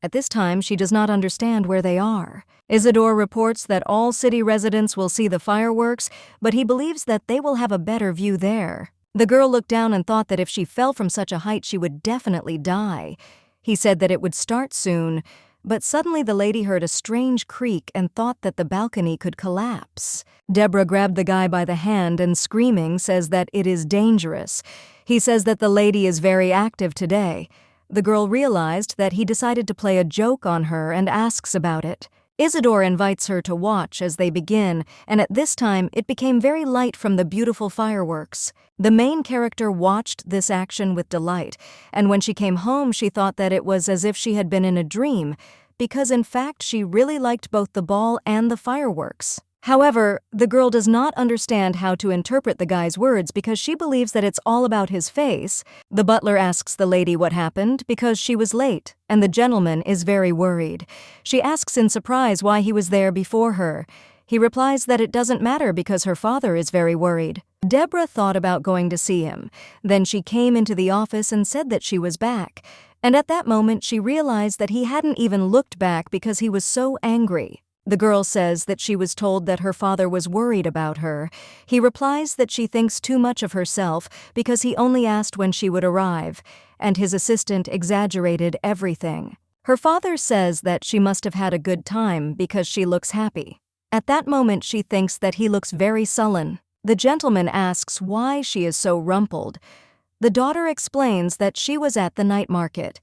Speaker 1: At this time, she does not understand where they are. Isidor reports that all city residents will see the fireworks, but he believes that they will have a better view there. The girl looked down and thought that if she fell from such a height she would definitely die. He said that it would start soon, but suddenly the lady heard a strange creak and thought that the balcony could collapse. Deborah grabbed the guy by the hand and screaming says that it is dangerous. He says that the lady is very active today. The girl realized that he decided to play a joke on her and asks about it. Isidor invites her to watch as they begin, and at this time it became very light from the beautiful fireworks. The main character watched this action with delight, and when she came home she thought that it was as if she had been in a dream, because in fact she really liked both the ball and the fireworks. However, the girl does not understand how to interpret the guy's words because she believes that it's all about his face. The butler asks the lady what happened because she was late, and the gentleman is very worried. She asks in surprise why he was there before her. He replies that it doesn't matter because her father is very worried. Deborah thought about going to see him. Then she came into the office and said that she was back. And at that moment she realized that he hadn't even looked back because he was so angry. The girl says that she was told that her father was worried about her. He replies that she thinks too much of herself because he only asked when she would arrive, and his assistant exaggerated everything. Her father says that she must have had a good time because she looks happy. At that moment she thinks that he looks very sullen. The gentleman asks why she is so rumpled. The daughter explains that she was at the night market.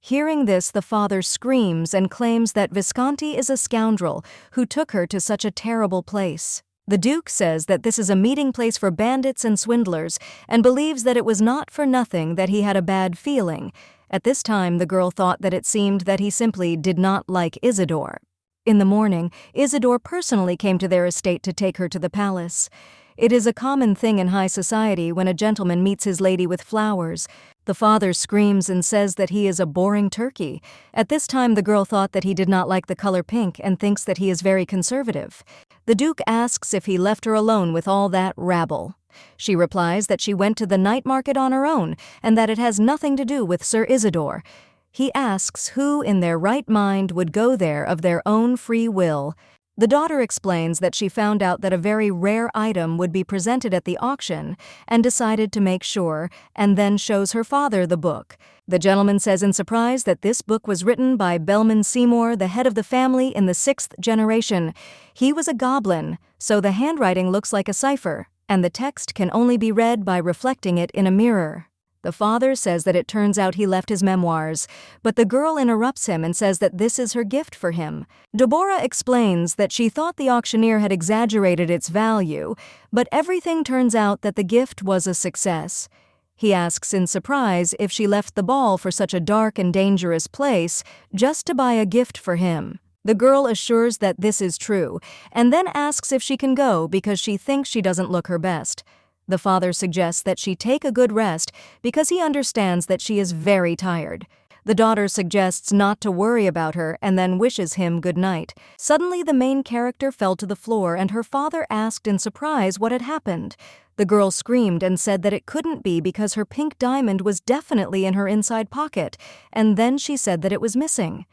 Speaker 1: Hearing this, the father screams and claims that Visconti is a scoundrel who took her to such a terrible place. The Duke says that this is a meeting place for bandits and swindlers and believes that it was not for nothing that he had a bad feeling. At this time, the girl thought that it seemed that he simply did not like Isidor. In the morning, Isidor personally came to their estate to take her to the palace. It is a common thing in high society when a gentleman meets his lady with flowers. The father screams and says that he is a boring turkey. At this time, the girl thought that he did not like the color pink and thinks that he is very conservative. The Duke asks if he left her alone with all that rabble. She replies that she went to the night market on her own and that it has nothing to do with Sir Isidor. He asks who in their right mind would go there of their own free will. The daughter explains that she found out that a very rare item would be presented at the auction and decided to make sure, and then shows her father the book. The gentleman says in surprise that this book was written by Belman Seymour, the head of the family in the 6th generation. He was a goblin, so the handwriting looks like a cipher, and the text can only be read by reflecting it in a mirror. The father says that it turns out he left his memoirs, but the girl interrupts him and says that this is her gift for him. Deborah explains that she thought the auctioneer had exaggerated its value, but everything turns out that the gift was a success. He asks in surprise if she left the ball for such a dark and dangerous place just to buy a gift for him. The girl assures that this is true, and then asks if she can go because she thinks she doesn't look her best. The father suggests that she take a good rest because he understands that she is very tired. The daughter suggests not to worry about her and then wishes him good night. Suddenly, the main character fell to the floor and her father asked in surprise what had happened. The girl screamed and said that it couldn't be because her pink diamond was definitely in her inside pocket, and then she said that it was missing.